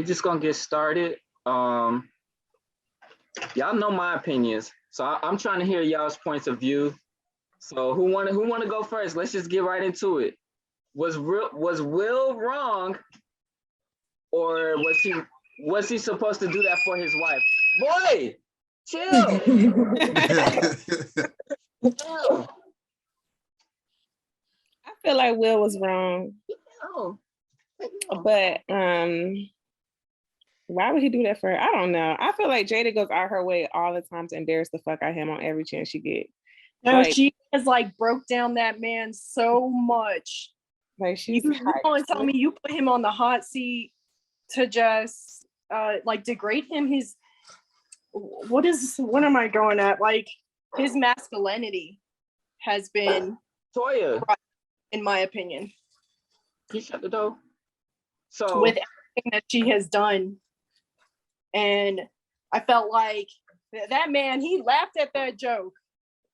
just gonna get started. Y'all know my opinions, so I'm trying to hear y'all's points of view. So who wanna go first? Let's just get right into it. Was Will wrong, or was he supposed to do that for his wife? Boy, chill. I feel like Will was wrong. But why would he do that for her? I don't know. I feel like Jada goes out her way all the time to embarrass the fuck out of him on every chance she gets. No, like, she has like broke down that man so much. Like she's you want to tell me you put him on the hot seat to just like degrade him? What am I going at? Like his masculinity has been Toya, in my opinion. He shut the door. So with everything that she has done, and I felt like that man, he laughed at that joke,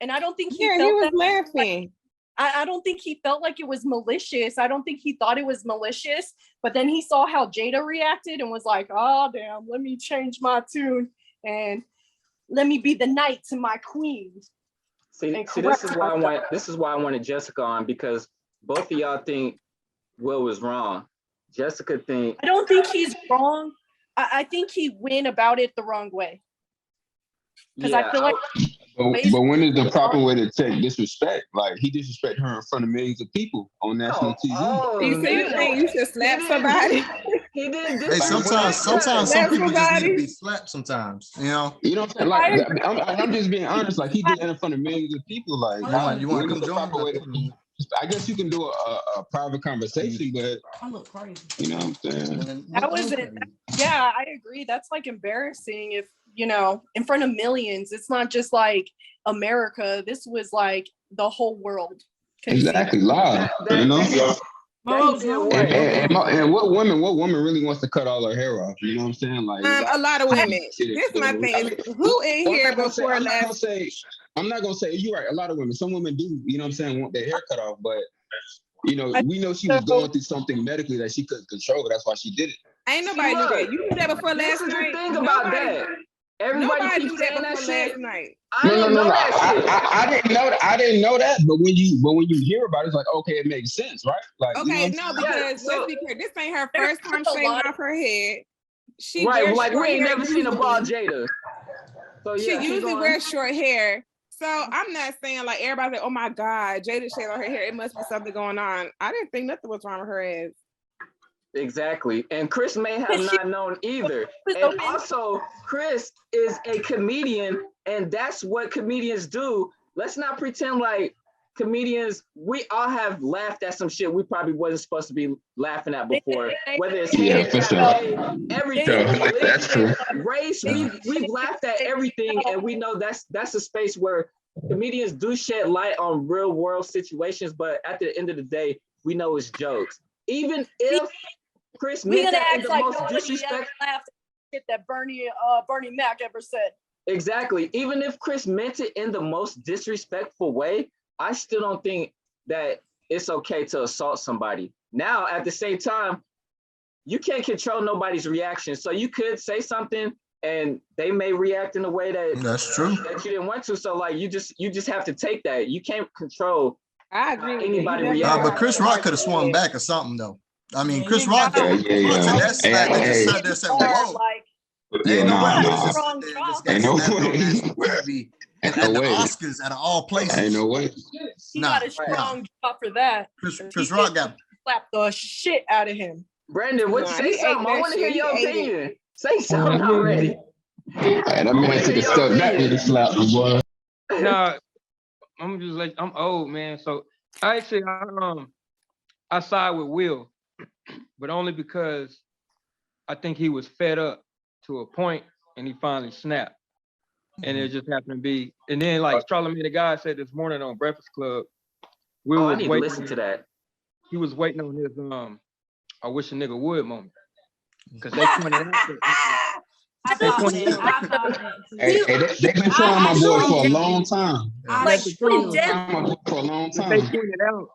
and I don't think he was laughing. I don't think he felt like it was malicious. I don't think he thought it was malicious, but then he saw how Jada reacted and was like, oh damn, let me change my tune and let me be the knight to my queen. See, this is why I wanted Jessica on, because both of y'all think Will was wrong. Jessica think I don't think he's wrong. I think he went about it the wrong way. Because I feel like but when is the proper way to take disrespect? Like he disrespected her in front of millions of people on national TV. You think you should slap somebody? He did. Hey, sometimes some people just need to be slapped. Sometimes, you know. You know what I'm saying? Like I'm just being honest. Like he did that in front of millions of people. Like you want to come join? I guess you can do a private conversation, but I look crazy. You know what I'm saying? That was it. Yeah, I agree. That's like embarrassing if, in front of millions. It's not just like America. This was like the whole world. Exactly, live. And what woman really wants to cut all her hair off? You know what I'm saying? Like a lot of women. This is my thing. Who in here before last? I'm not gonna say you're right. A lot of women. Some women do. You know what I'm saying? Want their hair cut off, but we know she was going through something medically that she couldn't control. That's why she did it. Ain't nobody knew that. You knew that before last night. Think about that. Everybody knew that before last night. No. I didn't know that. But when you hear about it, it's like, okay, it makes sense, right? Like, okay, because let's be clear, this ain't her first time shaving off her head. She right, like we ain't never seen a bald Jada. So she usually wears short hair. So I'm not saying like everybody's like, oh my God, Jada shaved on her hair. It must be something going on. I didn't think nothing was wrong with her ass. Exactly. And Chris may have not known either. And also, Chris is a comedian, and that's what comedians do. Let's not pretend like comedians, we all have laughed at some shit we probably wasn't supposed to be laughing at before. Whether it's everything. That's true. Race, we've laughed at everything, and we know that's a space where comedians do shed light on real world situations, but at the end of the day, we know it's jokes. Even if Chris meant that in the most disrespectful shit that Bernie Mac ever said. Exactly. Even if Chris meant it in the most disrespectful way, I still don't think that it's okay to assault somebody. Now, at the same time, you can't control nobody's reaction. So you could say something and they may react in a way that's true that you didn't want to. So like you just have to take that. You can't control I agree anybody react. but Chris Rock could have swung back or something though. I mean, Chris Rock to that slap, they just sat there and said, whoa. Ain't no way. At the Oscars, out of all places. Ain't no way. He got a strong job for that. Chris Rock got slapped the shit out of him. Brandon, say something. I want to hear your opinion. Say something already. And I'm gonna take a step back with the slap, boy. No, I'm just like I'm old, man. So I side with Will, but only because I think he was fed up to a point and he finally snapped. And it just happened to be, and then like Charlamagne the Guy said this morning on Breakfast Club, Will was I need to listen to that. He was waiting on his I wish a nigga would moment. Because they pointed out I thought that too. They've been trying my boy for a long time. Like when Death, For a long time.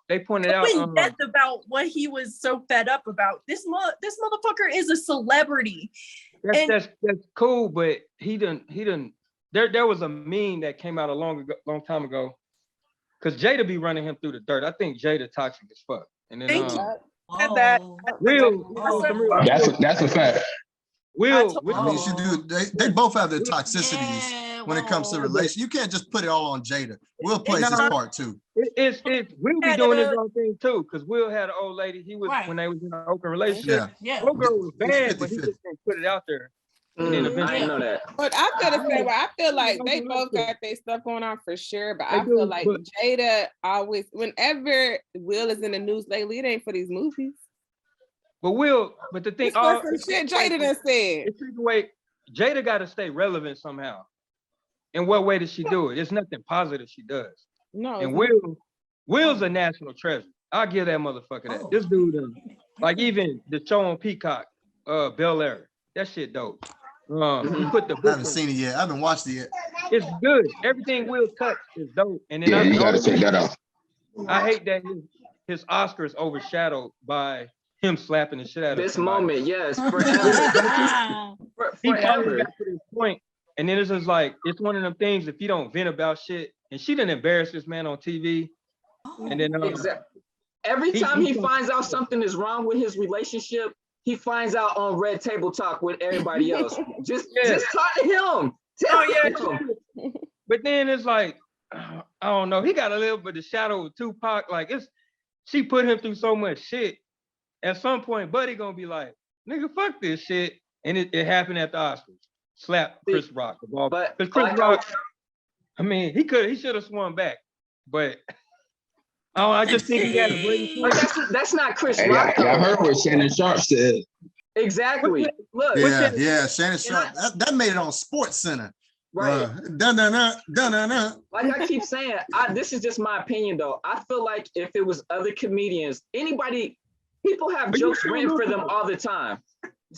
They pointed out. When Death about what he was so fed up about. This motherfucker is a celebrity. That's cool, but he didn't. There was a meme that came out a long time ago, because Jada be running him through the dirt. I think Jada toxic as fuck. And then That that's a fact. I mean, she do. They both have their toxicities when it comes to relations. You can't just put it all on Jada. Will plays his part too. Will be doing his own thing too, because Will had an old lady. He was when they was in an open relationship. Yeah. Old girl was bad, but he just didn't put it out there. And then eventually, I didn't know that. But I feel the same way. I feel like they both got their stuff going on for sure. But I feel like Jada always, whenever Will is in the news lately, it ain't for these movies. But the thing, shit Jada done said. Jada got to stay relevant somehow. In what way does she do it? There's nothing positive she does. No. And Will's a national treasure. I'll give that motherfucker that. This dude, like even the show on Peacock, Bel Air, that shit dope. He put the. I haven't seen it yet. I haven't watched it yet. It's good. Everything Will touch is dope. And then you gotta check that out. I hate that his Oscars overshadowed by him slapping the shit out of this somebody. moment, yes, forever. He finally got to this point, and then it's just like it's one of them things. If you don't vent about shit, and she didn't embarrass this man on TV, and then every time he finds out something is wrong with his relationship, he finds out on Red Table Talk with everybody else. Just talk to him. Tell him. But then it's like, I don't know. He got a little bit of shadow of Tupac. Like she put him through so much shit. At some point, Buddy gonna be like, "Nigga, fuck this shit," and it happened at the Oscars. Slap Chris Rock. Because Chris Rock, I mean, he should have swung back, but I just think he had a great. That's not Chris Rock. I heard what Shannon Sharp said. Exactly. Look. Yeah, Shannon Sharp. That made it on Sports Center. Right. Like I keep saying, this is just my opinion though. I feel like if it was other comedians, people have jokes written for them all the time.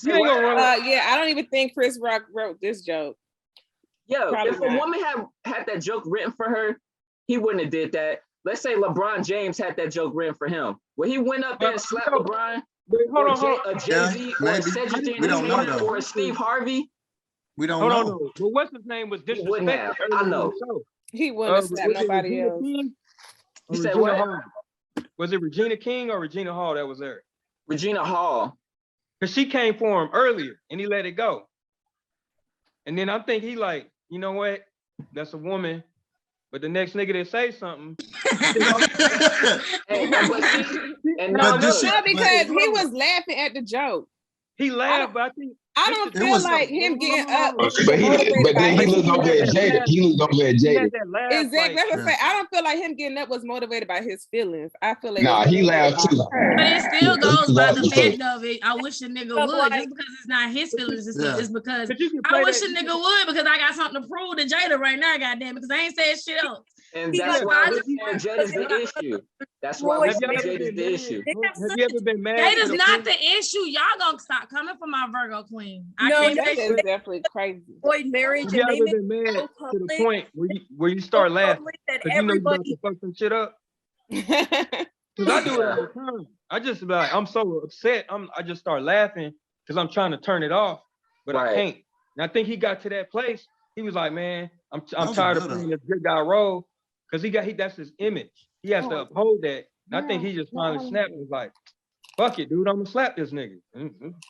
I don't even think Chris Rock wrote this joke. Yeah, Probably if a woman had that joke written for her, he wouldn't have did that. Let's say LeBron James had that joke written for him. When he went up there and slapped LeBron, a Jay-Z or a Cedric the Entertainer or a Steve Harvey. We don't know. But what's his name was disrespected. He wouldn't have. I know. He wouldn't have slapped nobody else. You said what? Was it Regina King or Regina Hall that was there? Regina Hall. Because she came for him earlier and he let it go. And then I think he like, you know what? That's a woman. But the next nigga that say something. Because he was laughing at the joke. He laughed, but I don't feel like him getting up. But then he looked over at Jada. Exactly. That's what I'm saying. I don't feel like him getting up was motivated by his feelings. I feel like he laughed too. But it still goes by the fact of it. I wish a nigga would, just because it's not his feelings. It's because I wish a nigga would, because I got something to prove to Jada right now, goddamn, because I ain't saying shit else. And that's why Jada's the issue. That's why Jada's the issue. Have you ever been mad? Jada's not the issue. Y'all gonna stop coming for my Virgo queen. That is definitely crazy. Avoid marriage. Have you ever been mad to the point where you start laughing because you know you're about to fuck some shit up? Because I do it all the time. I just be like, I'm so upset. I just start laughing because I'm trying to turn it off, but I can't. And I think he got to that place. He was like, man, I'm tired of playing this good guy role, because that's his image. He has to uphold that. And I think he just finally snapped and was like, fuck it, dude, I'm gonna slap this nigga.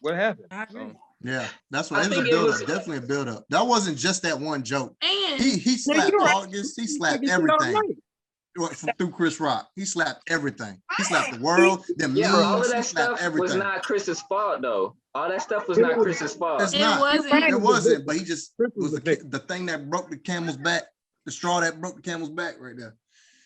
What happened? Yeah, that's what it was. A build-up, definitely a build-up. That wasn't just that one joke. And he slapped August. He slapped everything through Chris Rock. He slapped everything. He slapped the world. All of that stuff was not Chris's fault though. All that stuff was not Chris's fault. It wasn't. But he just was the thing that broke the camel's back. The straw that broke the camel's back right there.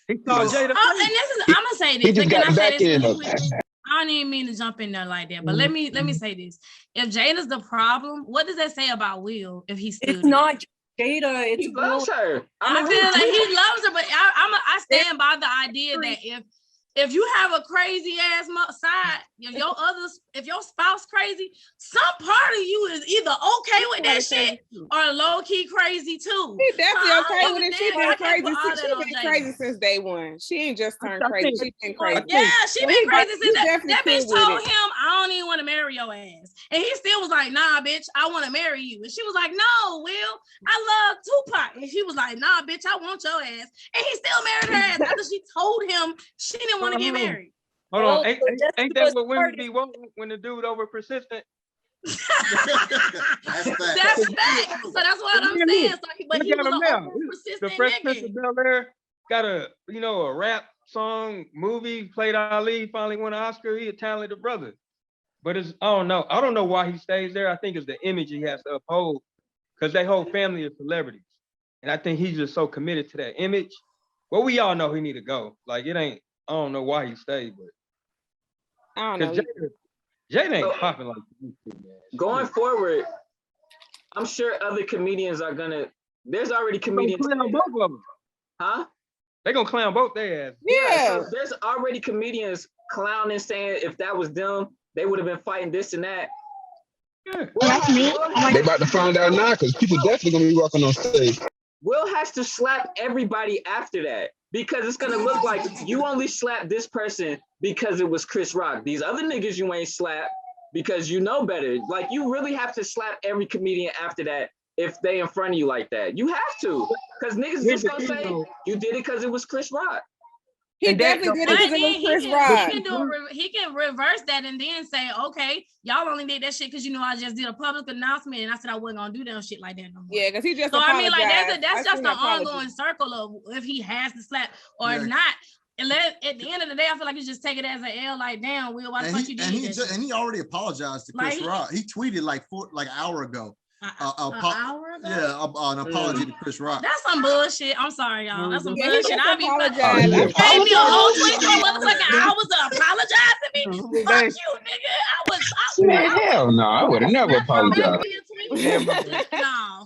And this is, I'm gonna say this. Can I say this? I don't even mean to jump in there like that, but let me say this. If Jada's the problem, what does that say about Will if he's still not Jada, he loves her. I feel like he loves her, but I stand by the idea that if you have a crazy ass side, if your spouse crazy, some part of you is either okay with that shit or low key crazy too. She definitely okay with it. She been crazy. She been crazy since day one. She ain't just turned crazy. She been crazy. Yeah, she been crazy since that bitch told him, I don't even want to marry your ass. And he still was like, nah, bitch, I want to marry you. And she was like, no, Will, I love Tupac. And she was like, nah, bitch, I want your ass. And he still married her ass after she told him she didn't want to get married. Hold on, ain't that what women be wanting when the dude over persistent? That's fact. So that's what I'm saying. So, but he was an persistent the Fresh Prince of Bel-Air got a rap song, movie, played Ali, finally won an Oscar. He a talented brother. But I don't know why he stays there. I think it's the image he has to uphold because they whole family is celebrities. And I think he's just so committed to that image. Well, we all know he need to go. Like, it ain't, I don't know why he stayed, but I don't know. Jada ain't popping like this. Going forward, I'm sure other comedians are gonna. There's already comedians. Clown both of them. Huh? They gonna clown both their ass. Yeah. So there's already comedians clowning, saying if that was them, they would have been fighting this and that. Yeah. That's me. They about to find out now because people definitely gonna be walking on stage. Will has to slap everybody after that because it's gonna look like you only slapped this person because it was Chris Rock. These other niggas you ain't slapped because you know better. Like, you really have to slap every comedian after that if they in front of you like that. You have to, because niggas just gonna say you did it because it was Chris Rock. He definitely did it because it was Chris Rock. He can reverse that and then say, okay, y'all only did that shit because I just did a public announcement and I said I wasn't gonna do that shit like that no more. Yeah, because he just so apologized. I mean, like that's just an ongoing circle of if he has to slap or not. And at the end of the day, I feel like you just take it as an L. Like, damn, Will, why the fuck you did that? And he already apologized to Chris Rock. He tweeted like an hour ago. An hour ago? Yeah, an apology to Chris Rock. That's some bullshit. I'm sorry, y'all. That's some bullshit. I'll be apologizing. You gave me a whole 24 motherfucking hours to apologize to me. Fuck you, nigga. Hell no, I would have never apologized. No,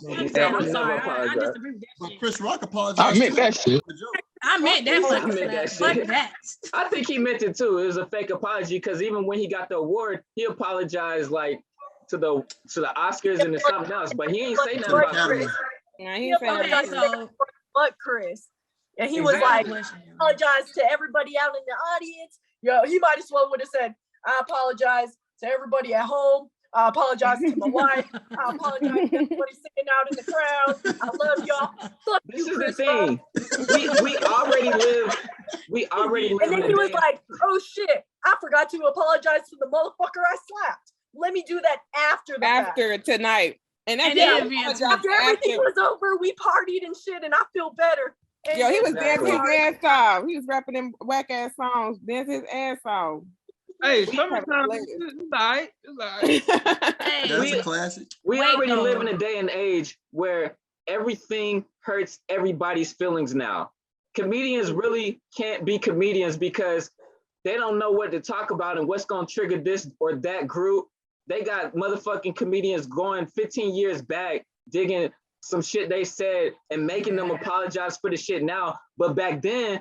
I'm sorry. I disagree with that but shit. Chris Rock apologized. I meant that shit. I meant that. Fuck that. I think he meant it too. It was a fake apology because even when he got the award, he apologized like to the Oscars and to something else, but he ain't say nothing about Chris. Nah, he apologized but Chris. And he was like, apologize to everybody out in the audience. Yo, he might as well would have said, I apologize to everybody at home. I apologize to my wife. I apologize to everybody sitting out in the crowd. I love y'all. Fuck this you, is Chris the thing. We already live. And then he was like, oh shit, I forgot to apologize to the motherfucker I slapped. Let me do that after tonight. And after everything was over, we partied and shit, and I feel better. And yo, he was dancing his ass off. He was rapping them whack ass songs, dancing his ass off. Hey, sometimes it's all right. That's a classic. We already live in a day and age where everything hurts everybody's feelings now. Comedians really can't be comedians because they don't know what to talk about and what's going to trigger this or that group. They got motherfucking comedians going 15 years back, digging some shit they said and making them apologize for the shit now. But back then,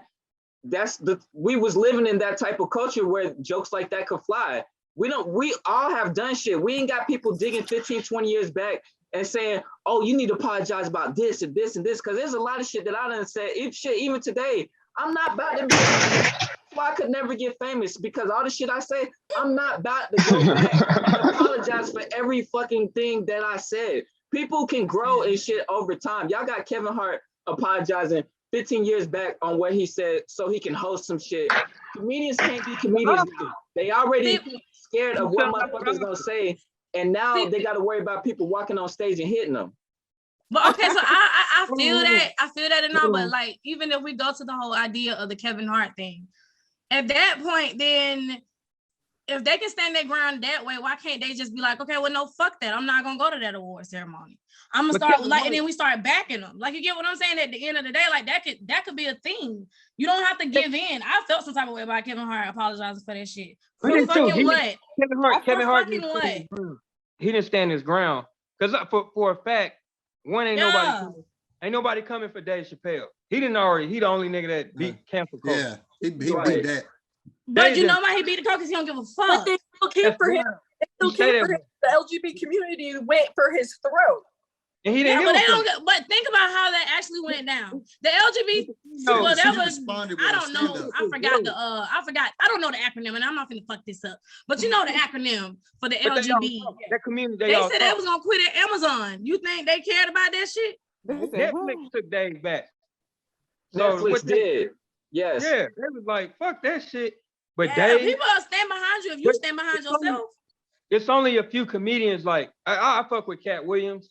we was living in that type of culture where jokes like that could fly. We all have done shit. We ain't got people digging 15, 20 years back and saying, oh, you need to apologize about this and this and this. Cause there's a lot of shit that I done said, even today, I'm not about to be, I could never get famous because all the shit I say, I'm not about to go back and apologize for every fucking thing that I said. People can grow and shit over time. Y'all got Kevin Hart apologizing 15 years back on what he said so he can host some shit. Comedians can't be comedians. They already scared of what motherfuckers gonna say, and now they got to worry about people walking on stage and hitting them. But okay, so I feel that. I feel that and all, but like, even if we go to the whole idea of the Kevin Hart thing, at that point, then if they can stand their ground that way, why can't they just be like, okay, well, no, fuck that. I'm not gonna go to that award ceremony. I'm gonna start like, and then we start backing them. Like, you get what I'm saying? At the end of the day, like that could be a thing. You don't have to give in. I felt some type of way about Kevin Hart apologizing for that shit. For fucking what? Kevin Hart didn't stand his ground. He didn't stand his ground because for a fact, ain't nobody coming for Dave Chappelle. He the only nigga that beat cancel culture. Yeah, he beat that. But you know why he beat the crowd? Because he don't give a fuck. But they still came for him. They still came for him. The LGBT community went for his throat. And he didn't but think about how that actually went down. The LGBT, well, that was, I don't know. I don't know the acronym, and I'm not gonna fuck this up. But you know the acronym for the LGBT. That community, they said they was gonna quit at Amazon. You think they cared about that shit? Netflix took Dave back. Netflix did. Yes. Yeah, they was like, fuck that shit. But Dave, people will stand behind you if you stand behind yourself. It's only a few comedians like I fuck with Cat Williams.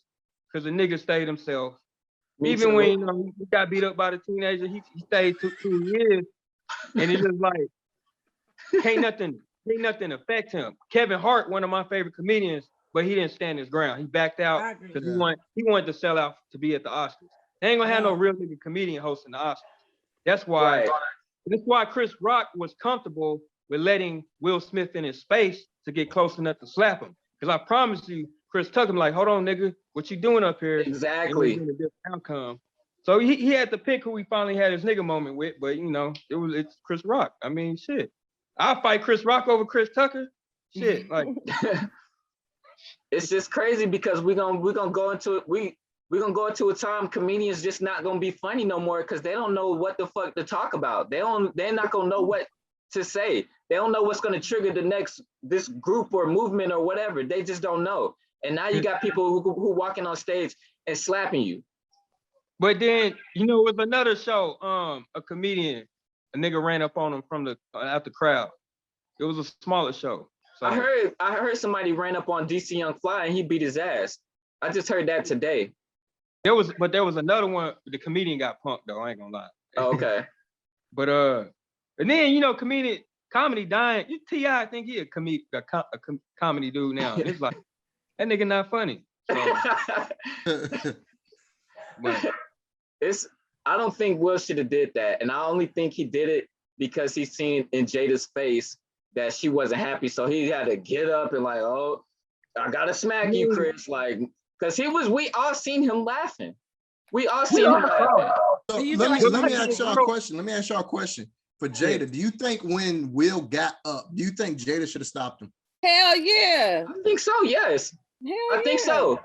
Because the nigga stayed himself. Even when he got beat up by the teenager, he stayed 2 years. And it's just like, can't nothing affect him. Kevin Hart, one of my favorite comedians, but he didn't stand his ground. He backed out because he wanted to sell out to be at the Oscars. They ain't gonna have no real nigga comedian hosting the Oscars. That's why Chris Rock was comfortable with letting Will Smith in his space to get close enough to slap him. Because I promise you, Chris Tucker like, hold on, nigga, what you doing up here? Exactly. A different outcome. So he had to pick who he finally had his nigga moment with, but it's Chris Rock. I mean, shit. I'll fight Chris Rock over Chris Tucker. Shit, like it's just crazy because we're gonna go into a time comedians just not gonna be funny no more because they don't know what the fuck to talk about. They're not gonna know what to say. They don't know what's gonna trigger this group or movement or whatever. They just don't know. And now you got people who walking on stage and slapping you. But then, it was another show, a comedian, a nigga ran up on him from out the crowd. It was a smaller show. So. I heard somebody ran up on DC Young Fly and he beat his ass. I just heard that today. There was another one, the comedian got punked though, I ain't gonna lie. Oh, okay. But and then comedy dying. T.I. think he a comedy dude now. It's like that nigga not funny. So. But I don't think Will should have did that. And I only think he did it because he seen in Jada's face that she wasn't happy. So he had to get up and like, oh, I gotta smack you, Chris. Like, because we all seen him laughing. We all seen him laughing. So let me ask y'all a question. Let me ask y'all a question. For Jada, do you think when Will got up, do you think Jada should have stopped him? Hell yeah. I think so, yes. I think so.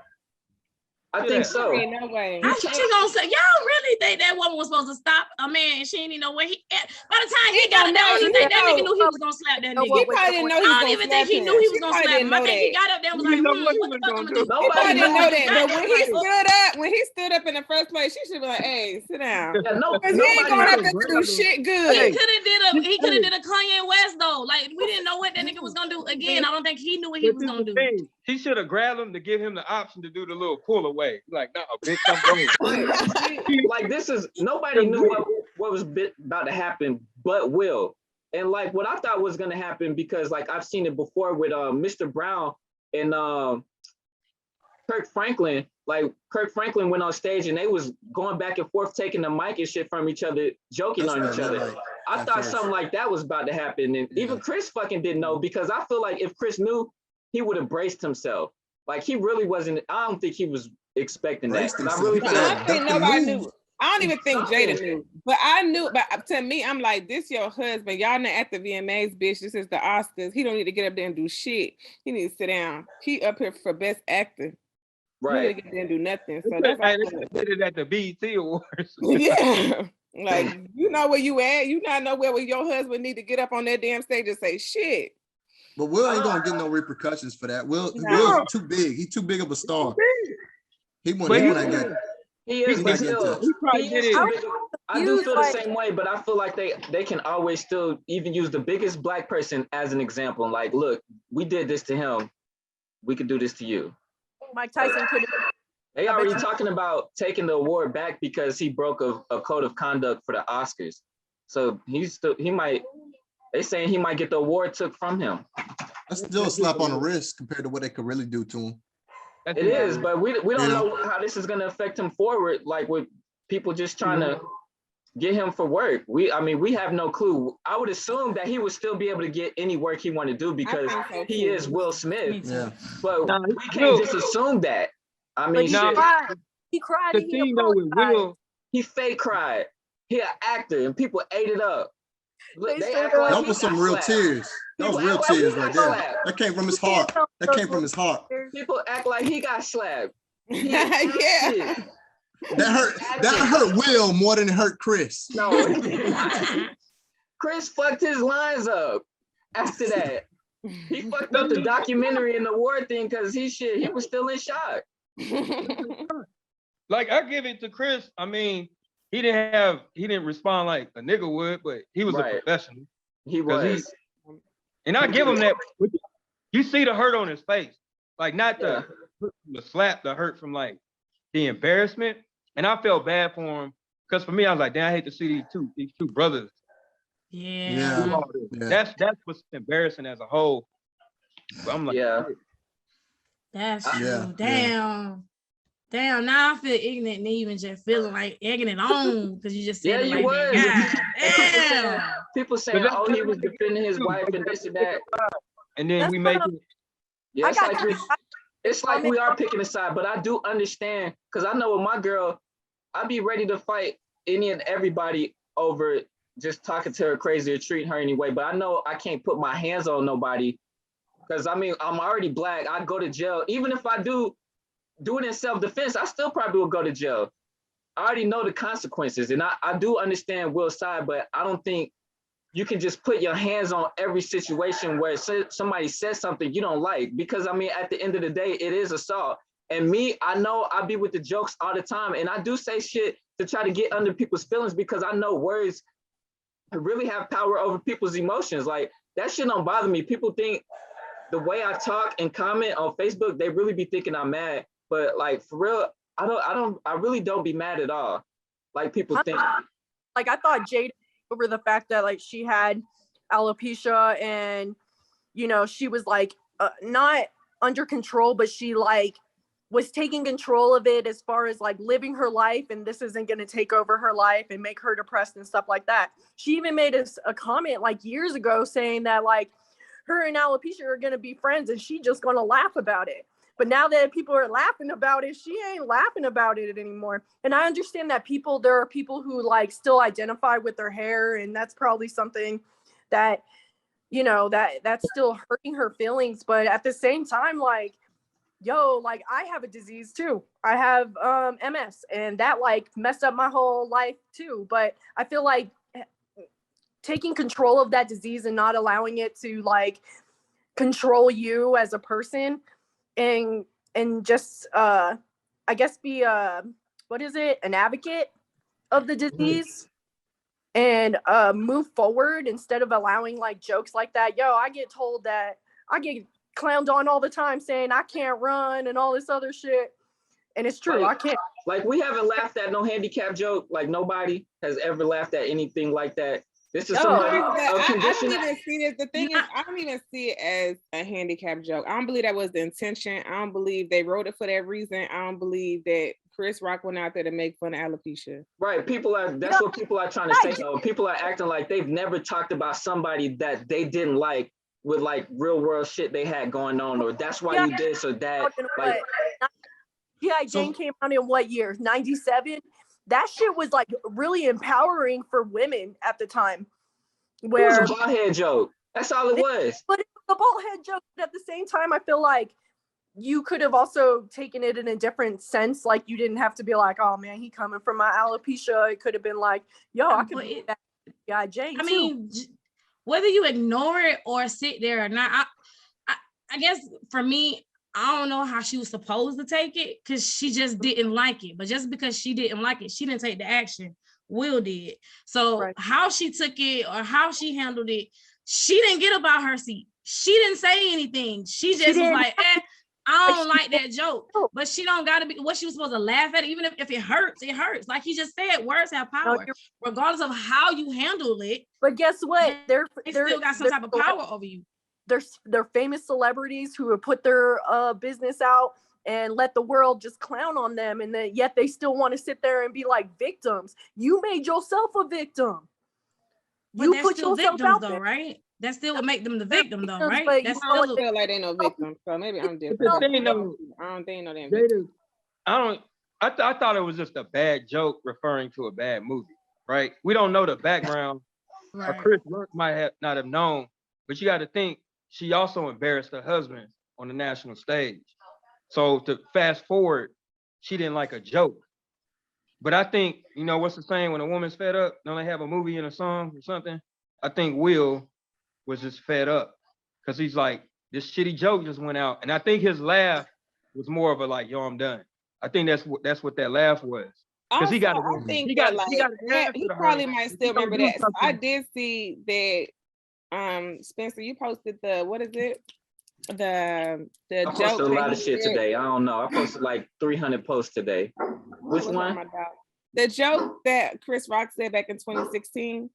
I think so. Ain't no way. She gonna say, y'all really think that woman was supposed to stop a man? She didn't even know where he at. By the time he got up there, you think that nigga knew he was gonna slap that nigga? He probably didn't know he was gonna slap him. I don't even think he knew he was gonna slap him. I think he got up there and was like, what the fuck I'm gonna do? Nobody didn't know that. But when he stood up in the first place, she should be like, hey, sit down. Because he ain't going up there to do shit good. He could have did a Kanye West though. Like, we didn't know what that nigga was gonna do. Again, I don't think he knew what he was gonna do. He should have grabbed him to give him the option to do the little pull away. Like, no, bitch, I'm going. Like, nobody knew what was about to happen but Will. And like what I thought was gonna happen, because like I've seen it before with Mr. Brown and Kirk Franklin. Like Kirk Franklin went on stage and they was going back and forth, taking the mic and shit from each other, joking on each other. I thought something like that was about to happen. And even Chris fucking didn't know, because I feel like if Chris knew, he would have braced himself. Like he really wasn't, I don't think he was expecting that. I really feel I don't think nobody knew. I don't even think Jada knew. But I knew, but to me, I'm like, this your husband. Y'all not at the VMAs, bitch. This is the Oscars. He don't need to get up there and do shit. He needs to sit down. He up here for best actor. Right. He need to get there and do nothing. So that's why they did it at the BET Awards. Yeah. Like, you know where you at. You not know where your husband need to get up on that damn stage and say shit. But Will ain't gonna get no repercussions for that. Will's too big. He's too big of a star. He won't get. He is, but still, I do feel the same way, but I feel like they can always still even use the biggest black person as an example. Like, look, we did this to him. We could do this to you. Mike Tyson could. They already talking about taking the award back because he broke a code of conduct for the Oscars. So they saying he might get the award took from him. That's still a slap on the wrist compared to what they could really do to him. It is, but we don't know how this is going to affect him forward, like with people just trying to get him for work. We have no clue. I would assume that he would still be able to get any work he want to do because he is Will Smith. Yeah. But we can't just assume that. I mean, he cried. The thing though with Will, he fake cried. He an actor and people ate it up. That was some real tears. That was real tears right there. That came from his heart. That came from his heart. People act like he got slapped. Yeah. That hurt Will more than it hurt Chris. No, Chris fucked his lines up after that. He fucked up the documentary and the award thing because he was still in shock. Like, I give it to Chris. I mean, he didn't respond like a nigga would, but he was a professional. He was. And I give him that. You see the hurt on his face. Like, not the slap, the hurt from like the embarrassment. And I felt bad for him. Because for me, I was like, damn, I hate to see these two brothers. Yeah. That's what's embarrassing as a whole. But I'm like, that's true. Damn. Damn, now I feel ignorant and even just feeling like egging it on because you just said it like that. Damn. People saying, oh, he was defending his wife and this and that. And then we make it. Yeah, it's like we are picking a side, but I do understand because I know with my girl, I'd be ready to fight any and everybody over just talking to her crazy or treating her anyway. But I know I can't put my hands on nobody because I mean, I'm already black. I go to jail. Even if I do it in self-defense, I still probably will go to jail. I already know the consequences. And I do understand Will's side, but I don't think you can just put your hands on every situation where somebody says something you don't like. Because I mean, at the end of the day, it is assault. And me, I know I be with the jokes all the time. And I do say shit to try to get under people's feelings because I know words really have power over people's emotions. Like, that shit don't bother me. People think the way I talk and comment on Facebook, they really be thinking I'm mad. But like, for real, I really don't be mad at all. Like people think. Like, I thought Jada over the fact that like she had alopecia and, you know, she was like not under control, but she like was taking control of it as far as like living her life, and this isn't going to take over her life and make her depressed and stuff like that. She even made a comment like years ago saying that like her and alopecia are going to be friends and she just going to laugh about it. But now that people are laughing about it, she ain't laughing about it anymore. And I understand that there are people who like still identify with their hair, and that's probably something that, you know, that's still hurting her feelings. But at the same time, like, yo, like I have a disease too. I have MS, and that like messed up my whole life too. But I feel like taking control of that disease and not allowing it to like control you as a person, and just I guess be an advocate of the disease and move forward instead of allowing like jokes like that. Yo, I get told that I get clowned on all the time saying I can't run and all this other shit, and it's true. I can't. Like, we haven't laughed at no handicap joke. Like, nobody has ever laughed at anything like that. This is somebody I don't even see it. The thing is, I don't even see it as a handicap joke. I don't believe that was the intention. I don't believe they wrote it for that reason. I don't believe that Chris Rock went out there to make fun of alopecia. Right. That's what people are trying to say though. People are acting like they've never talked about somebody that they didn't like with like real world shit they had going on, or that's why you did so that. Like, Jane came out in what year? 97? That shit was like really empowering for women at the time. Where it was a bald head joke. That's all it was. But it was a bald head joke. But at the same time, I feel like you could have also taken it in a different sense. Like, you didn't have to be like, oh man, he coming from my alopecia. It could have been like, yo, I could be that guy Jane. I mean, whether you ignore it or sit there or not, I guess for me, I don't know how she was supposed to take it because she just didn't like it. But just because she didn't like it, she didn't take the action. Will did. So how she took it or how she handled it, she didn't get up out her seat. She didn't say anything. She just was like, I don't like that joke. But she don't gotta be what she was supposed to laugh at it. Even if it hurts, it hurts. Like he just said, words have power, regardless of how you handle it. But guess what? They still got some type of power over you. They're famous celebrities who have put their business out and let the world just clown on them, and then yet they still want to sit there and be like victims. You made yourself a victim. But you put yourself victims out though, there. Right? That still would make them the victim though, right? That's still feel like they no victim. So maybe I'm different. I don't think no damn victim. I thought it was just a bad joke referring to a bad movie, right? We don't know the background Right. Chris Rock might not have known, but you got to think she also embarrassed her husband on the national stage. So to fast forward, she didn't like a joke. But I think, you know, what's the saying, when a woman's fed up, don't they have a movie and a song or something? I think Will was just fed up because he's like, this shitty joke just went out. And I think his laugh was more of a like, yo, I'm done. I think that's what that laugh was. Because he got I think that he probably might still remember that. So I did see that Spencer, you posted what is it? The I joke. posted a lot of shit today. I don't know. I posted like 300 posts today. Which one? The joke that Chris Rock said back in 2016.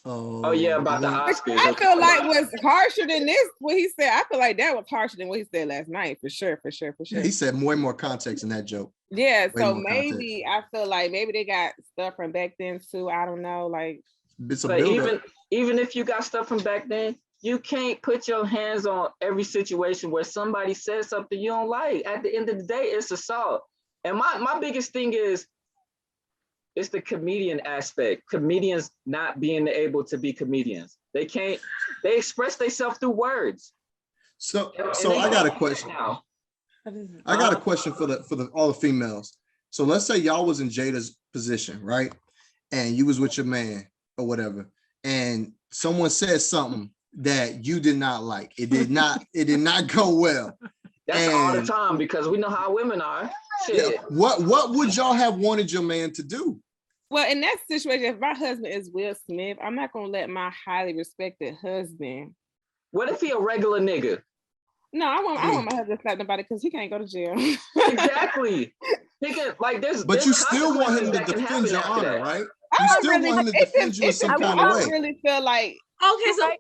Oh yeah, about the Oscars. I feel like was harsher than this. What he said, I feel like that was harsher than what he said last night, for sure. Yeah, he said more and more context in that joke. Yeah, so maybe I feel like maybe they got stuff from back then too. I don't know, like. But even if you got stuff from back then, you can't put your hands on every situation where somebody says something you don't like. At the end of the day, it's assault. And my biggest thing is, it's the comedian aspect. Comedians not being able to be comedians. They express themselves through words. So I got a question. I got a question for all the females. So let's say y'all was in Jada's position, right? And you was with your man or whatever, and someone said something that you did not like. It did not go well. That's all the time, because we know how women are. Shit. Yeah, what would y'all have wanted your man to do? Well, in that situation, if my husband is Will Smith, I'm not gonna let my highly respected husband. What if he a regular nigga? No, I want my husband to slap nobody because he can't go to jail. Exactly. He can, like, but you still want him to defend your honor, right? You still want him to defend you in some kind of way. I really feel like so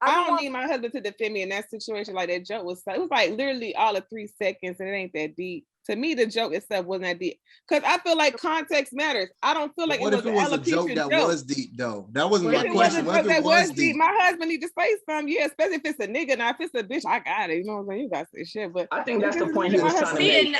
I don't need my husband to defend me in that situation. Like that joke was like literally all of 3 seconds, and it ain't that deep. To me, the joke itself wasn't that deep because I feel like context matters. I don't feel like what if it was a joke that was deep though? That wasn't my question. What if it was deep? My husband need to say something, yeah, especially if it's a nigga. Now, if it's a bitch, I got it. You know what I'm saying? You got to say shit. But I think that's the point he was trying to make.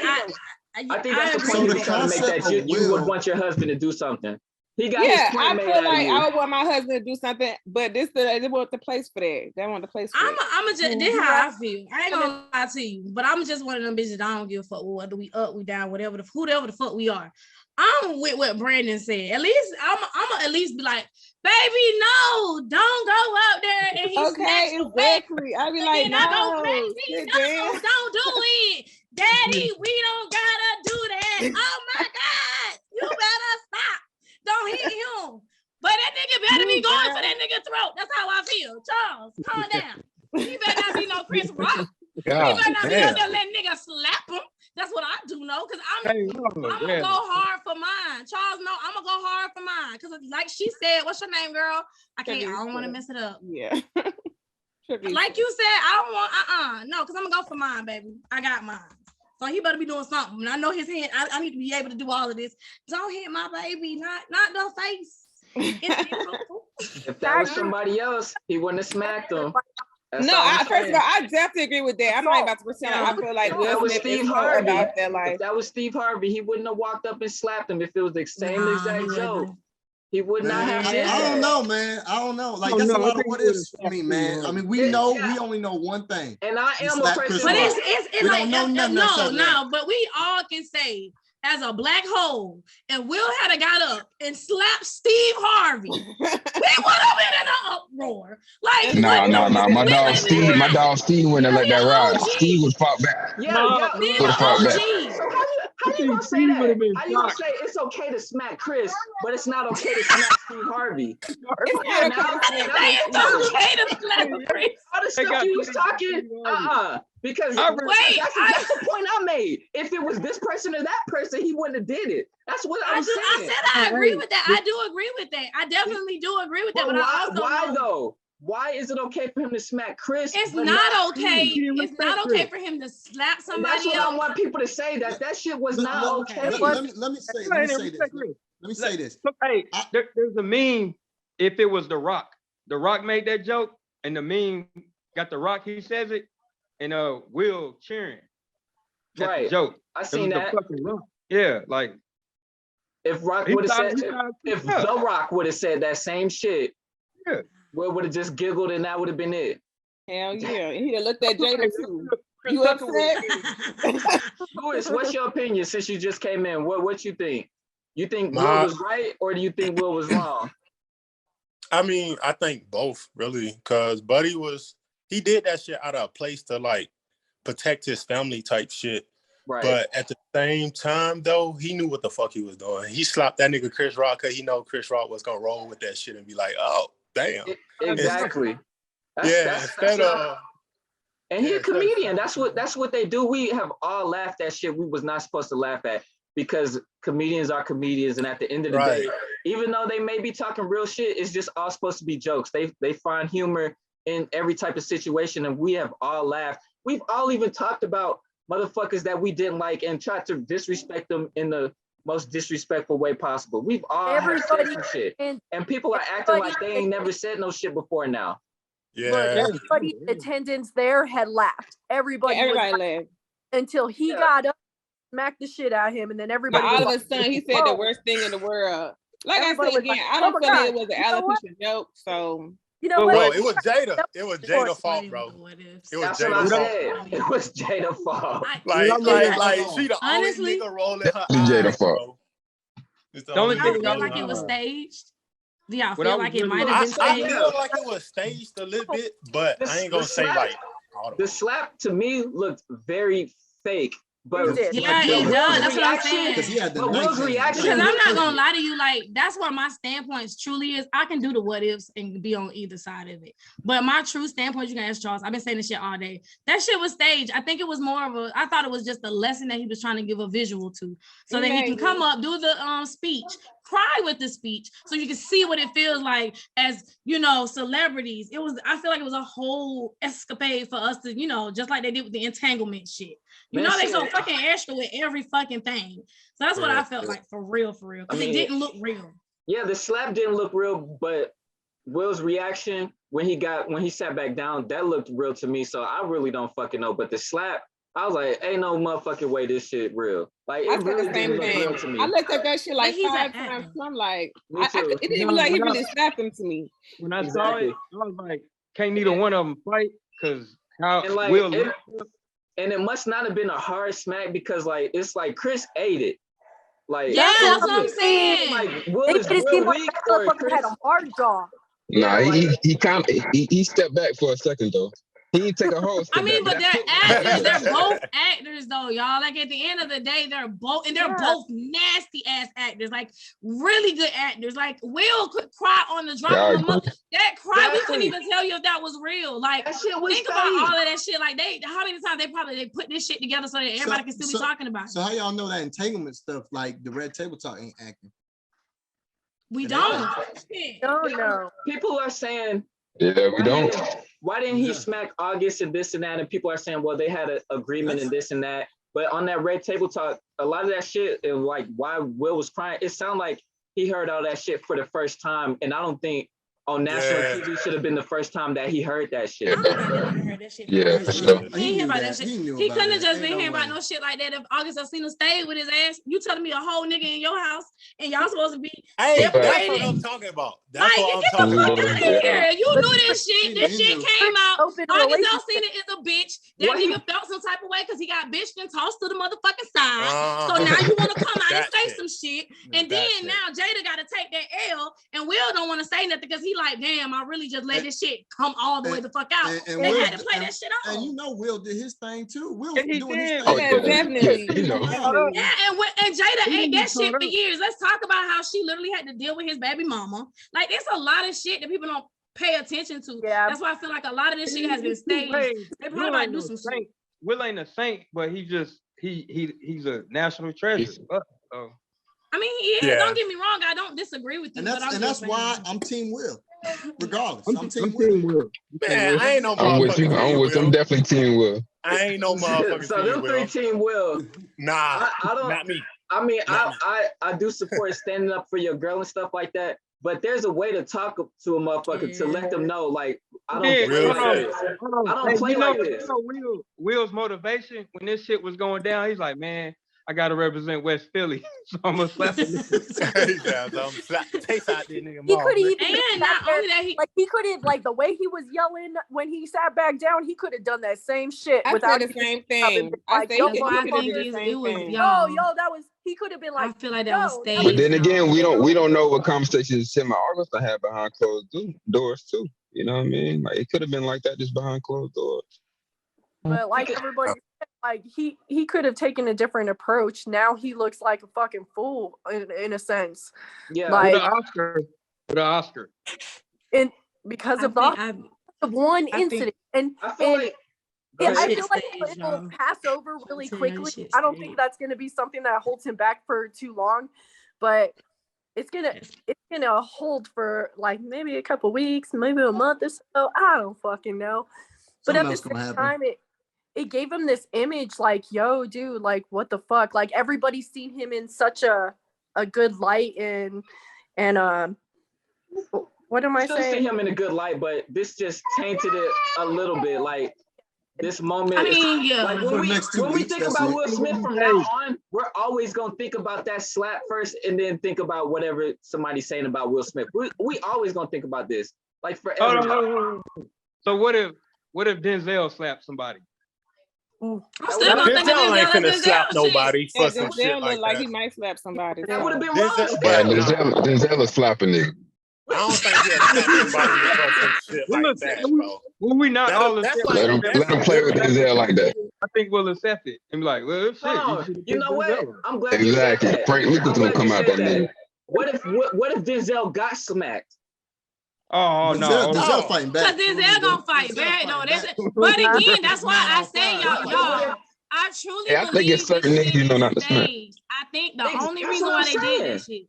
I think that's the point he was trying to make, that you would want your husband to do something. He got his point made. I feel like I would want my husband to do something, but they want the place for that. They want the place for I'm just this how I feel. I ain't gonna lie to you, but I'm just one of them bitches. I don't give a fuck whether we up, we down, whatever the fuck we are. I'm with what Brandon said. At least I'm at least be like, baby, no, don't go up there and he exactly. I be like, I go crazy. No, don't do it, Daddy. We don't gotta do that. Oh my God, you better stop. Don't hit him. But that nigga better be going for that nigga throat. That's how I feel. Charles, calm down. He better not be no Chris Rock. He better not be out there letting nigga slap him. That's what I do know, because I'm gonna go hard for mine. Charles, no, I'm gonna go hard for mine. Because like she said, what's your name, girl? I don't want to mess it up. Yeah. Like you said, I don't want, no, because I'm gonna go for mine, baby. I got mine. So he better be doing something. And I know his hand, I need to be able to do all of this. Don't hit my baby, not the face. If that was somebody else, he wouldn't have smacked him. First of all, I definitely agree with that. I'm not about to pretend. I feel like Will Smith is Harvey. About that life. If that was Steve Harvey, he wouldn't have walked up and slapped him if it was the same exact joke. He would not have. I don't know, man. I don't know. Like, that's a lot of what ifs for me, man. I mean, we only know one thing. And I am a person. But it's like, no, but we all can say, as a black hole, and Will had got up and slapped Steve Harvey, we would have been in an uproar. Like, no, my dog Steve wouldn't have let that ride. Steve would fought back. Steve would fought back. So how you gonna say that? How you gonna say it's okay to smack Chris, but it's not okay to smack Steve Harvey? It's okay to smack Chris. All the stuff you was talking, because that's the point I made. If it was this person or that person, he wouldn't have did it. That's what I'm saying. I said I agree with that. I do agree with that. I definitely do agree with that. But why though? Why is it okay for him to smack Chris? It's not okay. It's not okay for him to slap somebody else. That's what I want people to say, that shit was not okay. Let me say this. Hey, there's a meme. If it was The Rock made that joke, and the meme got The Rock, he says it, and Will cheering. That's the joke. I seen that. Yeah, like if Rock would have said, if The Rock would have said that same shit, Yeah. Will would have just giggled and that would have been it. Hell yeah. He'd have looked at Jada too. You upset? Louis, what's your opinion since you just came in? What you think? You think Will was right or do you think Will was wrong? I mean, I think both really, because Buddy he did that shit out of place to like protect his family type shit. Right. But at the same time, though, he knew what the fuck he was doing. He slapped that nigga Chris Rock because he know Chris Rock was gonna roll with that shit and be like, "Oh, damn." Exactly. Instead of. And he's a comedian. That's what they do. We have all laughed at shit we was not supposed to laugh at because comedians are comedians. And at the end of the day, even though they may be talking real shit, it's just all supposed to be jokes. They find humor in every type of situation, and we have all laughed. We've all even talked about motherfuckers that we didn't like and tried to disrespect them in the most disrespectful way possible. We've all said some shit, and people are acting like they ain't never said no shit before now. Yeah. But everybody in attendance there had laughed. Everybody laughed until he got up, smacked the shit out of him, and then everybody. But all of a sudden, he said the worst thing in the world. Like I said again, I don't feel it was an alopecia joke. So you know what? No, it was Jada. It was Jada's fault, bro. It was Jada's fault. It was Jada's fault. Like she the only nigga rolling her eyes, Jada's fault. The only I feel like it was staged. Do y'all feel like it might have been staged? I feel like it was staged a little bit, but I ain't gonna say like the slap to me looked very fake. But yeah, it does. That's what I'm saying. But Will's reaction. Because I'm not gonna lie to you, like that's what my standpoint truly is. I can do the what ifs and be on either side of it. But my true standpoint, you can ask Charles. I've been saying this shit all day. That shit was staged. I think it was more of I thought it was just a lesson that he was trying to give a visual to, so that he can come up, do the speech, cry with the speech, so you can see what it feels like as celebrities. I feel like it was a whole escapade for us to, just like they did with the entanglement shit. They so fucking extra with every fucking thing. So that's what I felt like for real. Because it didn't look real. Yeah, the slap didn't look real, but Will's reaction when he sat back down, that looked real to me. So I really don't fucking know. But the slap, I was like, ain't no motherfucking way this shit real. Like it really didn't look real to me. I looked at that shit like 5 times. So I'm like, it didn't look like he really slapped him to me. When I saw it, I was like, can't neither one of them fight because how Will. And it must not have been a hard smack because it's like Chris ate it. Like that's what I'm saying. Like Will is real weak or Chris had a hard jaw. Nah, he stepped back for a second though. He didn't take a whole step but they're actors. They're both actors though, y'all. Like at the end of the day, they're both nasty ass actors, like really good actors. Like Will could cry on the drop of a month. That cry, we couldn't even tell you if that was real. Like that shit was think about all of that shit. Like how many times they put this shit together so that everybody can still be talking about it. So how y'all know that entanglement stuff, like the Red Table Talk, ain't acting? We don't. No. People are saying. Yeah, we don't. Why didn't he smack August and this and that? And people are saying, well, they had an agreement and this and that. But on that Red Table Talk, a lot of that shit and like why Will was crying, it sounded like he heard all that shit for the first time. And I don't think on national TV should have been the first time that he heard that shit. Yeah, for sure. He couldn't have just been hearing about no shit like that. If August Alsina stayed with his ass, you telling me a whole nigga in your house and y'all supposed to be that's what I'm talking about. That's what I'm talking about. You knew this shit. This shit came out. August Alsina is a bitch. That nigga felt some type of way because he got bitched and tossed to the motherfucking side. So now you want to come out and say some shit. And then now Jada got to take that L and Will don't want to say nothing because he like, damn, I really just let this shit come all the way the fuck out. And they had to play that shit off. And Will did his thing too. Will was doing his thing. Yeah, definitely. And Jada ate that shit for years. Let's talk about how she literally had to deal with his baby mama. Like, there's a lot of shit that people don't pay attention to. Yeah. That's why I feel like a lot of this shit has been staged. They probably about to do some shit. Will ain't a saint, but he's a national treasure. I mean, he is. Don't get me wrong. I don't disagree with you. And that's why I'm Team Will. Regardless, I'm Team Will. Man, I ain't no motherfucker. I'm with you. I'm definitely Team Will. I ain't no motherfucker. So them three Team Will. Nah, I don't. Not me. I mean, I do support standing up for your girl and stuff like that. But there's a way to talk to a motherfucker to let them know, like, I don't play like this. I don't play like this. Will's motivation when this shit was going down, he's like, man, I gotta represent West Philly, so I'm gonna slap him. He could even and not only that, he could have like the way he was yelling when he sat back down. He could have done that same shit. I without said the same thing. Like, that's why I think it was y'all. That was. He could have been like. I feel like that was staged. But then again, we don't know what conversations him and August had behind closed doors too. You know what I mean? Like it could have been like that just behind closed doors. But like everybody said, like he could have taken a different approach. Now he looks like a fucking fool in a sense. Yeah, like with the Oscar. And because of one incident, I feel like it'll pass over really quickly. I don't think that's going to be something that holds him back for too long, but it's gonna hold for like maybe a couple weeks, maybe a month or so. I don't fucking know. But at the same time, it gave him this image like, yo, dude, like what the fuck? Like everybody's seen him in such a good light and what am I saying? See him in a good light, but this just tainted it a little bit. Like this moment. I mean, yeah. Like when we think about Will Smith from now on, we're always gonna think about that slap first, and then think about whatever somebody's saying about Will Smith. We always gonna think about this, like forever. So what if Denzel slapped somebody? I'm still gonna think Denzel ain't finna slap nobody for some shit like like he might slap somebody. That would have been wrong. Denzel is slapping nigga. I don't think he'll slap somebody for some shit like that, bro. When we not all let him play with Denzel like that. I think we'll accept it and be like, well, shit. You know what? I'm glad exactly. You said that. Frank Lucas gonna come out that nigga. What if Denzel got smacked? Oh no! Denzel fighting back. Because Denzel gonna fight back. No, but again, that's why I say y'all. I truly I think it's certain niggas you know not to smack. I think the only reason why they did that shit.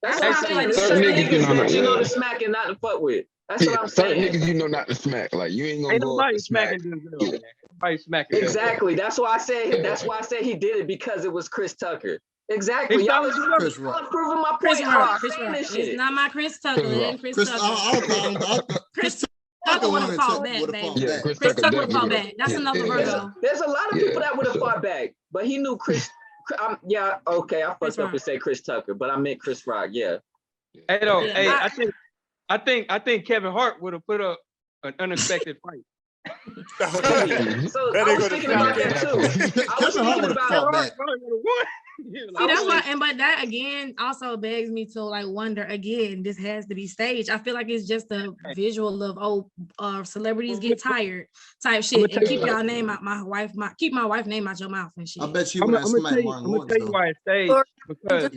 That's what I'm saying. Certain niggas you know to smack and not to fuck with. That's what I'm saying. Certain niggas you know not to smack. Like you ain't gonna go nobody smacking Denzel. Nobody smacking. Exactly. That's why I said he did it because it was Chris Tucker. Exactly. Y'all was proving my point. It's not my Chris Tucker. It ain't Chris Tucker. Chris Tucker would have fought back, baby. Chris Tucker would have fought back. That's another Virgo. There's a lot of people that would have fought back, but he knew Chris. Yeah, okay, I fucked up and say Chris Tucker, but I meant Chris Rock. Yeah. Hey, I think Kevin Hart would have put up an unexpected fight. So I was thinking about that too. I was thinking about. See, that's why, but that again also begs me to like wonder again. This has to be staged. I feel like it's just a visual of celebrities get tired type shit, and keep y'all name out my wife name out your mouth and shit. I bet you. I'm gonna tell you why it's staged. Because it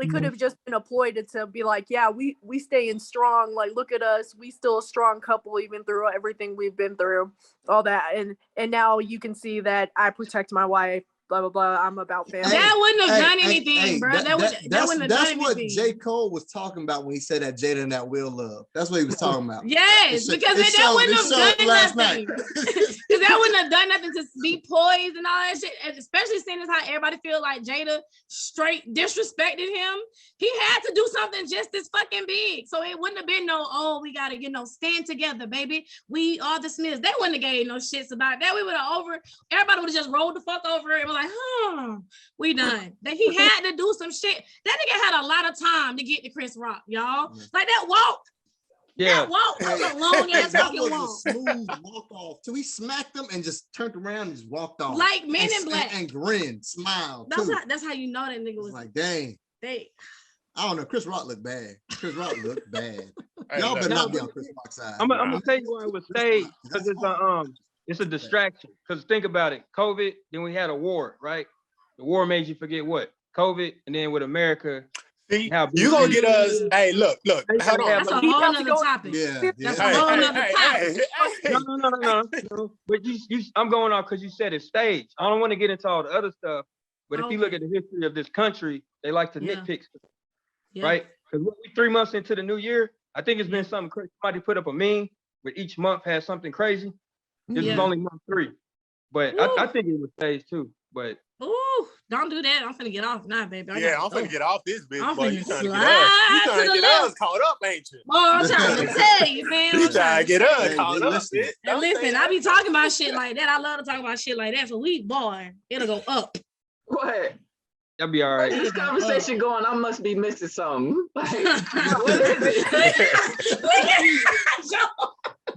could have just been a ploy to be like, yeah, we staying strong. Like, look at us, we still a strong couple even through everything we've been through, all that, and now you can see that I protect my wife. Blah blah blah. I'm about family. That wouldn't have done anything, bro. That wouldn't have done anything. That's what J. Cole was talking about when he said that Jada and that Will Love. That's what he was talking about. Yes, because that wouldn't have done nothing. Because that wouldn't have done nothing to be poised and all that shit. And especially seeing as how everybody feel like Jada straight disrespected him. He had to do something just this fucking big. So it wouldn't have been we gotta stand together, baby. We are the Smiths. They wouldn't have gave no shits about that. We would have everybody would have just rolled the fuck over and like, we done. That he had to do some shit. That nigga had a lot of time to get to Chris Rock, y'all. Like that walk. Yeah. That walk was a long ass fucking walk. A smooth walk off. So he smacked him and just turned around and just walked off. Like Men in Black. And grinned, smiled. That's how you know that nigga was like, dang. I don't know. Chris Rock looked bad. Y'all better not be on Chris Rock's side. I'm gonna tell you why it was staged, because it's a distraction. Because think about it. COVID, then we had a war, right? The war made you forget what? COVID, and then with America. See, you gonna get us. Hey, look. Hold on. That's a whole nother topic. Yeah. That's a whole nother topic. No. But I'm going off because you said it's staged. I don't want to get into all the other stuff. But if you look at the history of this country, they like to nitpick stuff, right? Because we 3 months into the new year, I think it's been something crazy. Somebody put up a meme where each month has something crazy. This is only month 3, but I think it was staged too. But Don't do that. I'm finna get off now, baby. I'm finna get off this bitch. I'm boy. finna You trying to slide get us caught up, ain't you? Boy, I'm trying to tell you, man. You trying to get us caught up, bitch. And listen, I be talking about shit like that. I love to talk about shit like that. So boy, it'll go up. What? That'll be all right. This conversation going, I must be missing something. Like, what is it?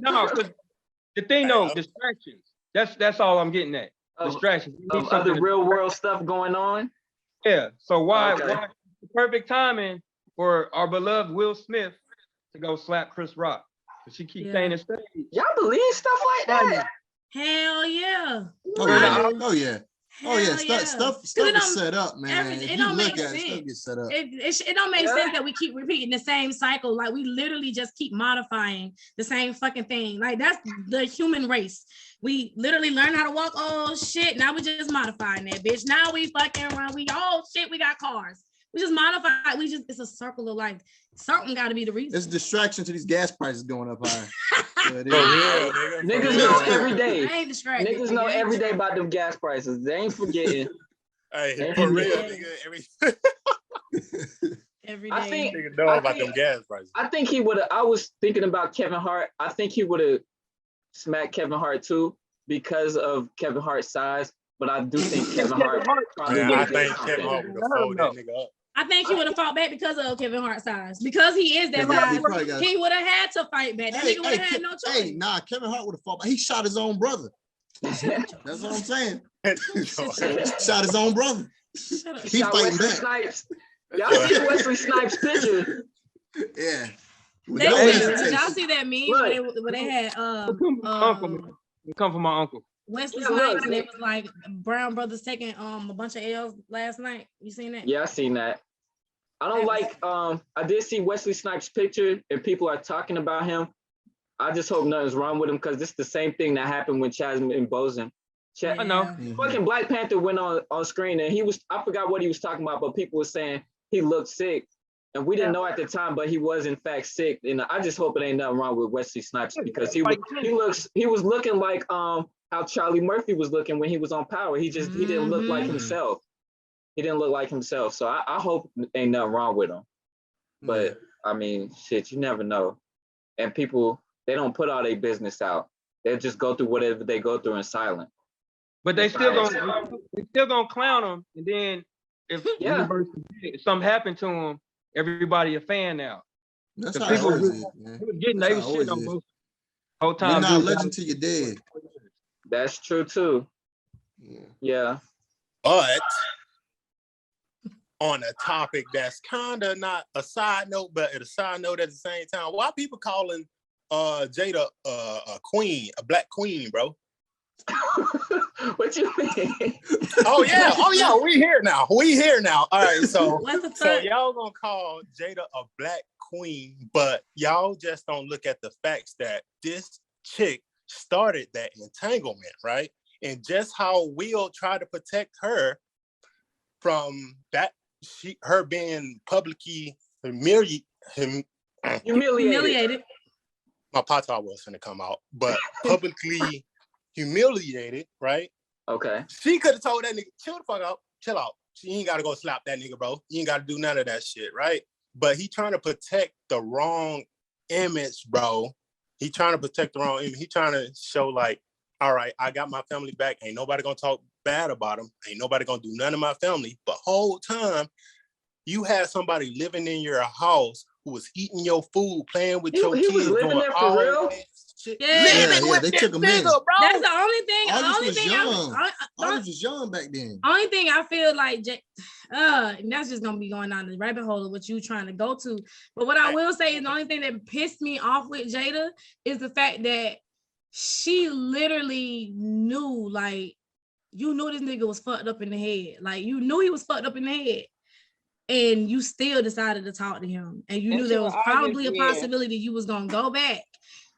No, because the thing though, distractions. That's all I'm getting at. Distractions. Of other real world stuff going on. Yeah. So why the perfect timing for our beloved Will Smith to go slap Chris Rock? Because she keeps saying it's stage. Y'all believe stuff like that? Hell yeah. Oh yeah. Stuff is set up, man. It don't make sense. Stuff gets set up. It don't make sense that we keep repeating the same cycle. Like we literally just keep modifying the same fucking thing. Like that's the human race. We literally learn how to walk. Oh shit! Now we just modifying that bitch. Now we fucking around. We got cars. We just modify. It's a circle of life. Something got to be the reason. It's a distraction to these gas prices going up higher. Niggas know every day. I ain't distracted. Niggas know every day about them gas prices. They ain't forgetting. Hey, for real, nigga. Every day. I think niggas know about them gas prices. I think he would have. I was thinking about Kevin Hart. I think he would have smacked Kevin Hart too because of Kevin Hart's size. But I do think Kevin Hart. I think Kevin Hart would have folded that nigga up. I think he would have fought back because of Kevin Hart's size. Because he is that size, he would have had to fight back. That nigga would have had no choice. Kevin Hart would have fought back. He shot his own brother. That's what I'm saying. Shot his own brother. He fighting back. Snipes. Y'all see Wesley Snipes' picture? Yeah. Did y'all see that meme where they had come from my uncle. Wesley Snipes, and it was like Brown brothers taking a bunch of L's last night. You seen that? Yeah, I seen that. I don't like I did see Wesley Snipes' picture and people are talking about him. I just hope nothing's wrong with him because this is the same thing that happened when Chadwick Boseman. I know. Fucking Black Panther went on screen and I forgot what he was talking about, but people were saying he looked sick. And we didn't know at the time, but he was in fact sick. And I just hope it ain't nothing wrong with Wesley Snipes because he was looking like how Charlie Murphy was looking when he was on Power. He didn't look like himself. He didn't look like himself. So I hope ain't nothing wrong with him. But I mean, shit, you never know. And people, they don't put all their business out. They just go through whatever they go through in silence. But they still gonna clown him. And then if something happened to him, everybody a fan now. That's how people was getting they was shit on both whole time. You're not a legend till you're dead. That's true too. Yeah. But on a topic that's kind of not a side note, but a side note at the same time, why people calling Jada a queen, a black queen, bro? What you mean? Oh yeah, we here now. All right, so y'all gonna call Jada a black queen, but y'all just don't look at the facts that this chick started that entanglement, right? And just how Will tried to protect her from that, her being publicly humiliated. My pata was gonna come out, but publicly humiliated, right? Okay. She could have told that nigga, chill the fuck out, chill out. She ain't gotta go slap that nigga, bro. You ain't gotta do none of that shit, right? But he trying to protect the wrong image, bro. He trying to protect the wrong image. He trying to show like, all right, I got my family back. Ain't nobody gonna talk bad about him. Ain't nobody gonna do none of my family. But whole time, you had somebody living in your house who was eating your food, playing with your kids, was living doing there for all real? shit. Yeah, they took him in. Bro. That's the only thing. August was young back then. Only thing I feel like, and that's just gonna be going down the rabbit hole of what you trying to go to. But what I will say is the only thing that pissed me off with Jada is the fact that she literally knew, like, you knew this nigga was fucked up in the head. Like, you knew he was fucked up in the head. And you still decided to talk to him. And you knew there was probably a possibility you was gonna go back.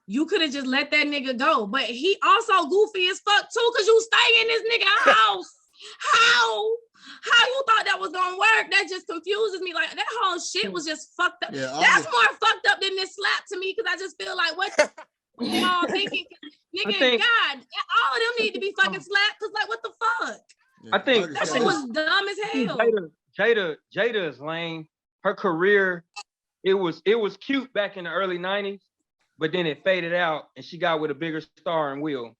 You could have just let that nigga go. But he also goofy as fuck too, because you stay in this nigga house. How you thought that was gonna work? That just confuses me. Like, that whole shit was just fucked up. Yeah, that's more fucked up than this slap to me, because I just feel like, what y'all thinking? Nigga, God, all of them need to be fucking slapped, because like, what the fuck? I think that shit was dumb as hell. Jada is lame. Her career, it was cute back in the early 90s, but then it faded out and she got with a bigger star and Will.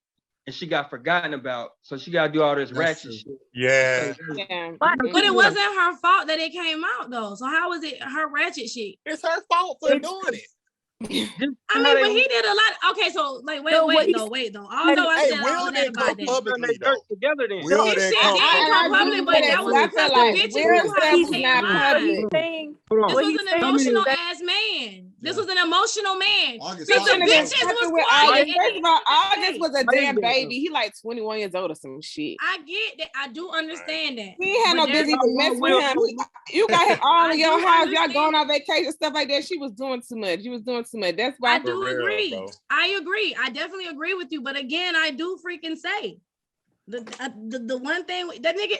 And she got forgotten about. So she gotta do all this ratchet shit. Yeah. But it wasn't her fault that it came out though. So how was it her ratchet shit? It's her fault for doing it. I mean, but he did a lot. Okay, so like, wait though. Although I said all that about that, together then. Will this shit didn't didn't come public, but that was because the bitches knew how to take mine. This was an emotional ass man. This was an emotional man. Bitches was quiet. First of all, August was a damn baby. He like 21 years old or some shit. I get that. I do understand that. He had no business even mess with him. You got him all in your house. Y'all going on vacation, stuff like that. She was doing too much. You was doing too much. That's why I do agree. I agree. I definitely agree with you. But again, I do freaking say the one thing that nigga,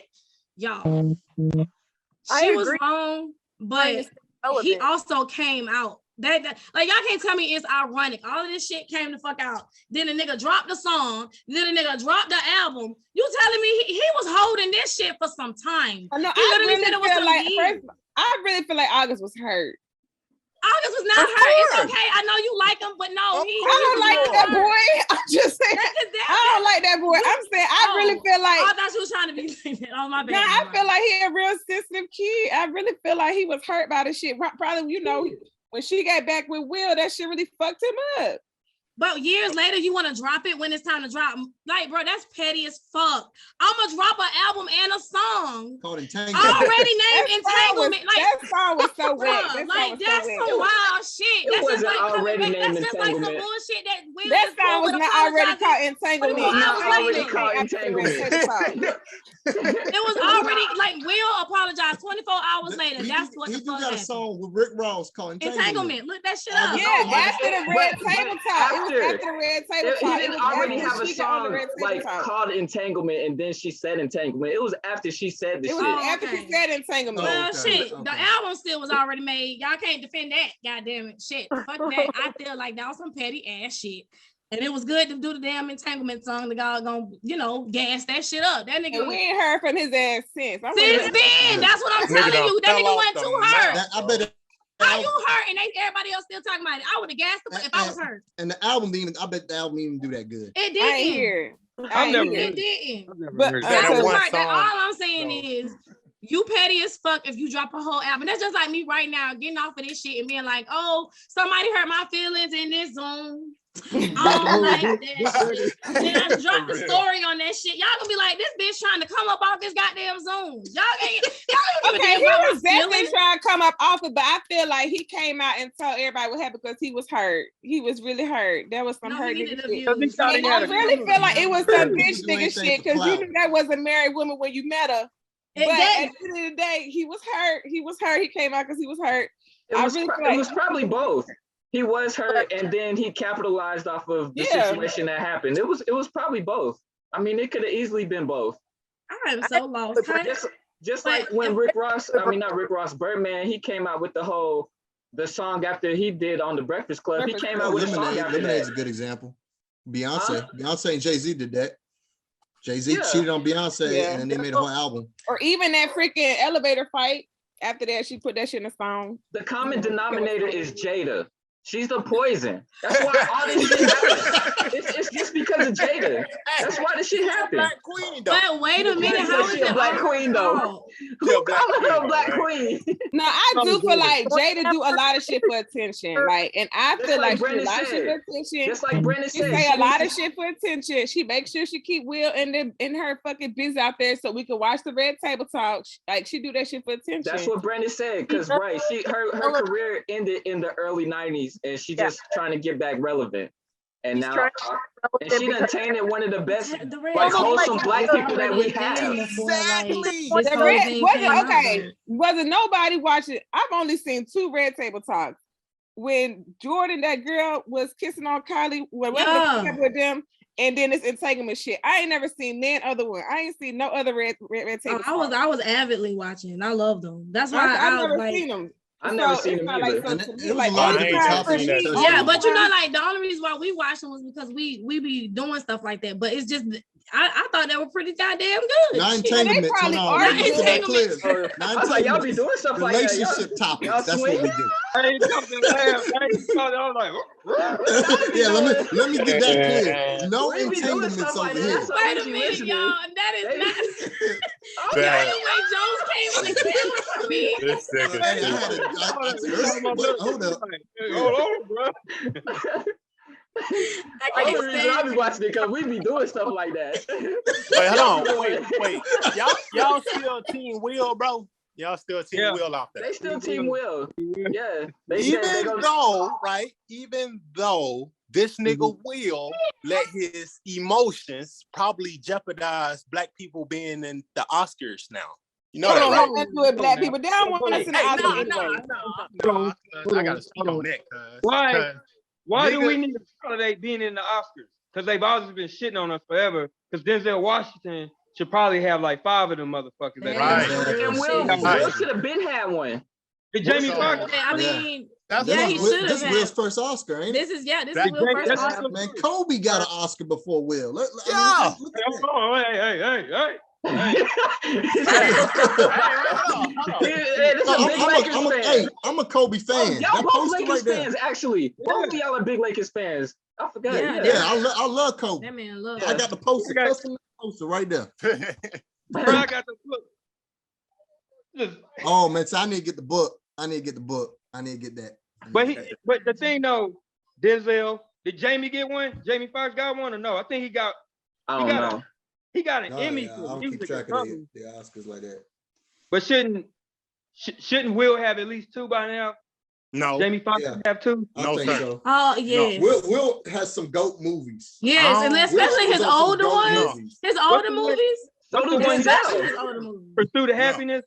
y'all, she was wrong, but he also came out. That like y'all can't tell me it's ironic. All of this shit came the fuck out. Then the nigga dropped the song. Then the nigga dropped the album. You telling me he was holding this shit for some time? I know. I really feel like August was hurt. August was not hurt. It's okay. I know you like him, but no, I don't like that boy. I'm just saying. I don't like that boy. I'm saying I really feel like. I thought you was trying to be like that. Oh my bad. Nah, I feel like he a real sensitive kid. I really feel like he was hurt by the shit. Probably, when she got back with Will, that shit really fucked him up. But years later, you want to drop it when it's time to drop. Like, bro, that's petty as fuck. I'm going to drop an album and a song. Called Entanglement. Already named Entanglement. That song was so wet. That's some wild shit. That's just like already named Entanglement. That's just like some Entanglement. bullshit that Will That song was not already called Entanglement. It was already like Will apologized 24 hours later. That's what the fuck happened. He got a song with Rick Ross called Entanglement. Look that shit up. Yeah, after the red table talk. It was after the red table talk. He didn't already have a song like called Entanglement, and then she said Entanglement. It was after she said the shit. It was after she said Entanglement. Well, shit, the album still was already made. Y'all can't defend that. Goddamn it, shit. Fuck that. I feel like that was some petty ass shit. And it was good to do the damn Entanglement song. The guy gonna, gas that shit up. That nigga. And we ain't heard from his ass since. Since then, that's what I'm telling you. That nigga went too hurt. I bet. How you hurt and everybody else still talking about it? I would have gassed him if I was hurt. And the album didn't. I bet the album didn't do that good. It didn't. I ain't hear it didn't. But all I'm saying is, you petty as fuck if you drop a whole album. That's just like me right now getting off of this shit and being like, oh, somebody hurt my feelings in this Zoom. Oh, like that. Then I dropped the story on that shit. Y'all gonna be like, this bitch trying to come up off this goddamn Zoom. Y'all ain't okay, he was definitely trying to come up off it, but I feel like he came out and told everybody what happened because he was hurt. He was really hurt. There was some hurt nigga shit. I really feel like it was some bitch nigga shit because you knew that was a married woman when you met her. But at the end of the day, he was hurt. He came out because he was hurt. It was probably both. He was hurt, and then he capitalized off of the situation that happened. It was probably both. I mean, it could have easily been both. I'm so lost. Just like when Birdman, he came out with the song after he did on the Breakfast Club. He came out with a song after that. Lemonade's a good example. Beyonce and Jay-Z did that. Jay-Z cheated on Beyonce, and then they made a whole album. Or even that freaking elevator fight. After that, she put that shit in a song. The common denominator is Jada. She's the poison. That's why all this shit happened. It's just because of Jada. That's why this shit happened. Black Queen, though. But wait a minute, how is it Black Queen though? Who calling her Black Queen? No, I do feel like Jada do a lot of shit for attention. Like, and I feel like she do a lot of shit for attention. Just like Brennan said, she say a lot of shit for attention. She makes sure she keep Will in her fucking biz out there so we can watch the red table talk. Like, she do that shit for attention. That's what Brennan said. Because her career ended in the early 90s. And she just trying to get back relevant. And now and she done tainted one of the best wholesome black people that we have. Exactly. Wasn't nobody watching. I've only seen 2 red table talks. When Jordan, that girl, was kissing on Kylie, with them, and then this entanglement shit. I ain't never seen that other one. I ain't seen no other red table. I was avidly watching. I love them. That's why I've never seen them. I've never seen them either. Yeah, but like the only reason why we watch them was because we be doing stuff like that. But it's just I thought they were pretty goddamn good. Not entanglements. Hold on. Let me get that clear. I was like, y'all be doing stuff like that. Relationship topics. That's what we do. I ain't talking laugh. I was like, yeah, let me get that clear. No entanglements over like here. Wait a minute, y'all. That is not. Okay, wait, Jones came on the camera for me. This second. Hold up. Hold on, bro. Only reason I be watching it because we be doing stuff like that. Wait, hold on. Wait. Y'all still Team Will, bro? Y'all still Team Will off that? They still Team Will. Yeah. Even though this nigga Will let his emotions probably jeopardize black people being in the Oscars now. You know that, right? Let's do it, black people. They don't want us in the Oscars anyway. No, I gotta speak on that. Why do we need to validate being in the Oscars? Because they've always been shitting on us forever. Because Denzel Washington should probably have like 5 of them motherfuckers. Right. And Will should have been had one. Did Jamie Foxx? I mean, he should have. This is Will's first Oscar, ain't it? This is Will's first Oscar. Man, Kobe got an Oscar before Will. Hey. I'm a Kobe fan. Y'all both Lakers fans, actually. Both of y'all are big Lakers fans. I forgot. Yeah, I love Kobe. That man love. I got the poster, custom poster right there. I got the book. Oh man, so I need to get the book. I need to get that. But the thing though, Denzel, did Jamie get one? Jamie Foxx got one or no? I think he got. I don't know. He got an Emmy. I don't keep track of the Oscars like that. But shouldn't Will have at least 2 by now? No. Jamie Foxx have 2? No, sir. So. Oh yeah. No. Will has some GOAT movies. Yes, and especially his older ones. His older movies. Pursuit of Happiness.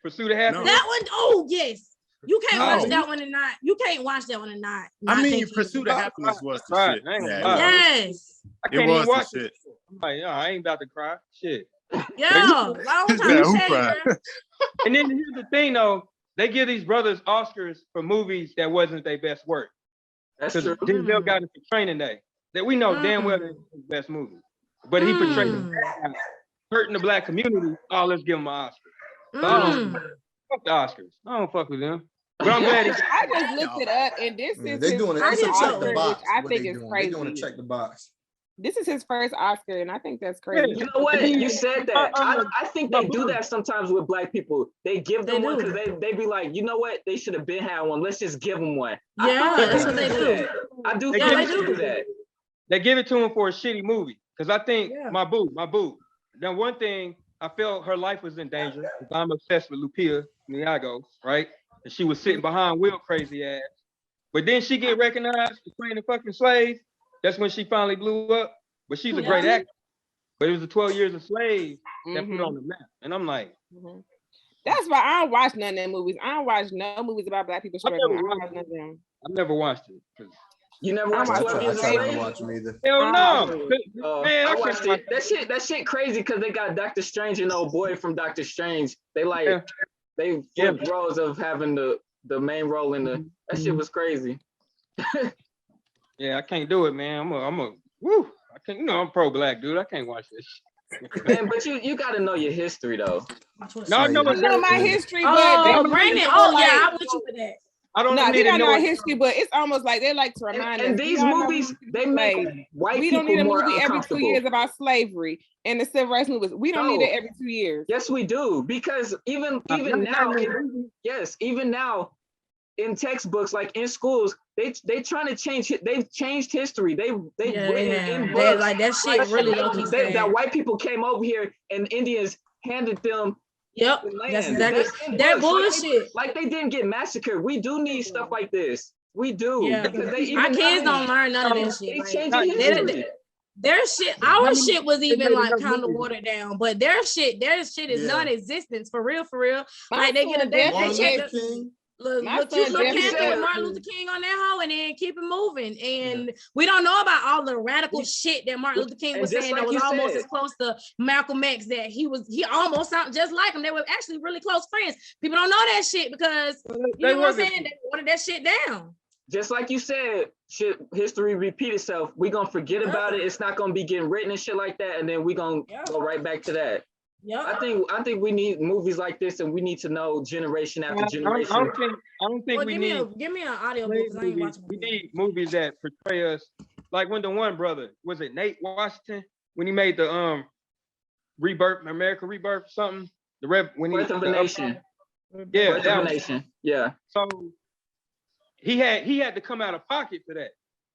Pursuit of Happiness. That one. Oh yes. You can't watch that one and not. You can't watch that one and not. I mean, Pursuit of Happiness was the shit. Yes. It was the shit. I'm like, I ain't about to cry. Shit. Yeah. Long time. And then here's the thing, though. They give these brothers Oscars for movies that wasn't their best work. That's true. Denzel got it for Training Day. That we know damn well that's his best movie. But he portrayed hurting the black community. Oh, let's give him an Oscar. Fuck the Oscars. I don't fuck with them. But I'm glad I just looked it up, and this is they're doing it. It's a check the box. I think it's crazy. They're doing a check the box. This is his first Oscar, and I think that's crazy. You know what? You said that. I think they do that sometimes with black people. They give them one because they be like, you know what? They should have been had one. Let's just give them one. Yeah, that's what they do. I do think they do that. They give it to him for a shitty movie. Because I think my boo. Now, one thing, I felt her life was in danger. I'm obsessed with Lupita Nyong'o, right? And she was sitting behind Will crazy ass. But then she get recognized for playing the fucking slave. That's when she finally blew up. But she's a great actor. But it was the 12 Years a Slave that put on the map. And I'm like, that's why I don't watch none of them movies. I don't watch no movies about black people struggling. I've never watched it. You never watched 12 Years a Slave? I never watched them either. Hell no. Man, I watched it. That shit crazy because they got Dr. Strange and old boy from Dr. Strange. They they flipped roles of having the main role in the. That shit was crazy. Yeah, I can't do it, man. I can't, I'm pro-black, dude. I can't watch this shit. Man, but you gotta know your history though. No, I know my history, but Brandon. I'm with you for that. I don't know. They don't know our history, but it's almost like they like to remind us. And these movies, they make white people more uncomfortable. We don't need a movie every 2 years about slavery and the civil rights movies. We don't need it every 2 years. Yes, we do, because even now, in textbooks, like in schools, they trying to change. They've changed history. They've in books. Like that shit really that white people came over here and Indians handed them. Yep, that's exactly that bullshit. Like they didn't get massacred. We do need stuff like this. We do. Yeah. Because our kids don't learn none of this shit. Their shit, our shit was even like kind of watered down, but their shit is non-existent for real. Like they get a they check. Look, you look at with Martin Luther King on that hoe and then keep it moving. And we don't know about all the radical shit that Martin Luther King was saying that was almost as close to Malcolm X, that he almost sounded just like him. They were actually really close friends. People don't know that shit because you know what I'm saying? They wanted that shit down. just like you said, shit, history repeat itself. We gonna forget about it. It's not gonna be getting written and shit like that, and then we gonna go right back to that. Yeah. I think we need movies like this, and we need to know generation after generation. I don't think we need. Give me an audio book. I ain't watching. We need movies that portray us like when the one brother was it Nate Washington when he made the Rebirth, American Rebirth, or something. Birth of a Nation. Yeah, Birth of a Nation. Yeah. So he had to come out of pocket for that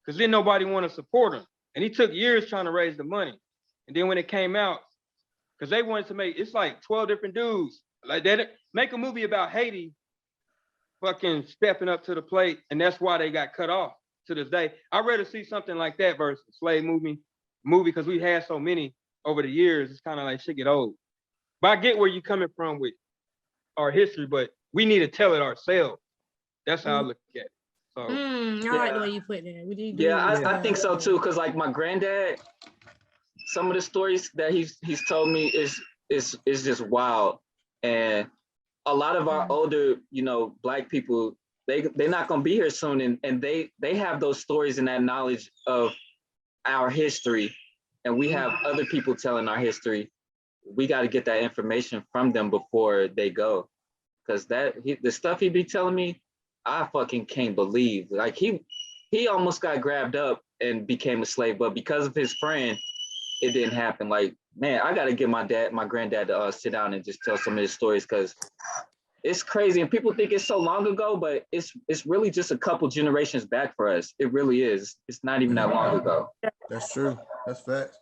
because then nobody wanted to support him, and he took years trying to raise the money, and then when it came out. Because they wanted to make, it's like 12 different dudes. Like they make a movie about Haiti fucking stepping up to the plate, and that's why they got cut off to this day. I'd rather see something like that versus slave movie because we had so many over the years. It's kind of like shit get old. But I get where you're coming from with our history, but we need to tell it ourselves. That's how I look at it. So I like the way you put that. I think so too. Because like my granddad, some of the stories that he's told me is just wild, and a lot of our older, Black people, they're not gonna be here soon, and they have those stories and that knowledge of our history, and we have other people telling our history. We got to get that information from them before they go, because the stuff he be telling me, I fucking can't believe. Like he almost got grabbed up and became a slave, but because of his friend, it didn't happen. Like, man, I gotta get my granddad to sit down and just tell some of his stories, because it's crazy. And people think it's so long ago, but it's really just a couple generations back for us. It really is. It's not even that long ago. That's true. That's facts.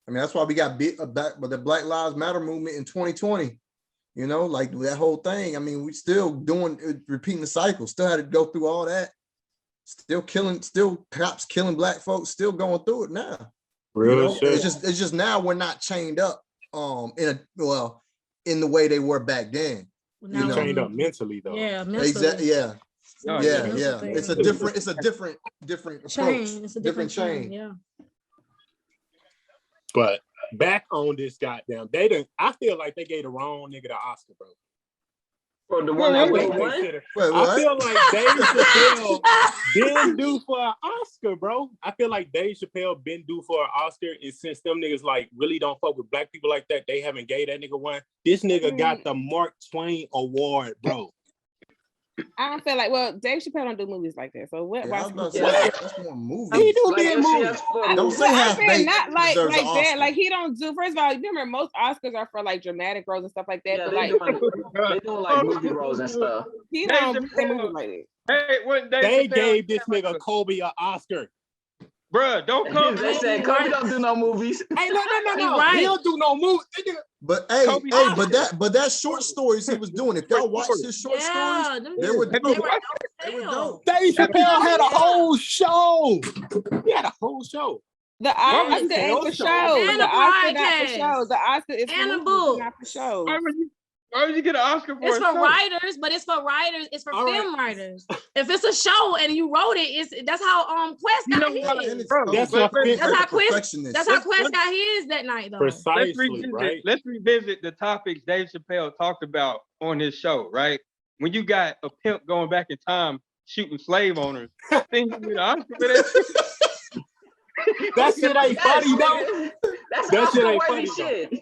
I mean, that's why we got back with the Black Lives Matter movement in 2020. Like that whole thing. I mean, we still repeating the cycle. Still had to go through all that. Still cops killing Black folks. Still going through it now. Real shit. It's just now we're not chained up in the way they were back then. Chained up mentally though. Yeah, mentally. Exactly. Yeah. Yeah. It's a different chain. Approach. It's a different chain. Yeah. But back on this goddamn, I feel like they gave the wrong nigga the Oscar, bro. For the one that won? I feel like Dave Chappelle been due for an Oscar, bro. I feel like Dave Chappelle been due for an Oscar, and since them niggas like really don't fuck with Black people like that, they haven't gave that nigga one. This nigga got the Mark Twain Award, bro. I don't feel like, Dave Chappelle don't do movies like that. So what? Yeah, that's more movies. He do be in movies. Don't say half-baked. Not like that. Like he don't do. First of all, remember most Oscars are for like dramatic roles and stuff like that. Yeah, but they doing like movie roles and stuff. He don't do movies like that. Hey, they gave this nigga Kobe an Oscar. Bruh, don't come. They said Kobe don't do no movies. Hey, no. Right. He don't do no movies. But but that short stories he was doing. If y'all watch his short stories, they were dope. Dave Chappelle had a whole show. He had a whole show. The Oscar ain't for show. The Oscar not for show. The Oscar is not for show. Why would you get an Oscar for it's for writers, but it's for writers. It's for film writers. If it's a show and you wrote it, that's how Quest got his. That's how Quest got his that night, though. Precisely, let's revisit the topics Dave Chappelle talked about on his show, right? When you got a pimp going back in time shooting slave owners, I think you get an Oscar for that. That shit ain't funny, though. That shit ain't funny shit.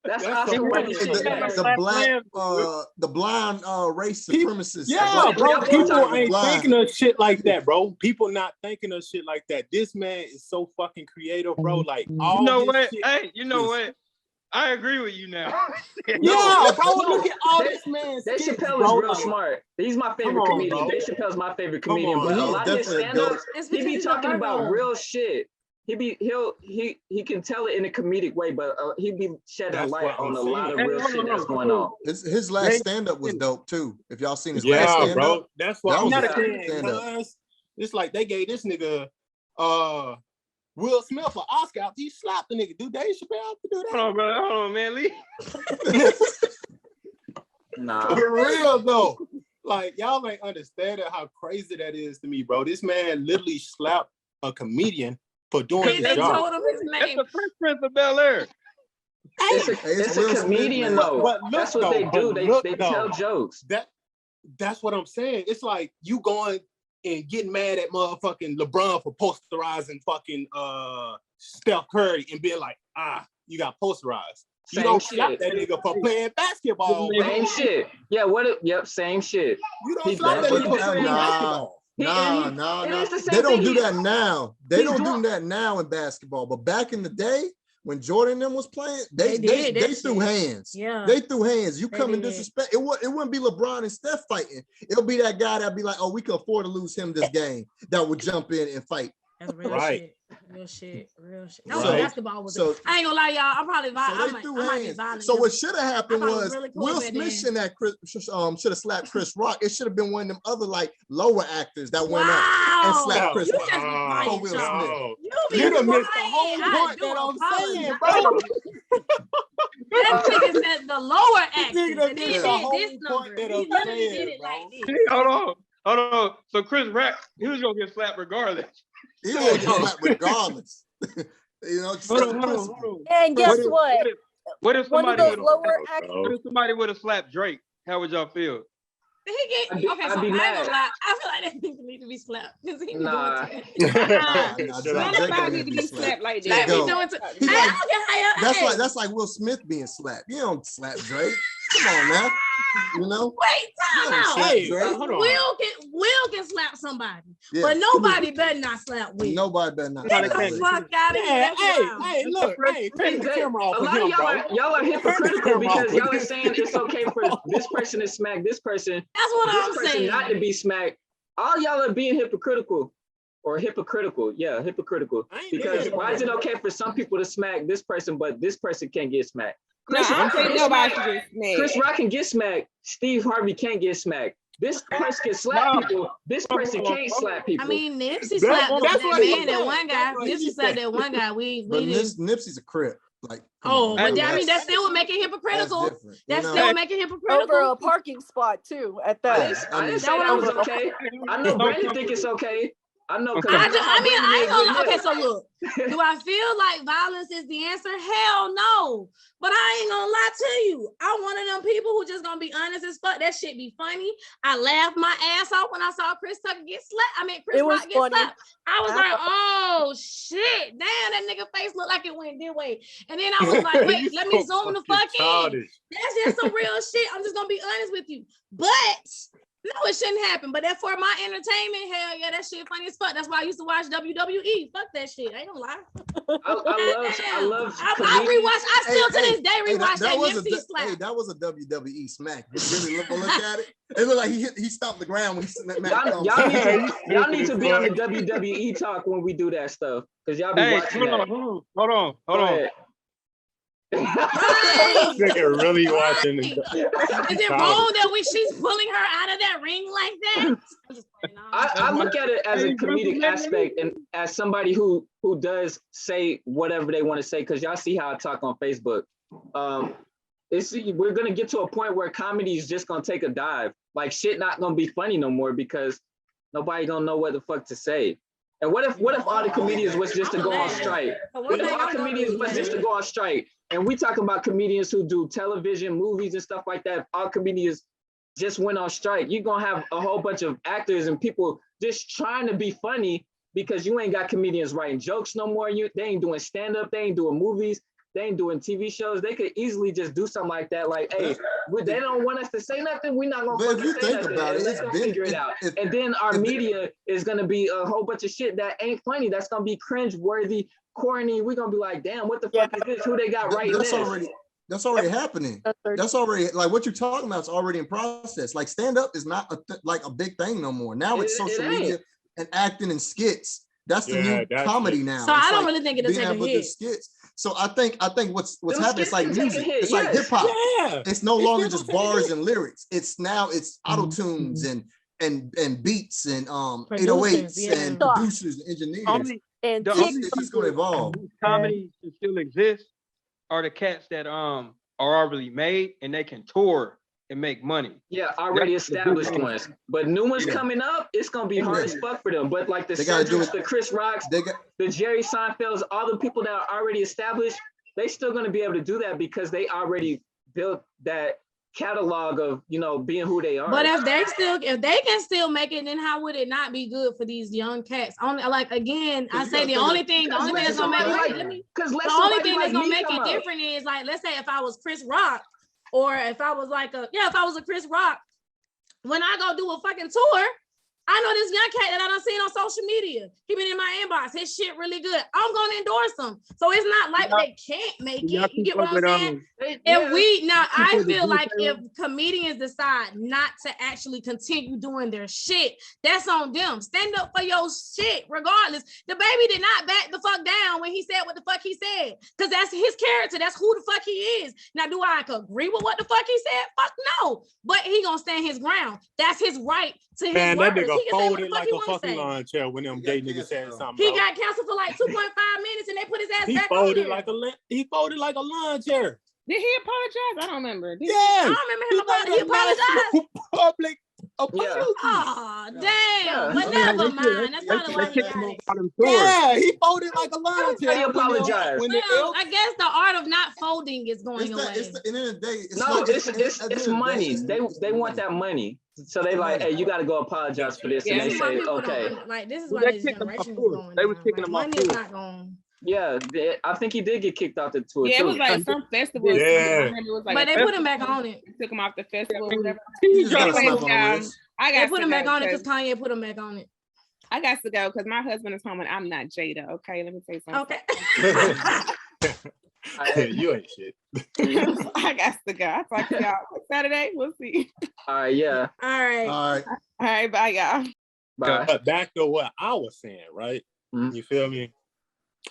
That's Oscar White shit. The blind race supremacists. Yeah, bro. People ain't thinking of shit like that, bro. People not thinking of shit like that. This man is so fucking creative, bro. Like, all what? Hey, what? I agree with you now. Yeah, bro. Look at all this man. Dave Chappelle is real smart. He's my favorite comedian. Dave Chappelle's my favorite comedian. But a lot of his stand-ups, he be talking about real shit. He can tell it in a comedic way, but he be shedding light on a lot of real shit that's going on. His last stand-up was dope too. If y'all seen his last stand-up, bro, that's what I'm saying. It's like they gave this nigga Will Smith an Oscar out. He slapped the nigga. Do Dave Chappelle have to do that? Hold on, man, Lee. Nah, for real though. Like y'all ain't understanding how crazy that is to me, bro. This man literally slapped a comedian for doing his job. Told him his name. That's the Fresh Prince of Bel-Air. It's a comedian though. But that's what they do. They tell jokes. That's what I'm saying. It's like you going and getting mad at motherfucking LeBron for posterizing fucking Steph Curry and being like, you got posterized. You don't slap that nigga for playing basketball. Same shit. Yeah, same shit. You don't slap that nigga for playing basketball. Nah. They don't do that now. They don't do that now in basketball. But back in the day, when Jordan and them was playing, they threw hands. Yeah. They threw hands. You come and disrespect. It wouldn't be LeBron and Steph fighting. It'll be that guy that'd be like, oh, we can afford to lose him this game. That would jump in and fight. That's real shit. Real shit. That was basketball. I ain't gonna lie, y'all. I'm probably violent. So what should have happened was really Will Smith shouldn't have should have slapped Chris Rock. It should have been one of them other like lower actors that went up and slapped Chris Rock for Will Smith. You done missed the whole point that I'm saying, bro. That nigga said the lower actors, and he did this number. He literally did it like this. Hold on. So Chris Rock, he was gonna get slapped regardless. He was gonna get slapped regardless. You know. Hold on. And guess what? What if somebody would have slapped Drake? How would y'all feel? I'd be mad. I feel like that nigga need to be slapped because he nah. Nobody need to be slapped like that. That's like Will Smith being slapped. You don't slap Drake. Come on now. You know? Wait, time out. Hey, hold on. Will can slap somebody, but nobody better not slap Will. Nobody better not. Get the fuck out of here. Hey, look. Hey, take the camera off of him, bro. Y'all are hypocritical because y'all are saying it's okay for this person to smack this person. That's what I'm saying. Not to be smacked. All y'all are being hypocritical. Yeah, hypocritical. Because why is it okay for some people to smack this person, but this person can't get smacked? Chris Rock can get smacked. Steve Harvey can't get smacked. This person can slap people. This person can't slap people. I mean, Nipsey slapped that one guy. Nipsey slapped that one guy. Nipsey's a crip. Like, but I mean, that still would make it hypocritical. That still make it hypocritical. Over a parking spot too. At that, I didn't say that was okay. I know Brandon think it's okay. I know. I ain't gonna. Okay, so look. Do I feel like violence is the answer? Hell no. But I ain't gonna lie to you. I'm one of them people who just gonna be honest as fuck. That shit be funny. I laughed my ass off when I saw Chris Tucker get slapped. Chris Rock get slapped. I was like, oh shit, damn, that nigga face looked like it went this way. And then I was like, wait, let me zoom the fuck in. That's just some real shit. I'm just gonna be honest with you. But no, it shouldn't happen. But that's for my entertainment. Hell yeah, that shit funny as fuck. That's why I used to watch WWE. Fuck that shit. I ain't gonna lie. I love. I rewatch. I still to this day rewatch that Nipsey slap. Hey, that was a WWE smack. You really look at it. It looked like he stopped the ground when he smacked. Y'all need to be on the WWE talk when we do that stuff because y'all be watching that. Hold on. Nigga really watching. Is it wrong that she's pulling her out of that ring like that? I look at it as a comedic aspect and as somebody who does say whatever they want to say because y'all see how I talk on Facebook. We're gonna get to a point where comedy is just gonna take a dive. Like shit not gonna be funny no more because nobody gonna know what the fuck to say. And what if all the comedians was just to go on strike? What if all comedians was just to go on strike? And we talking about comedians who do television, movies, and stuff like that. All comedians just went on strike. You're gonna have a whole bunch of actors and people just trying to be funny because you ain't got comedians writing jokes no more. They ain't doing stand-up, they ain't doing movies, they ain't doing TV shows. They could easily just do something like that. Like, hey, they don't want us to say nothing. We're not gonna fucking say nothing. Let's go figure it out. And then our media is gonna be a whole bunch of shit that ain't funny. That's gonna be cringe-worthy, corny. We're gonna be like, damn, what the fuck is this? Who they got right this? That's already happening. That's already like what you're talking about is already in process. Like stand-up is not like a big thing no more. Now it's social media and acting and skits. That's the new comedy now. So I don't really think it'll take a hit. Skits. So I think what's happening is like music. It's like hip hop. Yeah. It's no longer just bars and lyrics. It's auto tunes and beats and 808s and producers and engineers. It's just going to evolve. Comedy can still exist are the cats that are already made and they can tour and make money. Yeah, already established ones. But new ones coming up, it's gonna be hard as fuck for them. But like the Cedrics, the Chris Rocks, the Jerry Seinfelds, all the people that are already established, they still gonna be able to do that because they already built that catalog of, you know, being who they are. But if they can still make it, then how would it not be good for these young cats? Only like again, I say the only thing that's gonna make it different is like, let's say if I was Chris Rock, or if I was like if I was a Chris Rock, when I go do a fucking tour, I know this young cat that I done seen on social media. He been in my inbox. His shit really good. I'm gonna endorse him. So it's not like they can't make it. You get what I'm saying? I feel like if comedians decide not to actually continue doing their shit, that's on them. Stand up for your shit, regardless. The baby did not back the fuck down when he said what the fuck he said, because that's his character. That's who the fuck he is. Now, do I agree with what the fuck he said? Fuck no. But he gonna stand his ground. That's his right to his words. He folded like a fucking lawn chair when them gay niggas said something. He got canceled for like 2.5 minutes and they put his ass back on there. He folded like a lawn chair. Did he apologize? I don't remember. I don't remember him. He apologized. Public apology. Oh, damn. But never mind. That's probably why he got it. Yeah, he folded like a lawn chair. He apologized. I guess the art of not folding is going away. At the end of the day, it's money. They want that money. So they like, hey, you got to go apologize for this, and they say, okay. Like this is why this generation is going. They was kicking him off. Money is not going. Yeah, I think he did get kicked off the tour. Yeah, it was like some festival. Yeah, but they put him back on it. Took him off the festival. Whatever. They put him back on it because Kanye put him back on it. I got to go because my husband is home and I'm not Jada. Okay, let me say something. Okay. You ain't shit. I got to go. I'll talk to y'all Saturday. We'll see. All right, yeah. All right, bye, y'all. Bye. But back to what I was saying, right? Mm-hmm. You feel me?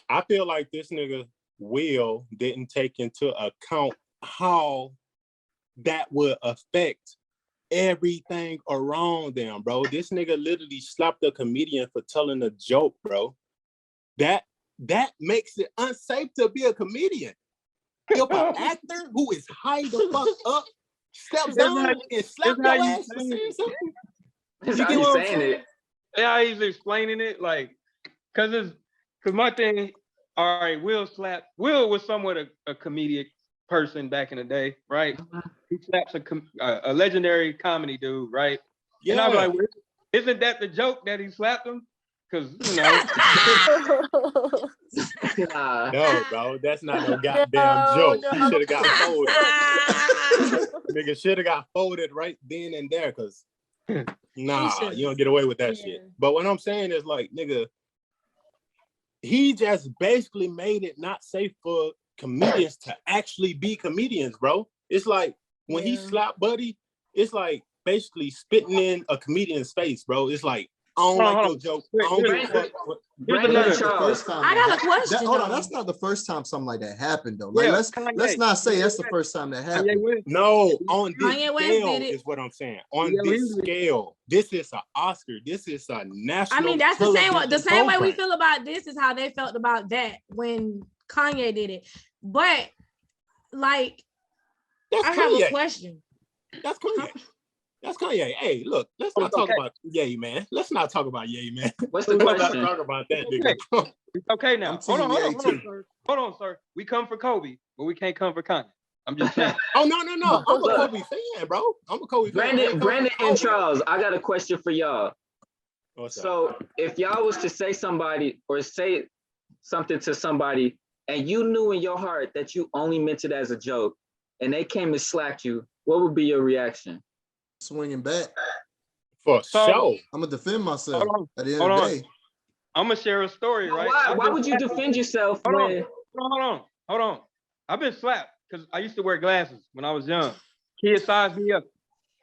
I feel like this nigga Will didn't take into account how that would affect everything around them, bro. This nigga literally slapped a comedian for telling a joke, bro. That makes it unsafe to be a comedian. If an actor who is high the fuck up steps down and slaps your ass for saying something, that's how you saying it. Yeah, he's explaining it like, cause my thing. All right, Will was somewhat a comedic person back in the day, right? He slaps a legendary comedy dude, right? Yeah. And I was like, well, isn't that the joke that he slapped him? Because, you know. No, bro, that's not no goddamn joke. He should have got folded. Nigga should have got folded right then and there, because, nah, you don't get away with that shit. But what I'm saying is, like, nigga, he just basically made it not safe for comedians to actually be comedians, bro. It's like when he slapped Buddy, it's like basically spitting in a comedian's face, bro. It's like, I don't like your joke. I got a question. Hold on, that's not the first time something like that happened, though. Like, let's not say that's the first time that happened. No, on this scale is what I'm saying. On this scale, this is an Oscar. This is a national. I mean, that's the same way we feel about this is how they felt about that when Kanye did it. But like, I have a question. That's Kanye. That's Kanye. Hey, look, let's not talk about Ye, man. Let's not talk about Ye, man. What's the question? Let's not talk about that, nigga. Okay, now. Hold on, sir. We come for Kobe, but we can't come for Kanye. I'm just saying. Oh, no. I'm a Kobe fan, bro. I'm a Kobe fan. Brandon and Charles, I got a question for y'all. So if y'all was to say somebody or say something to somebody and you knew in your heart that you only meant it as a joke and they came and slapped you, what would be your reaction? Swinging back. For sure. I'm going to defend myself at the end of the day. I'm going to share a story, right? Why would you defend yourself? Hold on. I've been slapped because I used to wear glasses when I was young. Kid sized me up.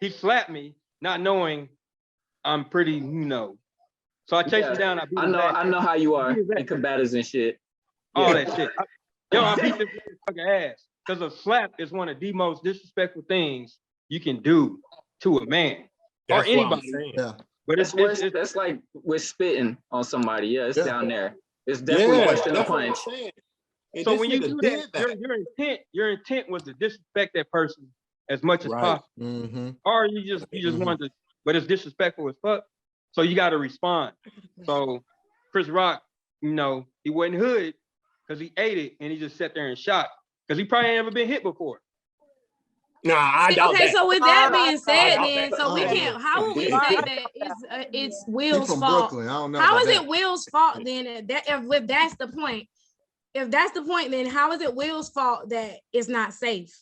He slapped me, not knowing I'm pretty, So I chased him down. I know how you are in combatives and shit. All that shit. I beat this fucking ass. Because a slap is one of the most disrespectful things you can do to a man or anybody. Yeah. But that's like we're spitting on somebody. Yeah, it's down there. It's definitely worse than a punch. So when you do that, your intent was to disrespect that person as much as possible. Mm-hmm. Or you just wanted to, but it's disrespectful as fuck. So you got to respond. So Chris Rock, he wasn't hood because he ate it and he just sat there and shot because he probably ain't ever been hit before. Nah, I doubt okay, that. so with that being said, then so we can't. How would we say that it's Will's from fault? Brooklyn. I don't know. How is that. it Will's fault then? If that's the point, then how is it Will's fault that it's not safe?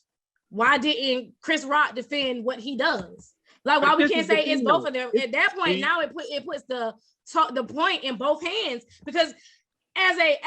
Why didn't Chris Rock defend what he does? Like, why we can't say it's both of them? At that point, now it puts the point in both hands, because as a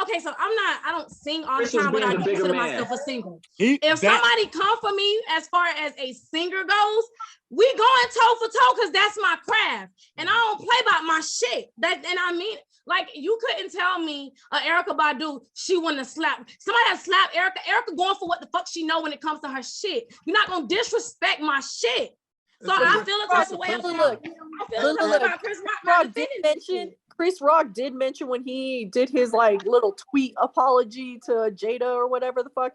okay, so I don't sing all the time, but I consider myself a singer. If somebody come for me as far as a singer goes, we going toe for toe, because that's my craft, and I don't play about my shit. And I mean, like, you couldn't tell me Erykah Badu, she wouldn't have slapped somebody that slapped Erykah. Erykah going for what the fuck she know when it comes to her shit. You're not gonna disrespect my shit. So I feel the type of way about Chris Rock not defending. Chris Rock did mention when he did his like little tweet apology to Jada or whatever the fuck,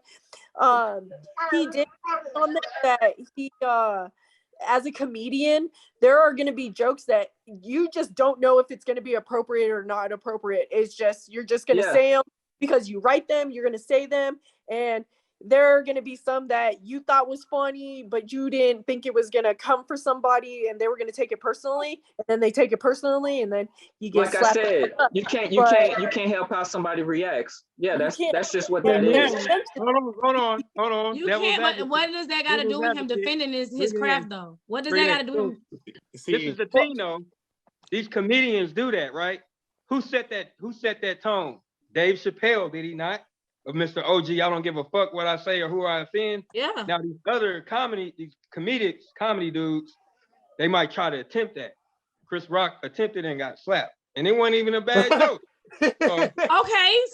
he did on that he as a comedian, there are going to be jokes that you just don't know if it's going to be appropriate or not appropriate. It's just, you're just going to say them because you write them, you're going to say them, and there are going to be some that you thought was funny, but you didn't think it was going to come for somebody, and they were going to take it personally, and then they take it personally, and then you get like I said, you can't help how somebody reacts. Yeah, that's just what that is. Hold on. You can't, but what does that got to do with him defending his craft, though? What does that got to do with him? This is the thing, though. These comedians do that, right? Who set that tone? Dave Chappelle, did he not? Of Mr. OG, I don't give a fuck what I say or who I offend. Yeah. Now these other comedy dudes, they might try to attempt that. Chris Rock attempted and got slapped, and it wasn't even a bad joke. Okay, so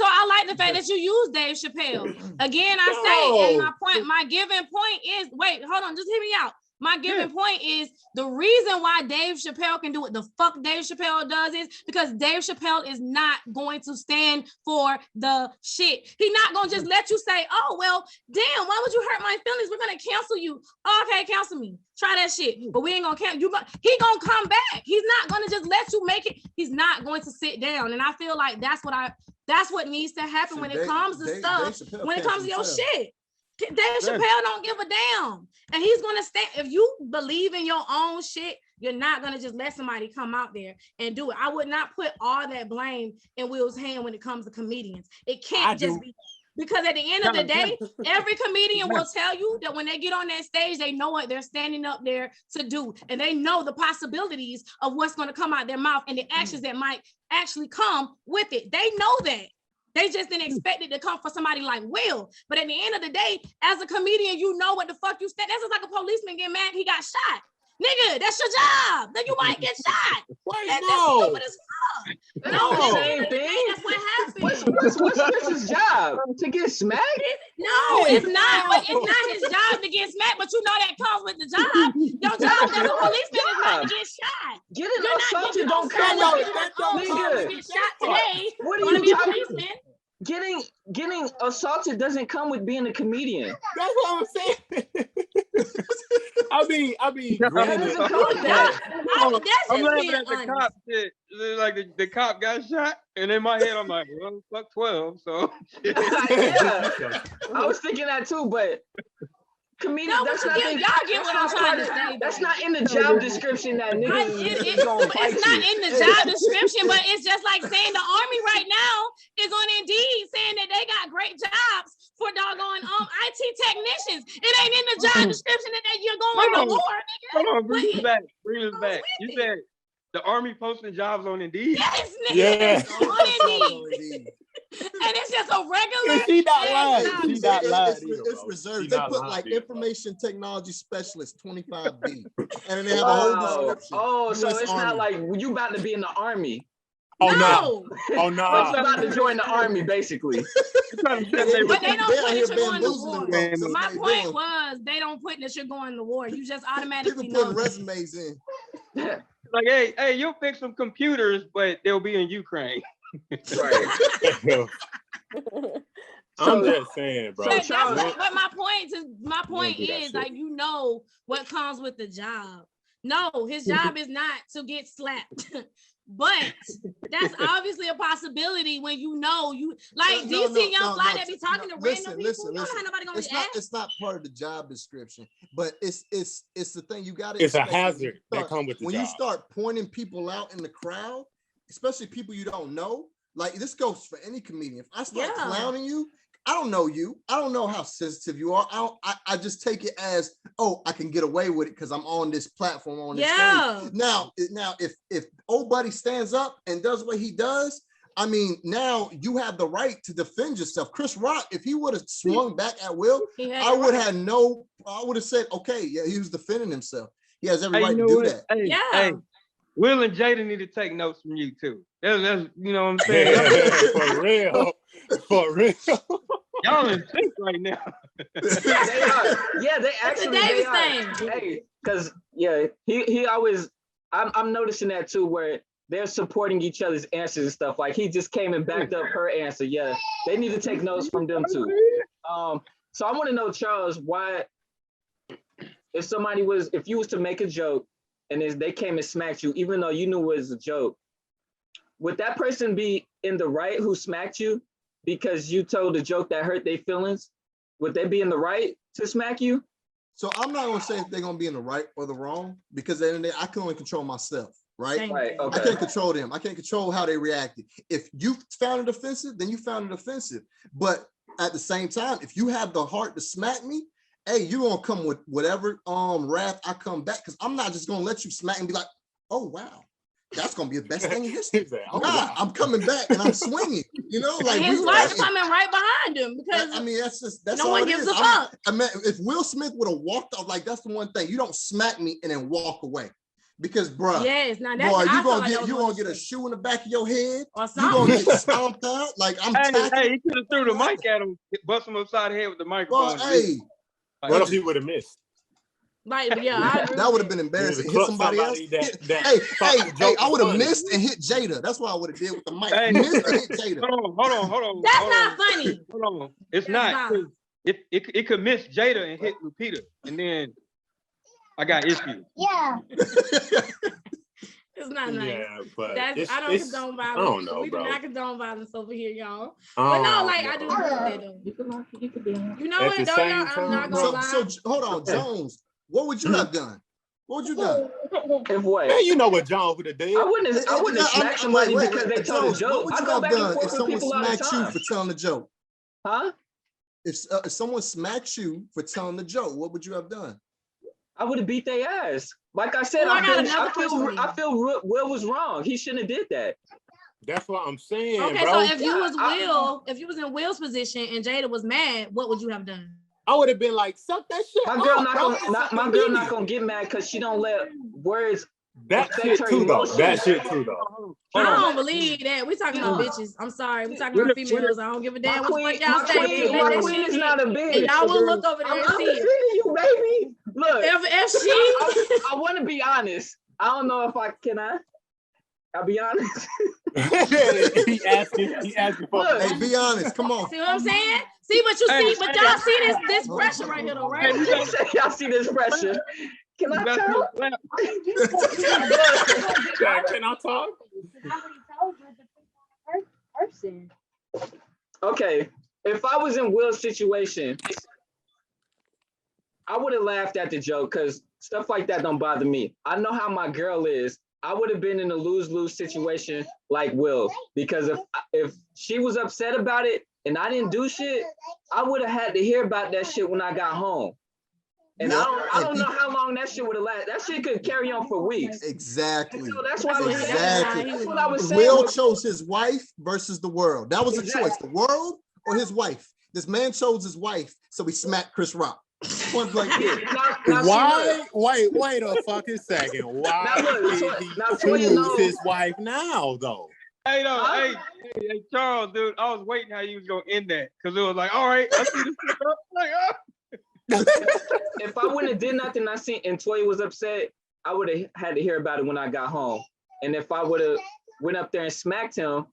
I like the fact that you use Dave Chappelle. Again, I say, and my given point is, wait, hold on, just hear me out. My given point is the reason why Dave Chappelle can do what the fuck Dave Chappelle does is because Dave Chappelle is not going to stand for the shit. He's not going to just let you say, oh, well, damn, why would you hurt my feelings? We're going to cancel you. Okay, cancel me. Try that shit. But we ain't going to cancel you. He going to come back. He's not going to just let you make it. He's not going to sit down. And I feel like that's what needs to happen when it comes to stuff, when it comes to your shit. Dave Chappelle don't give a damn, and he's gonna stand. If you believe in your own shit, you're not gonna just let somebody come out there and do it. I would not put all that blame in Will's hand when it comes to comedians. It can't just be, because at the end of the day, every comedian will tell you that when they get on that stage, they know what they're standing up there to do, and they know the possibilities of what's gonna come out their mouth and the actions that might actually come with it. They know that. They just didn't expect it to come for somebody like Will. But at the end of the day, as a comedian, you know what the fuck you stand. That's just like a policeman getting mad he got shot. Nigga, that's your job. Then you might get shot. That's stupid as fuck. No, the same thing. That's what happened. What's Chris's job? To get smacked? No, it's not. But it's not his job to get smacked, but you know that comes with the job. Your job as a policeman is not to get shot. Getting assaulted don't come with nigga. Get shot today. What are you talking about? Getting assaulted doesn't come with being a comedian. That's what I'm saying. I mean, granted. I'm laughing at the cop shit. Like the cop got shot, and in my head, I'm like, well, fuck 12. So yeah, I was thinking that too, but comedian, that's not that's not in the job description that niggas is gonna fight. It's not in the job description, but it's just like saying the Army right now is on Indeed saying that they got great jobs for doggone IT technicians. It ain't in the job description that you're going to war, nigga. Hold on, bring this back. You said the Army posting jobs on Indeed? Yes, nigga. Yeah. On Indeed. And it's just a regular. She's not lying. She's not lying. It's reserved. They put like information technology specialist 25B, and they have a whole description. Oh, so it's not like you about to be in the Army. Oh no! Oh no! You're about to join the Army, basically. But they don't put that you're going to war. So my point was, they don't put that you're going to war. You just automatically know. People put resumes in. Like, hey, you'll fix some computers, but they'll be in Ukraine. Right. I'm just saying, bro. But my point is like, you know what comes with the job. No, his job is not to get slapped. But that's obviously a possibility when you know you like DC Young Fly that be talking to random people. You don't have nobody gonna react. It's not part of the job description, but it's the thing you got to. It's a hazard that comes with the job. When you start pointing people out in the crowd, especially people you don't know, like this goes for any comedian. If I start clowning you, I don't know you. I don't know how sensitive you are. I just take it as, oh, I can get away with it because I'm on this platform, on this stage. Now, if old buddy stands up and does what he does, I mean, now you have the right to defend yourself. Chris Rock, if he would have swung back at Will, I would have said, okay, yeah, he was defending himself. He has every right to do that. Hey, Will and Jada need to take notes from you too. That's you know what I'm saying? For real. For real. Y'all in sync right now. They are. Yeah, they actually they are. Hey, because he always I'm noticing that too, where they're supporting each other's answers and stuff. Like he just came and backed up her answer. Yeah, they need to take notes from them too. So I want to know, Charles, why if you was to make a joke and they came and smacked you, even though you knew it was a joke, would that person be in the right who smacked you because you told a joke that hurt their feelings? Would they be in the right to smack you? So I'm not gonna say if they're gonna be in the right or the wrong, because at the end of the day, I can only control myself, right? Right. Okay. I can't control them. I can't control how they reacted. If you found it offensive, then you found it offensive. But at the same time, if you have the heart to smack me, hey, you're gonna come with whatever wrath I come back, because I'm not just gonna let you smack and be like, oh wow, that's gonna be the best thing in history. I'm coming back and I'm swinging. You know, like his wife's coming right behind him because I mean that's no all one it gives is. a fuck. I mean, if Will Smith would have walked off, like that's the one thing, you don't smack me and then walk away, because bruh, you're gonna get a shoe in the back of your head, or something. You're gonna get stomped out. Like I'm. Hey, he could have threw the mic at him, bust him upside the head with the microphone. Well, hey, what if he would have missed? Like, yeah, that would have been embarrassing. Hit somebody else. I would have missed and hit Jada. That's what I would have did with the mic. Missed and hit Jada. Hold on. That's not funny. Hold on. It's not. It could miss Jada and hit Lupita, and then I got issues. Yeah. It's not nice. Yeah, but I don't condone violence. I don't know, we bro. do not condone violence over here, y'all. But no, like I do agree with that though. You know what, though, y'all? I'm not gonna lie. So hold on, Jones. What would you have done? What would you done? If what? Man, you know what John would have did. I wouldn't have smacked somebody because they told a joke. What would you have done if someone smacked you for telling a joke? Huh? If someone smacks you for telling the joke, what would you have done? I would have beat their ass. Like I said, I feel Will was wrong. He shouldn't have did that. That's what I'm saying. Okay, bro. so if you was in Will's position and Jada was mad, what would you have done? I would have been like, suck that shit. My girl not gonna get mad because she don't let words That shit too though. I don't believe that. We talking about bitches. I'm sorry. We talking about females. I don't give a damn what the fuck y'all say. My queen is not a bitch. And y'all will look over there and see it. You, baby. Look, if she, I want to be honest. I don't know if I can. I'll be honest. he asking for. Hey, be honest. Come on. See what I'm saying? See what you see, but y'all see this pressure right here, though, right? Y'all see this pressure. Can I talk? Can I talk? Okay, if I was in Will's situation, I would have laughed at the joke because stuff like that don't bother me. I know how my girl is. I would have been in a lose-lose situation like Will, because if she was upset about it and I didn't do shit, I would have had to hear about that shit when I got home. And I don't know how long that shit would have lasted. That shit could carry on for weeks. Exactly. So that's why that's what I was saying. Will chose his wife versus the world. That was a choice. The world or his wife. This man chose his wife, so he smacked Chris Rock. Point blank. Why? Wait a fucking second. Why did he choose his wife now, though? Hey, Charles, dude, I was waiting how you was gonna end that, because it was like, all right, I see this. Like, if I wouldn't have did nothing, I seen and Toya was upset, I would have had to hear about it when I got home. And if I would have went up there and smacked him,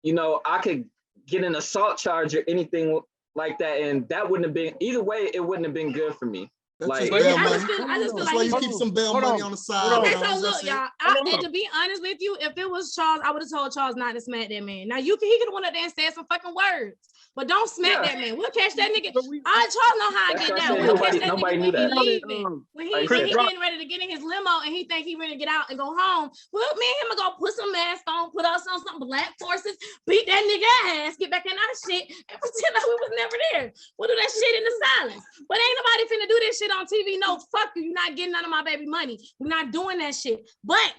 I could get an assault charge or anything like that, and that wouldn't have been, either way, it wouldn't have been good for me. That's Like, I just feel that's like why you keep some bail money on the side. Okay, so look, y'all. And to be honest with you, if it was Charles, I would have told Charles not to smack that man. Now he could have went up there and said some fucking words, but don't smack that man. We'll catch that nigga. Charles know how I get down. We'll catch that nigga when he leaving. When he getting ready to get in his limo and he think he ready to get out and go home. Well, me and him gonna put some mask on, put us on some black forces, beat that nigga ass, get back in our shit, and pretend like we was never there. We'll do that shit in the silence. But ain't nobody finna do this shit on TV. No, fuck you. You're not getting none of my baby money. We're not doing that shit. But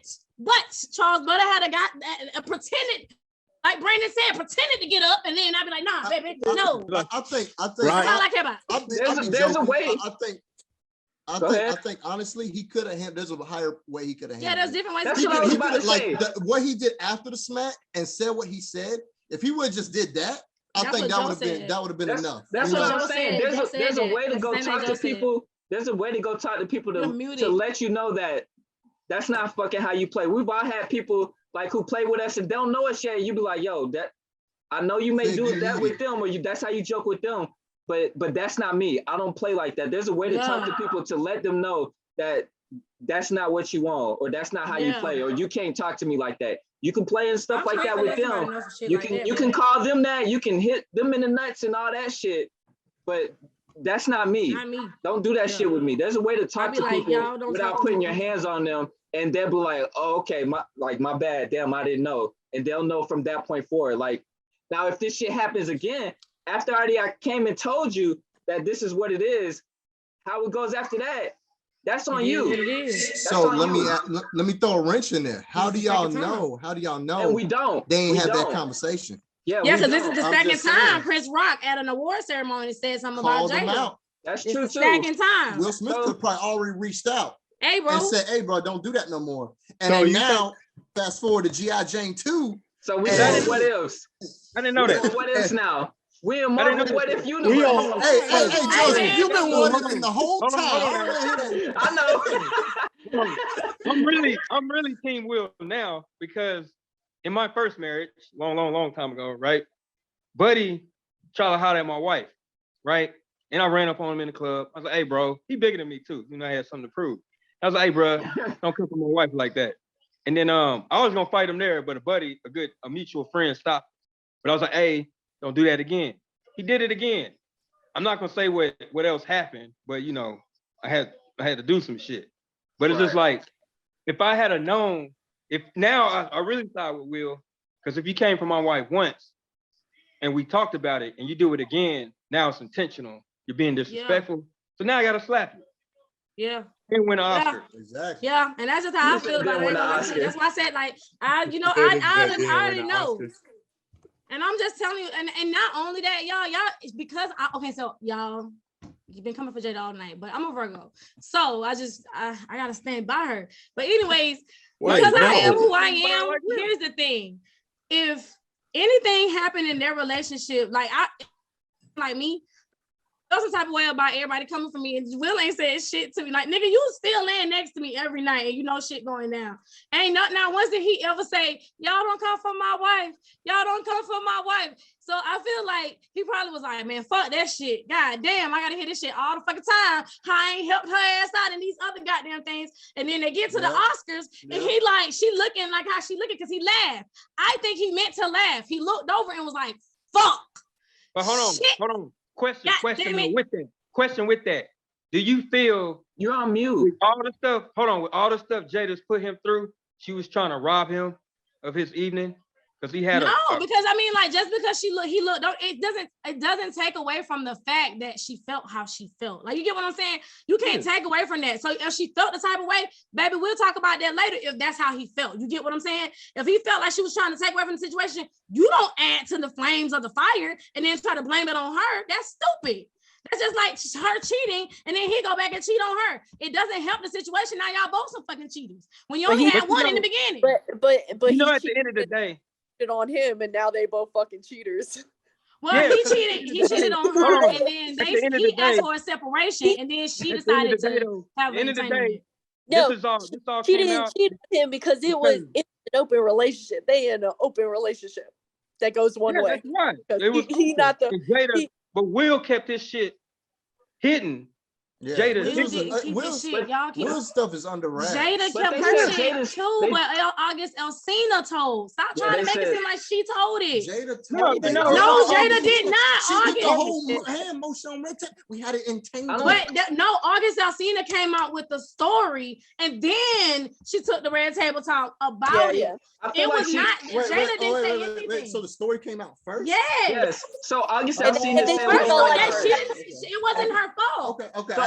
Charles Butter had got pretended, like Brandon said, pretended to get up, and then I'd be like, nah, baby, no. I think. That's all I care about. There's a way. I think honestly, he could have. There's a higher way he could have. Yeah, there's different ways. That's what I was about to say. What he did after the smack and said what he said. If he would have just did that, I think that would have been enough. That's what I'm saying. There's a way to go talk to people. There's a way to go talk to people to let you know that that's not fucking how you play. We've all had people like who play with us and don't know us yet. You be like, yo, that I know you may do that with them, or that's how you joke with them, but that's not me. I don't play like that. There's a way to talk to people to let them know that that's not what you want, or that's not how you play, or you can't talk to me like that. You can play and stuff like that with them. You can call them that. You can hit them in the nuts and all that shit, but that's not me. Don't do that shit with me. There's a way to talk to people without putting your hands on them, and they'll be like, oh, okay, my bad. Damn, I didn't know. And they'll know from that point forward. Like, now if this shit happens again, after I came and told you that this is what it is, how it goes after that, that's on you. So let me throw a wrench in there. How do y'all know? And we don't. They ain't have that conversation. Yeah, because this is the second time Chris Rock at an award ceremony said something about Jada. That's true too. Second time. Will Smith could probably already reached out. Hey, bro. And said, hey, bro, don't do that no more. And then now, fast forward to G.I. Jane 2. So we done what ifs. I didn't know that. What ifs now? We in Marvel What If Universe. Hey, Joseph, you've been wondering the whole time. I know. I'm really Team Will now, because in my first marriage, long time ago, right? Buddy tried to holler at my wife, right? And I ran up on him in the club. I was like, hey, bro, he bigger than me too. You know, I had something to prove. I was like, hey, bro, don't come for my wife like that. And then I was gonna fight him there, but a mutual friend stopped. But I was like, hey, don't do that again. He did it again. I'm not gonna say what else happened, but you know, I had to do some shit. But it's just like, if I had known, if now I really side with Will, because if you came for my wife once and we talked about it and you do it again, now it's intentional. You're being disrespectful. So now I gotta slap you. Yeah. And win an Oscar. Exactly. Yeah, and that's just how I feel about it. That's why I said, like, I already know. And I'm just telling you, and not only that, y'all, because y'all, you've been coming for Jada all night, but I'm a Virgo, so I gotta stand by her. But anyways, because I am who I am, here's the thing: if anything happened in their relationship, like me, feel some type of way about everybody coming for me, and Will ain't said shit to me. Like, nigga, you still laying next to me every night, and you know shit going down. Ain't not once did he ever say, y'all don't come for my wife. Y'all don't come for my wife. So I feel like he probably was like, man, fuck that shit. God damn, I gotta hear this shit all the fucking time. How I ain't helped her ass out in these other goddamn things. And then they get to the Oscars, and he like, she looking like how she looking because he laughed. I think he meant to laugh. He looked over and was like, fuck. But hold on. Question with that. Do you feel you're on mute? With all the stuff Jada's put him through, she was trying to rob him of his evening? Because he had because I mean, like, just because he looked, it doesn't take away from the fact that she felt how she felt. Like, you get what I'm saying? You can't take away from that. So if she felt the type of way, baby, we'll talk about that later if that's how he felt. You get what I'm saying? If he felt like she was trying to take away from the situation, you don't add to the flames of the fire and then try to blame it on her. That's stupid. That's just like her cheating, and then he go back and cheat on her. It doesn't help the situation. Now y'all both some fuking cheaters when you only had one in the beginning. But you know, at the end of the day, on him, and now they both fucking cheaters. Well, he cheated on her, and then he asked for a separation, and then she decided to have an entanglement. No, this all she didn't cheat on him because it was an open relationship. They in an open relationship that goes one way. That's right. It was he not the. but Will kept his shit hidden Yeah. Jada, Will's stuff is under wraps. Jada kept her shit too, but August Alsina told. Stop trying to make it seem like she told it. Jada told it. No, Jada did not. She August. did the whole hand motion on red tape. We had it entangled. But no, August Alsina came out with the story, and then she took the red table talk about it. It was not. Jada didn't say anything. So the story came out first. Yes. So August Alsina said it wasn't her fault. Okay. So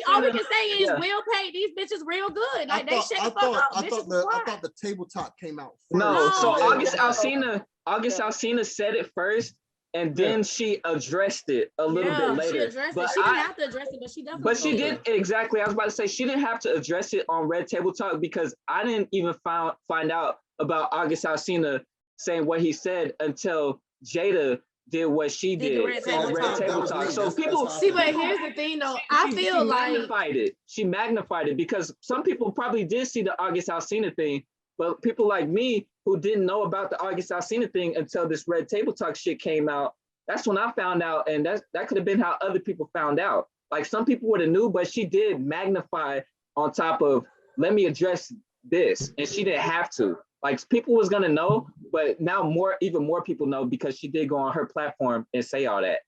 all we can say is Will paid these bitches real good. Like they shut the fuck up. I thought the table talk came out first. No, so August Alsina said it first, and then she addressed it a little bit later. She addressed it. She didn't have to address it, but she definitely. But she did exactly. I was about to say she didn't have to address it on Red Table Talk because I didn't even find out about August Alsina saying what he said until Jada did what she did on Red Table Talk. So people see, but here's the thing though. I feel like she magnified it because some people probably did see the August Alsina thing, but people like me who didn't know about the August Alsina thing until this Red Table Talk shit came out, that's when I found out, and that could have been how other people found out. Like some people would have knew, but she did magnify on top of, let me address this, and she didn't have to. Like people was gonna know, but now even more people know because she did go on her platform and say all that.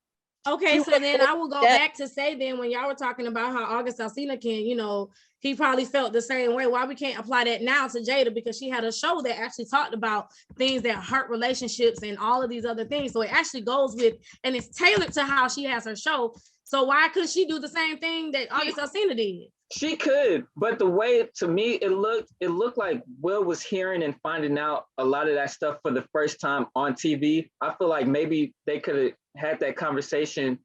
Okay, so then I will go back to say then when y'all were talking about how August Alsina can, he probably felt the same way. Why we can't apply that now to Jada because she had a show that actually talked about things that hurt relationships and all of these other things. So it actually goes with, and it's tailored to how she has her show. So why couldn't she do the same thing that August Alsina did? She could, but the way to me it looked like Will was hearing and finding out a lot of that stuff for the first time on TV. I feel like maybe they could have had that conversation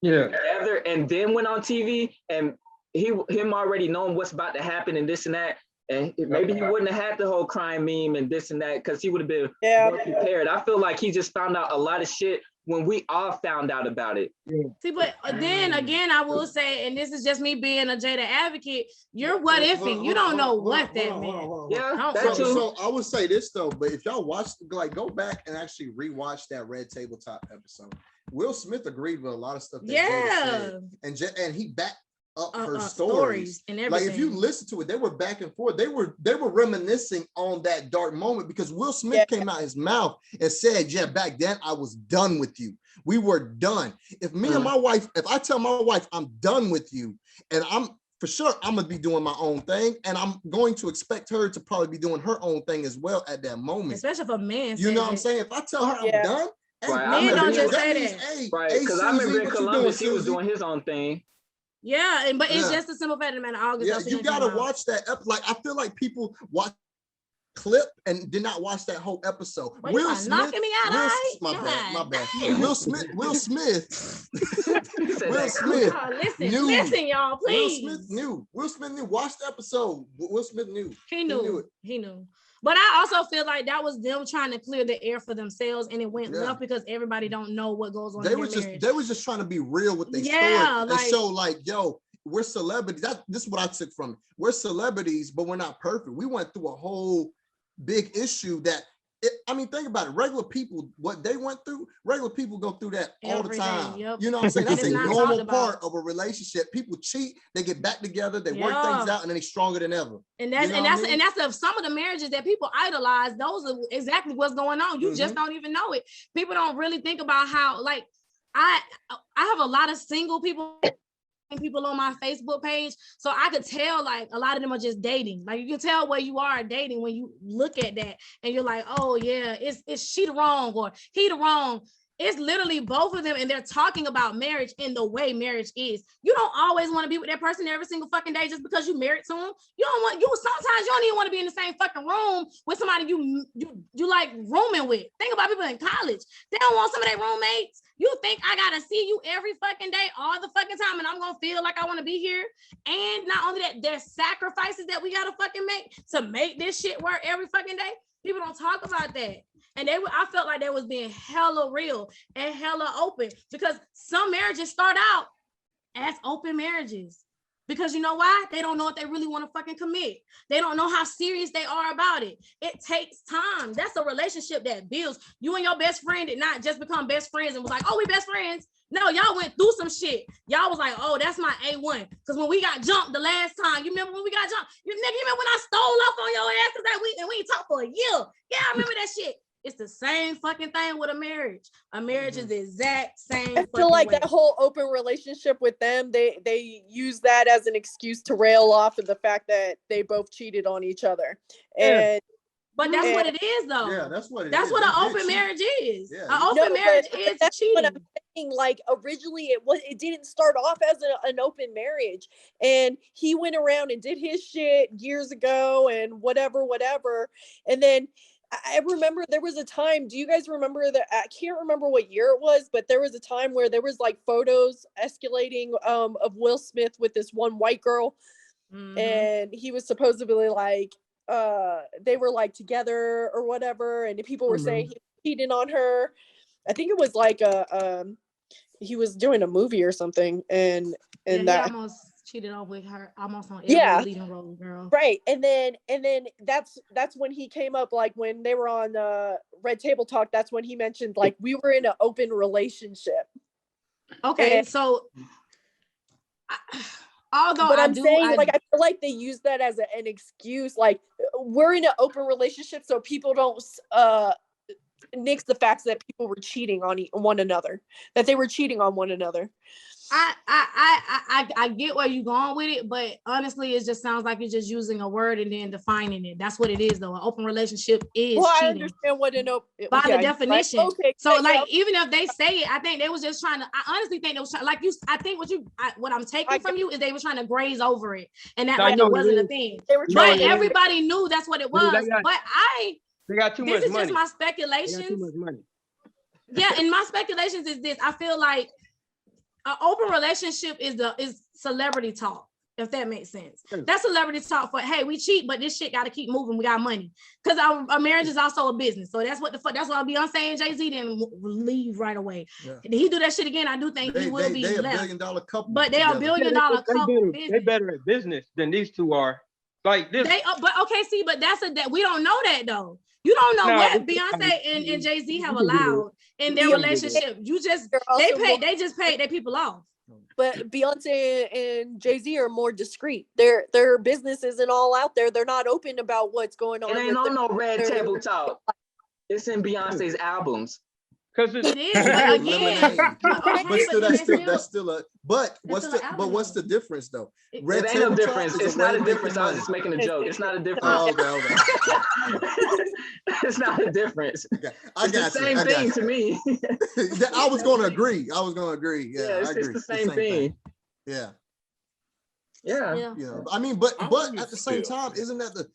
together and then went on TV, and him already knowing what's about to happen and this and that, and maybe he wouldn't have had the whole crime meme and this and that because he would have been more prepared. I feel like he just found out a lot of shit when we all found out about it. See, but then again, I will say, and this is just me being a Jada advocate, you're what ifing. You don't know what that meant. Yeah, so I would say this though, but if y'all watch, go back and actually rewatch that Red Table Talk episode. Will Smith agreed with a lot of stuff that Jada said, and he backed up her stories and everything. Like if you listen to it, they were back and forth. They were reminiscing on that dark moment because Will Smith came out his mouth and said, "Yeah, back then I was done with you. We were done. If me and my wife, if I tell my wife I'm done with you, and I'm gonna be doing my own thing, and I'm going to expect her to probably be doing her own thing as well at that moment. Especially if a man. You know what I'm saying? If I tell her I'm done." Men don't just say that. Right, because I remember in Columbus, he was doing his own thing. Yeah, but it's just a simple fact of the matter. August. Yeah, you gotta watch that. Like I feel like people watch clip and did not watch that whole episode. Well, Will Smith knocking me out. My bad. Will Smith. Will Smith listen, y'all, please. Will Smith knew. Watch the episode. Will Smith knew. He knew. But I also feel like that was them trying to clear the air for themselves, and it went left because everybody don't know what goes on. They were just trying to be real with their story and show like, yo, we're celebrities. This is what I took from it. We're celebrities, but we're not perfect. We went through a whole big issue that. Think about it. Regular people, what they went through, regular people go through that all the time. Yep. You know what I'm saying? That's a normal part of a relationship. People cheat, they get back together, they work things out, and then they're stronger than ever. And that's some of the marriages that people idolize. Those are exactly what's going on. You just don't even know it. People don't really think about how, like, I have a lot of single people on my Facebook page, so I could tell like a lot of them are just dating. Like you can tell where you are dating when you look at that and you're like, oh yeah, is she the wrong or he the wrong? It's literally both of them, and they're talking about marriage in the way marriage is. You don't always want to be with that person every single fucking day just because you married to them. Sometimes you don't even want to be in the same fucking room with somebody you like rooming with. Think about people in college. They don't want some of their roommates. You think I gotta see you every fucking day, all the fucking time, and I'm gonna feel like I want to be here? And not only that, there's sacrifices that we gotta fucking make to make this shit work every fucking day. People don't talk about that. And I felt like they was being hella real and hella open, because some marriages start out as open marriages. Because you know why? They don't know if they really want to fucking commit. They don't know how serious they are about it. It takes time. That's a relationship that builds. You and your best friend did not just become best friends and was like, oh, we best friends. No, y'all went through some shit. Y'all was like, oh, that's my A1. Because when we got jumped the last time, you remember when we got jumped? You remember when I stole off on your ass because that week and we ain't talked for a year? Yeah, I remember that shit. It's the same fucking thing with a marriage. A marriage is the exact same. I feel like way. that whole open relationship with them, they use that as an excuse to rail off of the fact that they both cheated on each other. And but that's what it is, though. Yeah, that's what it that's is. what an open marriage is. Yeah. An open marriage is that's cheating. what I'm saying. Like originally, it didn't start off as an open marriage, and he went around and did his shit years ago and whatever, and then. I remember there was a time, do you guys remember that? I can't remember what year it was, but there was a time where there was like photos escalating of Will Smith with this one white girl. And he was supposedly like, they were like together or whatever. And people were saying he cheated on her. I think it was like he was doing a movie or something. And that he almost cheated on with her almost on every leading role, girl. Right. And then that's when he came up, like when they were on Red Table Talk, that's when he mentioned like we were in an open relationship. Okay, so although but I'm saying like I feel like they use that as an excuse, like we're in an open relationship so people don't nix the facts that people were cheating on one another, that they were cheating on one another. I get where you're going with it, but honestly, it just sounds like you're just using a word and then defining it. That's what it is, though. An open relationship is cheating. I understand what an open by the definition. Right? Okay, so, like, even if they say it, I think they was just trying to. I honestly think they was trying, like you. I think what I'm taking from you is they were trying to graze over it, and that like it wasn't a thing. But everybody knew that's what it was. They got too much money. This is just my speculations. Yeah, and my speculations is this. I feel like an open relationship is celebrity talk, if that makes sense. That's celebrity talk for, hey, we cheat, but this shit got to keep moving. We got money. Because our marriage is also a business. So that's what the fuck, that's why Beyonce and Jay-Z didn't leave right away. Yeah. Did he do that shit again? I do think he will be left. They're $1 billion couple. But they are $1 billion couple. They better at business than these two are. Like this. But okay, see, but that we don't know that though. You don't know what Beyonce and Jay-Z have allowed in their relationship. You just they just paid their people off. But Beyonce and Jay-Z are more discreet. Their business isn't all out there. They're not open about what's going on. It ain't on no Red Table Talk. It's in Beyonce's albums. Because it is, but again, that's still a. But what's the difference though? It ain't no difference. It's not a difference. I was just making a joke. It's not a difference. Oh, okay. It's not a difference. Okay. I got the same thing to me. I was going to agree. Yeah, it's the same thing. Yeah. Yeah. I mean, but at the same time, isn't that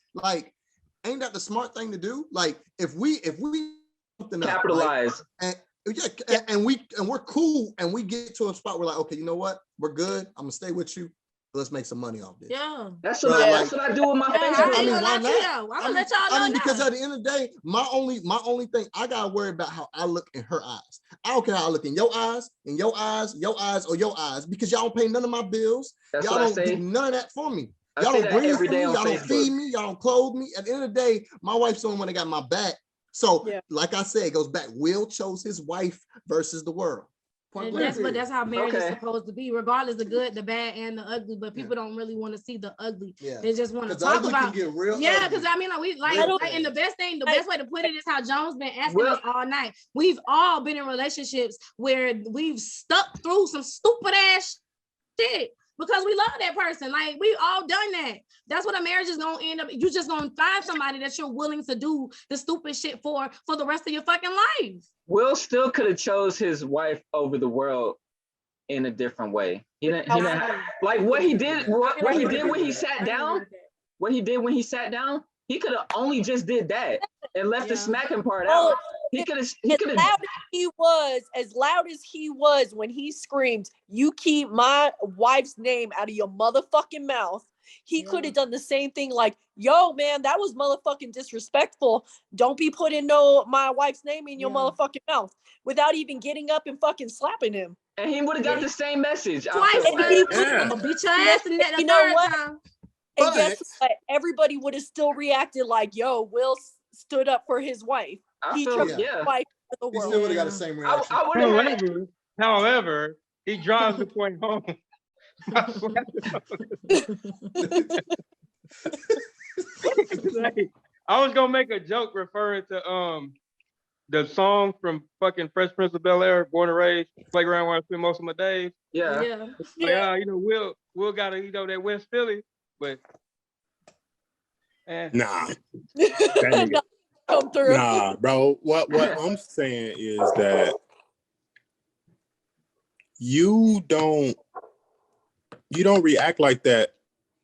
ain't that the smart thing to do? Like if we capitalize and we're cool and we get to a spot where like, okay, you know what, we're good, I'm gonna stay with you, let's make some money off this. That's what I do with my Facebook. I mean, why not? I'm gonna let y'all know because at the end of the day, my only thing, I gotta worry about how I look in her eyes. I don't care how I look in your eyes, or your eyes, because y'all don't pay none of my bills. That's y'all don't do none of that for me. Y'all don't breathe for me, y'all don't feed me, y'all don't clothe me. At the end of the day, my wife's the only one that got my back. So, like I said, it goes back. Will chose his wife versus the world. That's how marriage is supposed to be, regardless of the good, the bad, and the ugly. But people don't really want to see the ugly. They just want to talk about. Because I mean, and the best way to put it is how Jones been asking us all night. We've all been in relationships where we've stuck through some stupid ass shit because we love that person. Like we all done that. That's what a marriage is gonna end up. You're just gonna find somebody that you're willing to do the stupid shit for the rest of your fucking life. Will still could have chose his wife over the world in a different way. He didn't like what he did when he sat down. What he did when he sat down, he could have only just did that and left the smacking part out. He could have. As loud as he was when he screamed, "You keep my wife's name out of your motherfucking mouth." He could have done the same thing, like, yo, man, that was motherfucking disrespectful. Don't be putting my wife's name in your motherfucking mouth without even getting up and fucking slapping him. And he would have got the same message. Twice, I'm gonna beat your ass in that the third time. And guess what? Everybody would have still reacted like, yo, Will stood up for his wife. He chose his wife for the world. He still would have got the same reaction. However, he drives the point home. I was gonna make a joke referring to the song from fucking Fresh Prince of Bel-Air, Born and Raised, playground where I spend most of my days. Yeah. Like, Will got to, that West Philly, but nah. Come through. Nah, bro. What I'm saying is that you don't react like that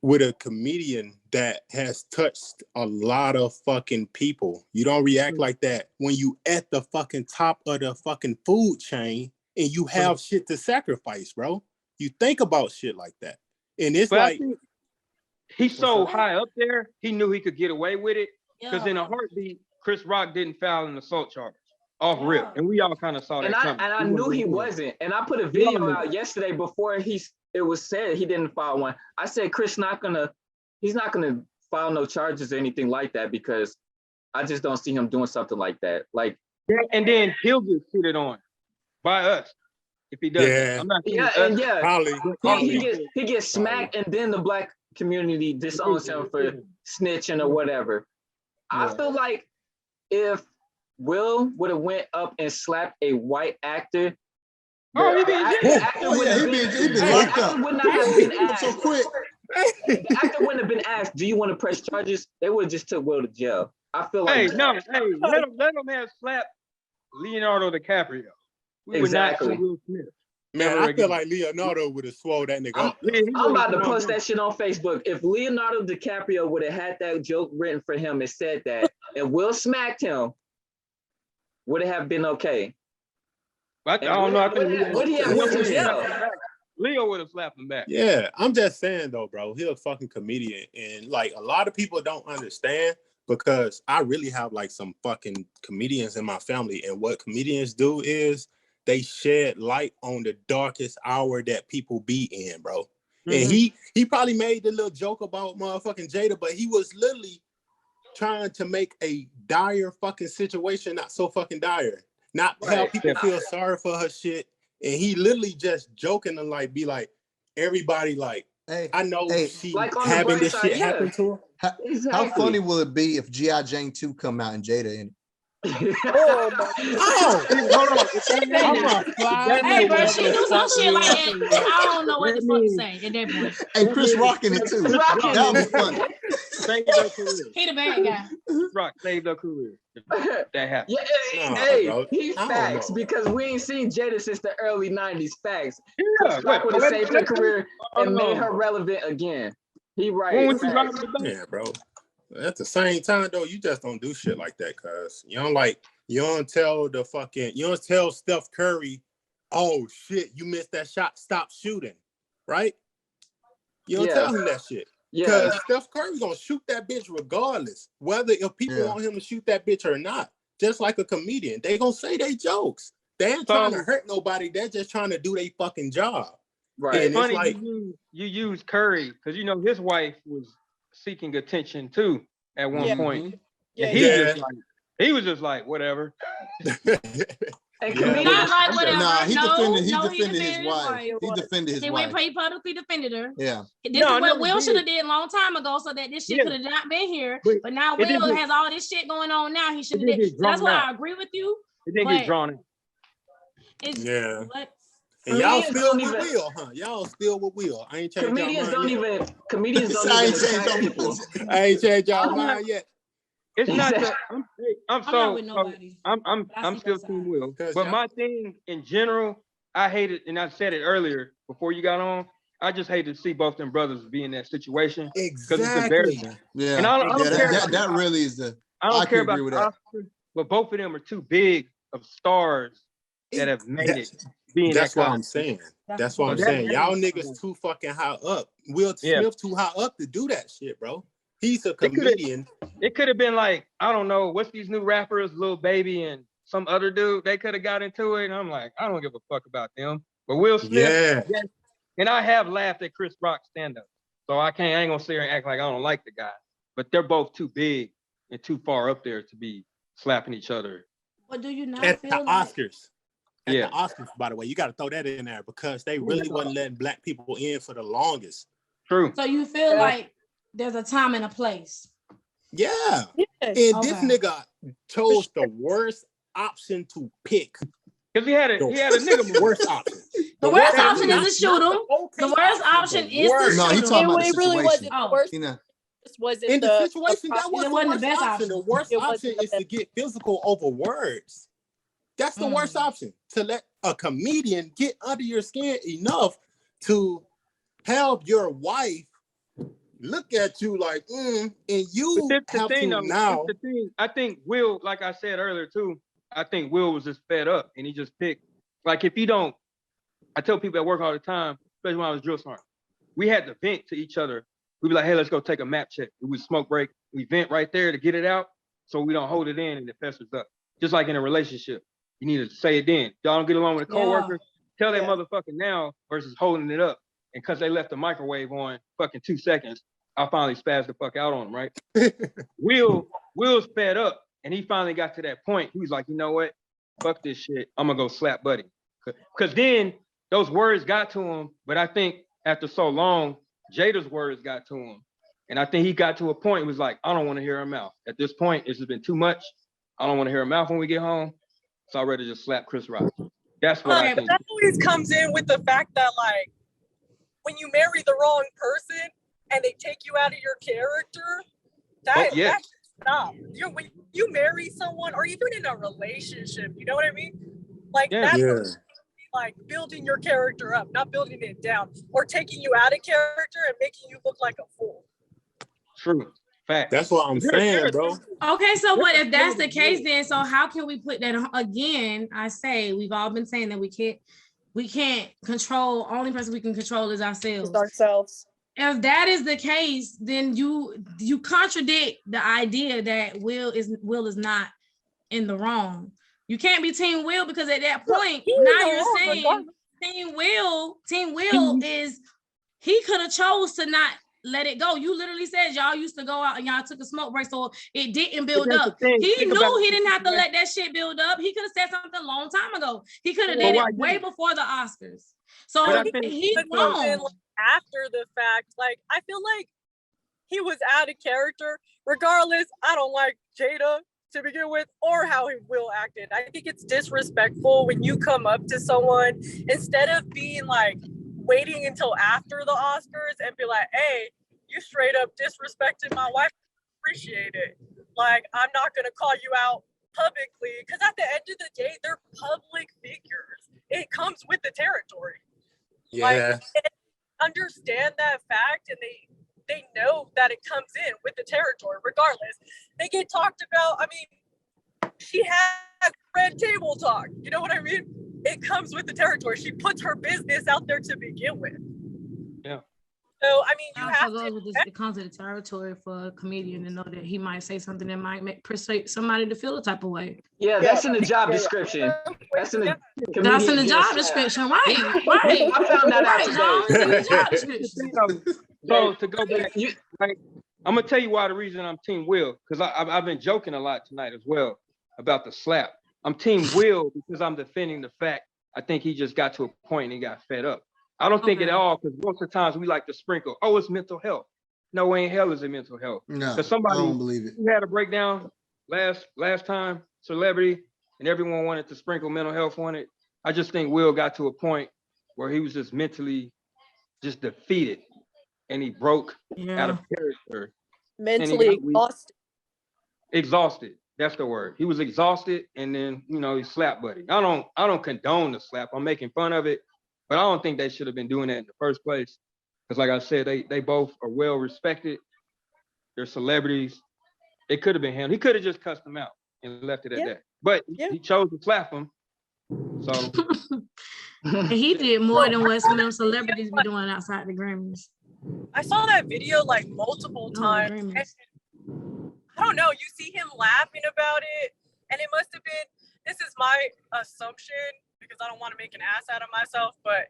with a comedian that has touched a lot of fucking people. You don't react like that when you at the fucking top of the fucking food chain and you have shit to sacrifice, bro. You think about shit like that. And it's like he's so high up there, he knew he could get away with it. Because in a heartbeat, Chris Rock didn't file an assault charge off rip. And we all kind of saw that coming. And I knew he wasn't. And I put a video out yesterday before it was said he didn't file one. I said he's not gonna file no charges or anything like that because I just don't see him doing something like that. Like, and then he'll get shitted on by us if he does. Yeah, I'm not probably. He gets smacked, and then the black community disowns him for snitching or whatever. I feel like if Will would have went up and slapped a white actor, he'd been locked up. Would not have been asked. So quick. The actor wouldn't have been asked, "Do you want to press charges?" They would have just took Will to jail. I feel like let him have slapped Leonardo DiCaprio. We exactly. Would not Will Smith. Man, I feel like Leonardo would have swole that nigga up. I'm about to post that shit on Facebook. If Leonardo DiCaprio would have had that joke written for him and said that, and Will smacked him, would it have been okay? I don't know. I think would he have went to jail? Leo would have slapped him back. Yeah, I'm just saying though, bro. He's a fucking comedian, and like a lot of people don't understand because I really have like some fucking comedians in my family, and what comedians do is they shed light on the darkest hour that people be in, bro. Mm-hmm. And he probably made the little joke about motherfucking Jada, but he was literally trying to make a dire fucking situation not so fucking dire, not have people feel sorry for her shit. And he literally just joking and like be like, everybody like, I know she like having this shit happen to her. How funny will it be if G.I. Jane 2 come out and Jada in it? Hold on. Hey, bro, she do some shit like that. I don't know what the fuck to say at that point. And Chris Rock in it too. That was funny. He the bad guy. Rock saved her career. That happened. Yeah, he's facts because we ain't seen Jada since the early 90s. Facts. Chris Rock would have saved her career and made her relevant again. He right. Yeah, bro. At the same time, though, you just don't do shit like that, cuz you don't tell Steph Curry, oh shit, you missed that shot, stop shooting, right? You don't tell him that shit. Because Steph Curry gonna shoot that bitch regardless, whether if people want him to shoot that bitch or not. Just like a comedian, they gonna say they jokes. They ain't trying to hurt nobody, they're just trying to do their fucking job. Right. It's funny like, you use Curry, because you know his wife was seeking attention too at one point. He was just like whatever. And not like whatever. Nah, he defended his wife. He defended his wife. He publicly defended her. Yeah. This is what Will should have did a long time ago, so that this shit could have not been here. But now Will has all this shit going on now. He should have did. That's why I agree with you. It didn't get drawn out. And y'all still with Will, huh? Y'all still with Will. I ain't changed Comedians don't even attack people. I ain't changed y'all mind yet. It's not that I'm still Team Will. But my thing in general, I hate it, and I said it earlier before you got on. I just hate to see both them brothers be in that situation. Exactly. Because it's embarrassing. Yeah. And I don't care that really is the I don't care about the Oscar, but both of them are too big of stars that have made it. being That's that what kind I'm of saying. That's That's what I'm that- saying. Y'all niggas too fucking high up. Will Yeah. Smith too high up to do that shit, bro. He's a could've- comedian. It could have been like, I don't know, what's these new rappers, Lil Baby and some other dude, they could have got into it. And I'm like, I don't give a fuck about them. But Will Smith, Yeah. yes. And I have laughed at Chris Rock's stand-up. So I ain't gonna sit here and act like I don't like the guy. But they're both too big and too far up there to be slapping each other. But do you not At feel the like Oscars. At the Oscars, by the way, you got to throw that in there because they really wasn't letting black people in for the longest. True. so you feel like there's a time and a place? Yeah. Yes. And Okay. this nigga chose the worst option to pick. Because he had a nigga worst option. The worst option is to shoot him. The worst option is to No, he shoot talking him. about the It really wasn't situation. the worst. You know, This wasn't In the situation, that It was wasn't the the worst best option. The option. worst It option wasn't the is to get physical over words. That's the worst option. To let a comedian get under your skin enough to have your wife look at you like, and you have to now. I think Will, like I said earlier too, I think Will was just fed up and he just picked. Like if you don't, I tell people at work all the time, especially when I was drill sergeant, we had to vent to each other. We'd be like, hey, let's go take a map check. We would smoke break. We vent right there to get it out so we don't hold it in and it festers up. Just like in a relationship, you need to say it then. Y'all don't get along with a coworker, tell that motherfucker now versus holding it up. And because they left the microwave on fucking 2 seconds, I finally spazzed the fuck out on him, right? Will's fed up and he finally got to that point. He was like, you know what? Fuck this shit. I'm gonna go slap Buddy. Because then those words got to him, but I think after so long, Jada's words got to him. And I think he got to a point, he was like, I don't want to hear her mouth. At this point, it's just been too much. I don't want to hear her mouth when we get home. So I'd rather just slap Chris Rock. That's what I think. That always comes in with the fact that, like, when you marry the wrong person and they take you out of your character, that should stop. When you marry someone, or even in a relationship, you know what I mean? Like, that's like building your character up, not building it down, or taking you out of character and making you look like a fool. True. Fact. That's what I'm saying, bro. Okay, so what if that's the case then? So how can we put that on? Again? I say we've all been saying that we can't control. Only person we can control is ourselves. If that is the case, then you contradict the idea that Will is not in the wrong. You can't be Team Will because at that point, now you're saying Team Will is he could have chose to not let it go. You literally said y'all used to go out and y'all took a smoke break, so it didn't build up. He knew he didn't have to let that shit build up. He could have said something a long time ago. He could have did it way before the Oscars. So he's wrong. After the fact, like, I feel like he was out of character. Regardless, I don't like Jada to begin with, or how he Will acted. I think it's disrespectful when you come up to someone instead of being like waiting until after the Oscars and be like, hey, you straight up disrespected my wife. Appreciate it. Like, I'm not gonna call you out publicly, because at the end of the day, they're public figures. It comes with the territory. Like, understand that fact, and they know that it comes in with the territory regardless. They get talked about. I mean, she has red table talk. You know what I mean? It comes with the territory. She puts her business out there to begin with. Yeah. So, I mean, you have to... It comes with the territory for a comedian to know that he might say something that might persuade somebody to feel a type of way. Yeah, that's in the job description. That's in the job description, right? I found that out today. In the job description. So to go back, I'm gonna tell you why the reason I'm Team Will, because I've been joking a lot tonight as well about the slap. I'm Team Will because I'm defending the fact I think he just got to a point and he got fed up. I don't think at all, because most of the times we like to sprinkle, oh, it's mental health. No way in hell is it mental health. No, because somebody I don't believe it. who had a breakdown last time, celebrity, and everyone wanted to sprinkle mental health on it. I just think Will got to a point where he was just mentally just defeated and he broke out of character. Mentally exhausted. Exhausted. That's the word. He was exhausted, and then he slapped Buddy. I don't condone the slap. I'm making fun of it, but I don't think they should have been doing that in the first place. Because like I said, they both are well respected. They're celebrities. It could have been him. He could have just cussed him out and left it at that. But he chose to slap him. So and he did more than what some of them celebrities be doing outside the Grammys. I saw that video like multiple times. I don't know. You see him laughing about it, and it must have been. This is my assumption because I don't want to make an ass out of myself, but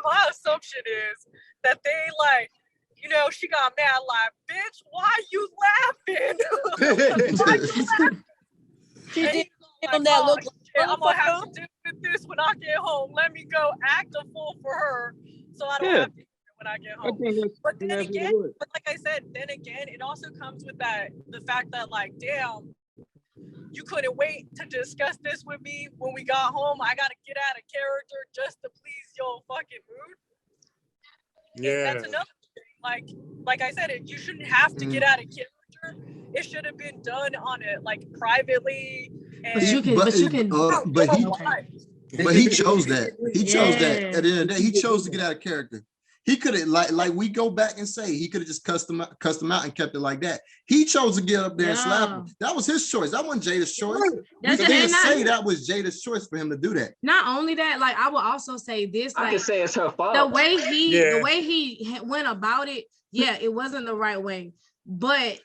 my assumption is that they like, you know, she got mad like, bitch, why you laughing? She did give him that look. I'm gonna have to deal with this when I get home. Let me go act a fool for her, so I don't have to. When I get home. But then again, but like I said, then again, it also comes with the fact that like, damn, you couldn't wait to discuss this with me when we got home. I gotta get out of character just to please your fucking mood. Yeah, that's another thing. Like I said, you shouldn't have to get out of character. It should have been done on it like privately. And but he chose that. He chose that. At the end of the day, he chose to get out of character. He could have like we go back and say he could have just cussed him out and kept it like that. He chose to get up there and slap him. That was his choice. That wasn't Jada's choice. We can say that was Jada's choice for him to do that. Not only that, like I will also say this. Like, I can say it's her fault. The way he went about it, yeah, it wasn't the right way. But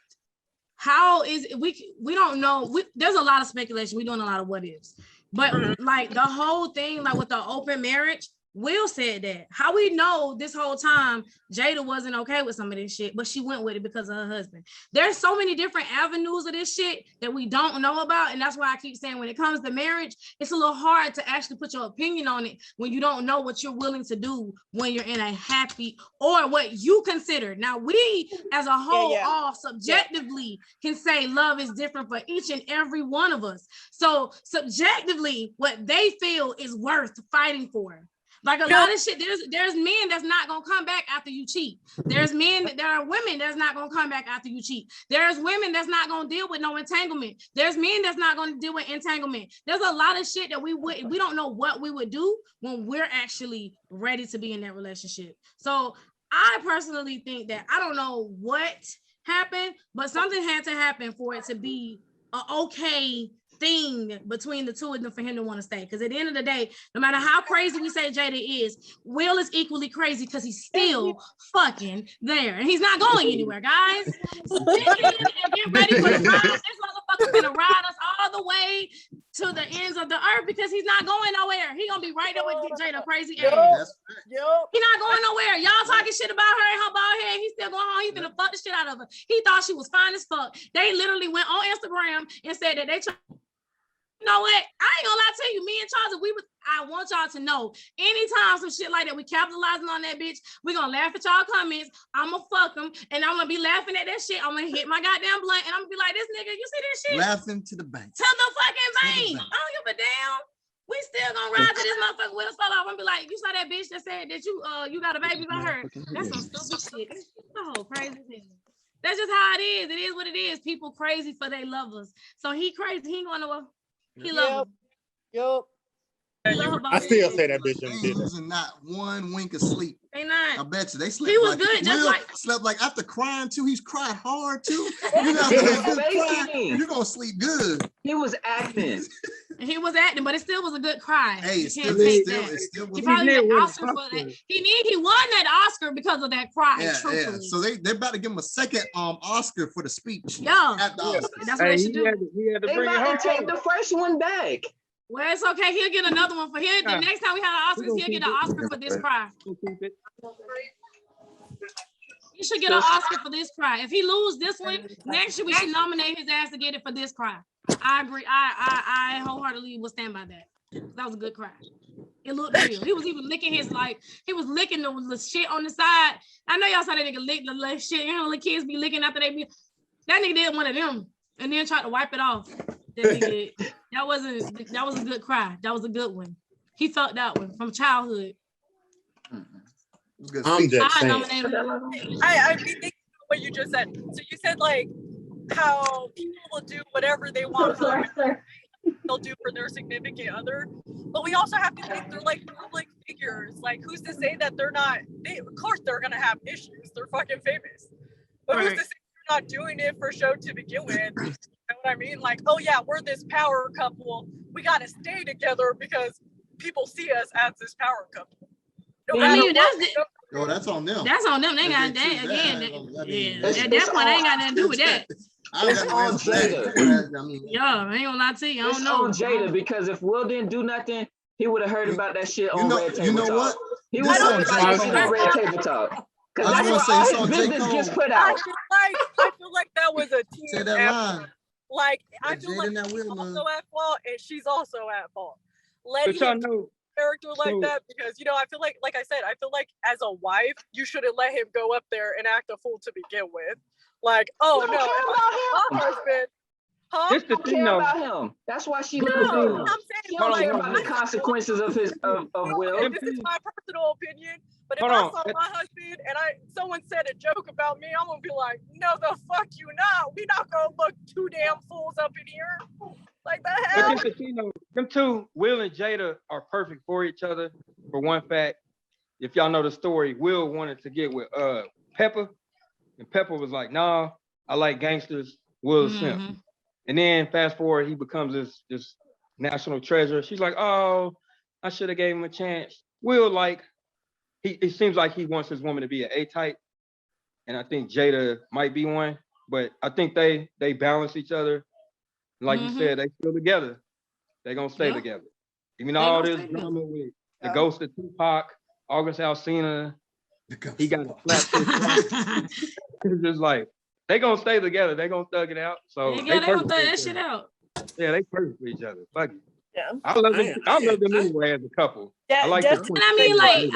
how is it? We don't know. There's a lot of speculation. We're doing a lot of what ifs. But like the whole thing, like with the open marriage. Will said that. How we know this whole time Jada wasn't okay with some of this shit, but she went with it because of her husband. There's so many different avenues of this shit that we don't know about, and that's why I keep saying when it comes to marriage, it's a little hard to actually put your opinion on it when you don't know what you're willing to do when you're in a happy or what you consider. Now we as a whole all subjectively can say love is different for each and every one of us. So subjectively, what they feel is worth fighting for. Like a lot of shit, there's men that's not gonna come back after you cheat. There are women that's not gonna come back after you cheat. There's women that's not gonna deal with no entanglement. There's men that's not gonna deal with entanglement. There's a lot of shit that we don't know what we would do when we're actually ready to be in that relationship. So I personally think that I don't know what happened, but something had to happen for it to be an okay thing between the two of them for him to want to stay. Because at the end of the day, no matter how crazy we say Jada is, Will is equally crazy because he's still fucking there. And he's not going anywhere, guys. Get ready for the ride. This motherfucker's gonna ride us all the way to the ends of the earth because he's not going nowhere. He's gonna be right there with Jada crazy ass. He's not going nowhere. Y'all talking shit about her and her bald head. He's still going home. He's gonna fuck the shit out of her. He thought she was fine as fuck. They literally went on Instagram and said that they you know what? I ain't gonna lie to you. Me and Charles, I want y'all to know, anytime some shit like that, we capitalizing on that bitch, we gonna laugh at y'all comments. I'ma fuck them, and I'm gonna be laughing at that shit. I'm gonna hit my goddamn blunt, and I'm gonna be like, this nigga, you see this shit? Laughing to the bank. To the fucking bank. I don't give a damn. We still gonna ride to this motherfucker with us. I'm gonna be like, you saw that bitch that said that you got a baby by her. That's some stupid shit. That's the whole crazy thing. That's just how it is. It is what it is. People crazy for their lovers. So he crazy. He ain't going nowhere. He love him. I still say that bitch ain't losing not one wink of sleep. They not. I bet you they slept. He was like, good. Just slept like after crying too. He's cried hard too. You're gonna sleep good. He was acting. He was acting, but it still was a good cry. Hey, it still was. He probably had an Oscar for that. He won that Oscar because of that cry. Yeah. So they're about to give him a second Oscar for the speech. Yeah, at the Oscar. That's what they should do. They about to take the first one back. Well, it's okay. He'll get another one for him. The next time we have an Oscar, he'll get an Oscar for this cry. He should get an Oscar for this cry. If he lose this one, next year we should nominate his ass to get it for this cry. I agree. I wholeheartedly will stand by that. That was a good cry. It looked real. He was even licking he was licking the shit on the side. I know y'all saw that nigga lick the little shit. You know, the kids be licking after they be. That nigga did one of them and then tried to wipe it off. That was a good cry. That was a good one. He felt that one from childhood. I'm just saying. I be thinking what you just said. So you said like how people will do whatever they want they'll do for their significant other, but we also have to think they're like public figures. Like who's to say that they're not? Of course they're gonna have issues. They're fucking famous, but who's to say they're not doing it for show to begin with? You know what what I mean? Like, oh yeah, we're this power couple. We got to stay together because people see us as this power couple. No I mean, that's on them. That's on them. They got that again. At that point, I ain't got nothing to do with that. It's on Jada. I ain't gonna lie to you. I don't know. It's on Jada because if Will didn't do nothing, he would have heard about that shit on Red Table Talk. You know what? He would have heard about shit on Red Table Talk. Because that's where all his business gets put out. I feel like that was a team Say that effort. line. Like, I feel like he's also at fault and she's also at fault. Letting him character like that because, you know, I feel like I said, I feel like as a wife, you shouldn't let him go up there and act a fool to begin with. Like, oh no, my husband. Huh? Just to care about him. That's why she loves him. I'm saying, she don't care about the consequences of his of Will. This is my personal opinion, but if I saw my husband and someone said a joke about me, I'm gonna be like, no, the fuck you not. We not gonna look too damn fools up in here. Like the hell. But them two, Will and Jada, are perfect for each other. For one fact, if y'all know the story, Will wanted to get with Pepper, and Pepper was like, nah, I like gangsters. Will is simp. And then fast forward, he becomes this national treasure. She's like, oh, I should have gave him a chance. Will, like, it seems like he wants his woman to be an A-type. And I think Jada might be one, but I think they balance each other. Like you said, they still together. They're gonna stay together. Even though all this drama with the ghost of Tupac, August Alsina, he got a flat. It's just like, they gonna stay together. They gonna thug it out. So they gonna thug that shit out. Yeah, they perfect for each other. Fuck it. Yeah. I love them anyway as a couple. Yeah, I like and I mean, like,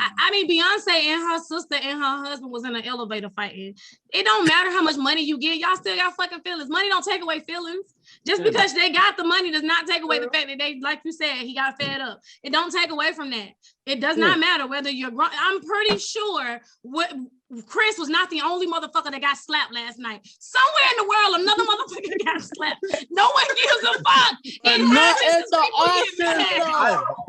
Beyonce and her sister and her husband was in an elevator fighting. It don't matter how much money you get, y'all still got fucking feelings. Money don't take away feelings. Just because they got the money does not take away the fact that they, like you said, he got fed up. It don't take away from that. It does not matter whether you're grown. I'm pretty sure Chris was not the only motherfucker that got slapped last night. Somewhere in the world, another motherfucker got slapped. No one gives a fuck.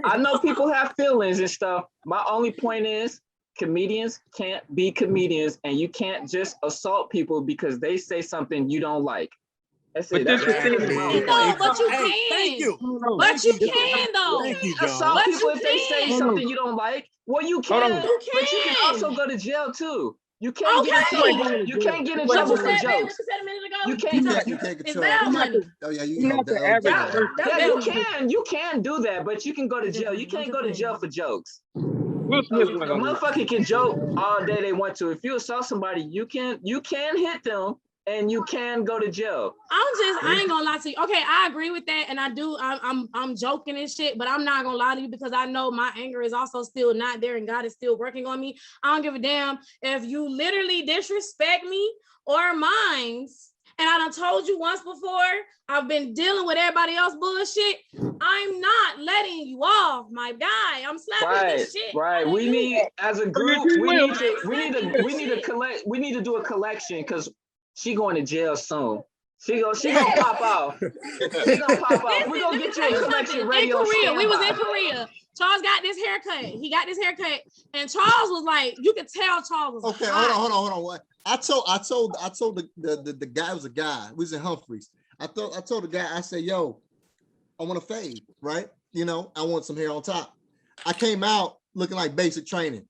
I know people have feelings and stuff. My only point is, comedians can't be comedians, and you can't just assault people because they say something you don't like. That's it. That's but you can. Thank you. But you can though. Thank you, John. Assault people if they say something you don't like. Well, you can. But you can also go to jail too. You can't get in trouble for jokes. You can't. You can do that, but you can go to jail. You can't go to jail for jokes. A motherfucker can joke all day they want to. If you assault somebody, you can hit them. And you can go to jail. I ain't gonna lie to you. Okay, I agree with that, and I'm joking and shit, but I'm not gonna lie to you because I know my anger is also still not there, and God is still working on me. I don't give a damn if you literally disrespect me or mines. And I done told you once before, I've been dealing with everybody else bullshit. I'm not letting you off, my guy. I'm slapping this shit. Right. We need, as a group, we need to do a collection because she going to jail soon. She gonna pop off. She gonna pop off. We gonna get you a collection radio. In Korea, we was in Korea. Charles got this haircut. He got this haircut, and Charles was like, you could tell Charles was okay. Hold on. What? I told the guy was a guy. We was in Humphreys. I told the guy. I said, yo, I want a fade, right? You know, I want some hair on top. I came out looking like basic training.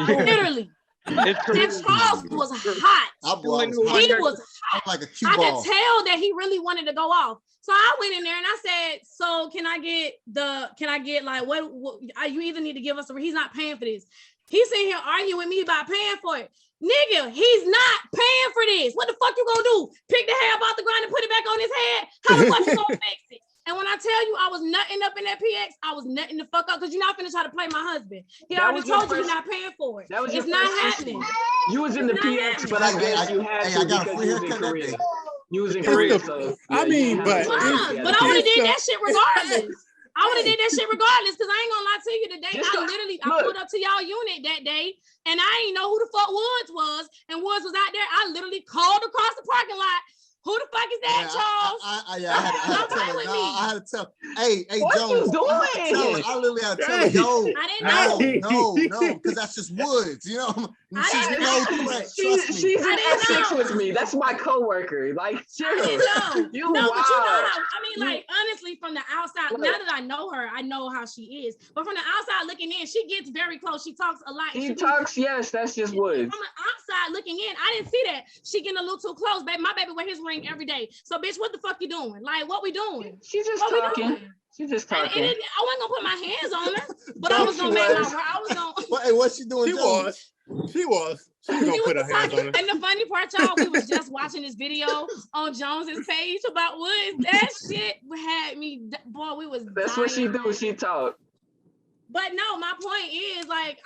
Literally. And Charles was hot. He was hot. Like a cue ball. I could tell that he really wanted to go off. So I went in there and I said, so can I get like what you either need to give us he's not paying for this. He's sitting here arguing with me about paying for it. Nigga, he's not paying for this. What the fuck you gonna do? Pick the hair up off the ground and put it back on his head? How the fuck you gonna fix it? And when I tell you I was nutting up in that PX, I was nutting the fuck up because you're not finna try to play my husband. He already told you you're not paying for it. It's not happening. You was in the PX, but I guess you had to because you was in Korea. You was in Korea, so I mean, but I would have did that shit regardless. I would have did that shit regardless because I ain't gonna lie to you today. I pulled up to y'all unit that day and I ain't know who the fuck Woods was, and Woods was out there. I literally called across the parking lot. Who the fuck is that, Charles? I had to tell. Hey, what Jones. You doing? I literally had to tell her, no, because that's just woods, you know. She's no threat. She's in Essex with me. That's my coworker. Like, chill. You know, but you know how, I mean, like, honestly, from the outside, now that I know her, I know how she is. But from the outside looking in, she gets very close. She talks a lot. She talks, yes, that's just woods. From the outside looking in, I didn't see that. She getting a little too close, baby. My baby wear his ring every day. So, bitch, what the fuck you doing? Like, what we doing? She's just talking. She's just talking. And I wasn't gonna put my hands on her, but I was gonna make my. I was gonna. Hey, what's she doing? She was gonna put her hands on her. And the funny part, y'all, we was just watching this video on Jones's page about Woods. That shit had me, boy. We was. That's dying. What she do. She talk. But no, my point is, like,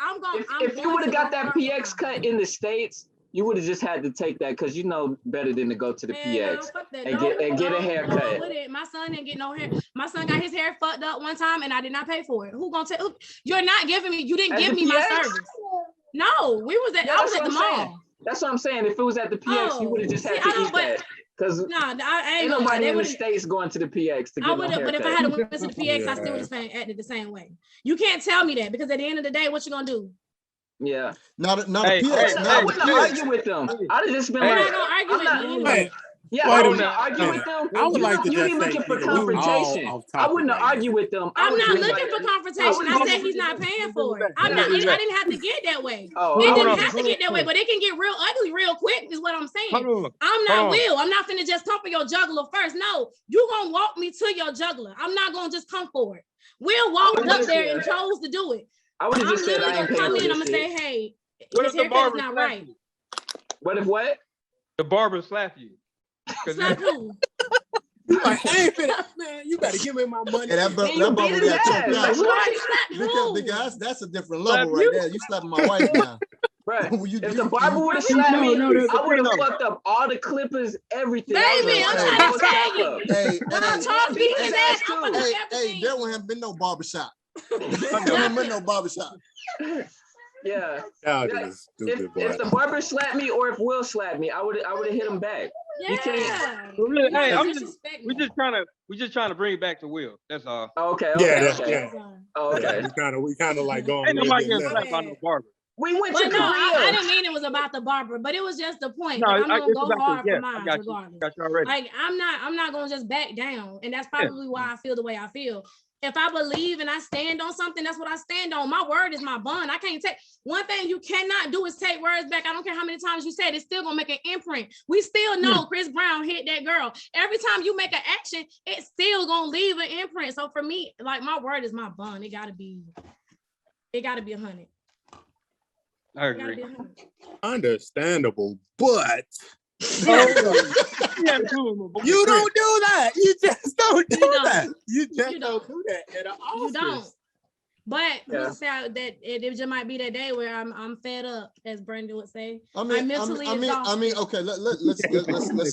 If you would have got that PX cut in the States, you would have just had to take that because you know better than to go to the PX and get a haircut. My son didn't get no hair. My son got his hair fucked up one time and I did not pay for it. Who gonna tell? You're not giving me. You didn't give me my service. No, we was at. I was at the mall. That's what I'm saying. If it was at the PX, you would have just had to eat that. Because ain't nobody in the States going to the PX to get no haircut. But if I had went to the PX, I still would have acted the same way. You can't tell me that because at the end of the day, what you gonna do? Yeah. Not a PX. I wouldn't argue with them. I'd have just been like, I'm not yeah, I wouldn't argue with them. I would like to you be looking for confrontation. I wouldn't argue with them. I'm not looking for confrontation. I said he's not paying for it. I didn't have to get that way. It didn't have to get that way, but it can get real ugly real quick, is what I'm saying. I'm not finna just come for your juggler first. No, you gonna walk me to your juggler. I'm not gonna just come for it. Will walked up there and chose to do it. I would have just said I ain't paying for this. I'm gonna say, hey, this haircut's not right. What if what? The barber slap you. Slap who? You like, I ain't finna, man, you better give me my money. Hey, that barber got choked out. Big guys, that's a different level right there. You slapping my wife now. Right. If the barber would have slapped me, I would have fucked up all the clippers, everything. Baby, I'm trying to tell you. Hey, there wouldn't have been no barbershop. There wouldn't been no barbershop. Yeah. If the barber slapped me or if Will slapped me, I would have hit him back. Yeah. Hey, we're just trying to bring it back to Will. That's all. Okay. Yeah. Oh, okay. We kind of like going. Ain't nobody getting slapped by no barber. We went to Korea. I didn't mean it was about the barber, but it was just the point. No, I'm gonna go hard for mine regardless. Got you already. Like I'm not gonna just back down, and that's probably why I feel the way I feel. If I believe and I stand on something, that's what I stand on. My word is my bond. I can't take one thing you cannot do is take words back. I don't care how many times you said it, it's still gonna make an imprint. We still know Chris Brown hit that girl. Every time you make an action, it's still gonna leave an imprint. So for me, like my word is my bond. It gotta be 100. I agree. Understandable, but you don't do that. You just don't do that. You just don't do that at all. You don't. But we say that it just might be that day where I'm fed up, as Brandon would say. I'm mentally exhausted. Okay.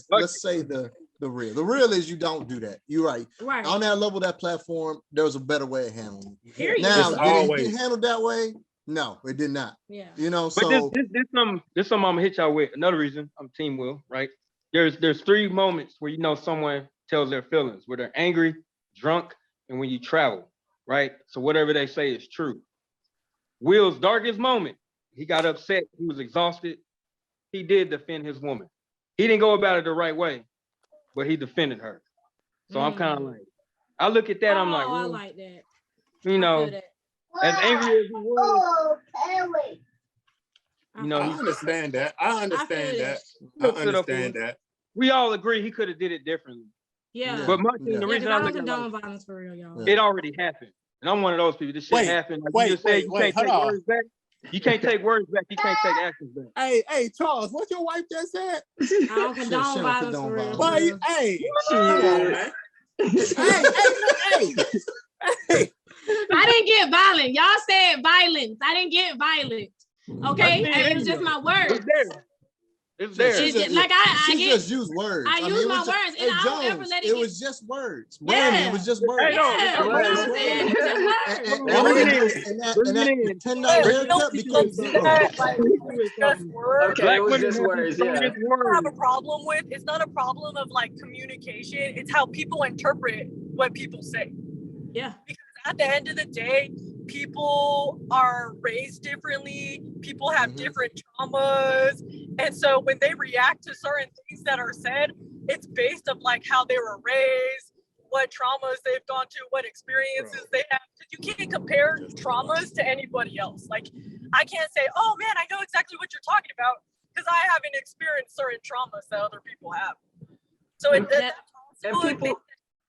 Let's say the real. The real is you don't do that. You're right. Right. On that level, that platform, there was a better way of handling it. Period. Now, did it get handled that way? No, it did not. Yeah. You know, but so this something I'm gonna hit y'all with. Another reason I'm Team Will, right? There's 3 moments where you know someone tells their feelings, where they're angry, drunk, and when you travel, right? So whatever they say is true. Will's darkest moment, he got upset, he was exhausted. He did defend his woman. He didn't go about it the right way, but he defended her. So I'm kind of like, I look at that, I'm like, I like that. You know, as angry as he was, you know, I understand that. I understand that. We all agree he could have did it differently. Yeah. But the reason I don't condone violence for real, y'all. It already happened. And I'm one of those people. This shit happened. Like you can't take words back. You can't take words back. You can't take actions back. Hey, Charles, what your wife just said? I don't condone violence for real. Boy, hey, come on, man. Hey. I didn't get violent. Y'all said violence. I didn't get violent. Okay? It was just my words. It's there. She's just used words. I use my words, and I don't ever let it. It was just words. Yeah. It was just words. Yeah. And that $10 haircut becomes just words. Okay, it was just words. Yeah. What I have a problem with, it's not a problem of like communication. It's how people interpret what people say. Yeah. Because at the end of the day, people are raised differently. People have different traumas. And so when they react to certain things that are said, it's based on like how they were raised, what traumas they've gone to, what experiences they have. You can't compare traumas to anybody else. Like, I can't say, oh man, I know exactly what you're talking about because I haven't experienced certain traumas that other people have. So people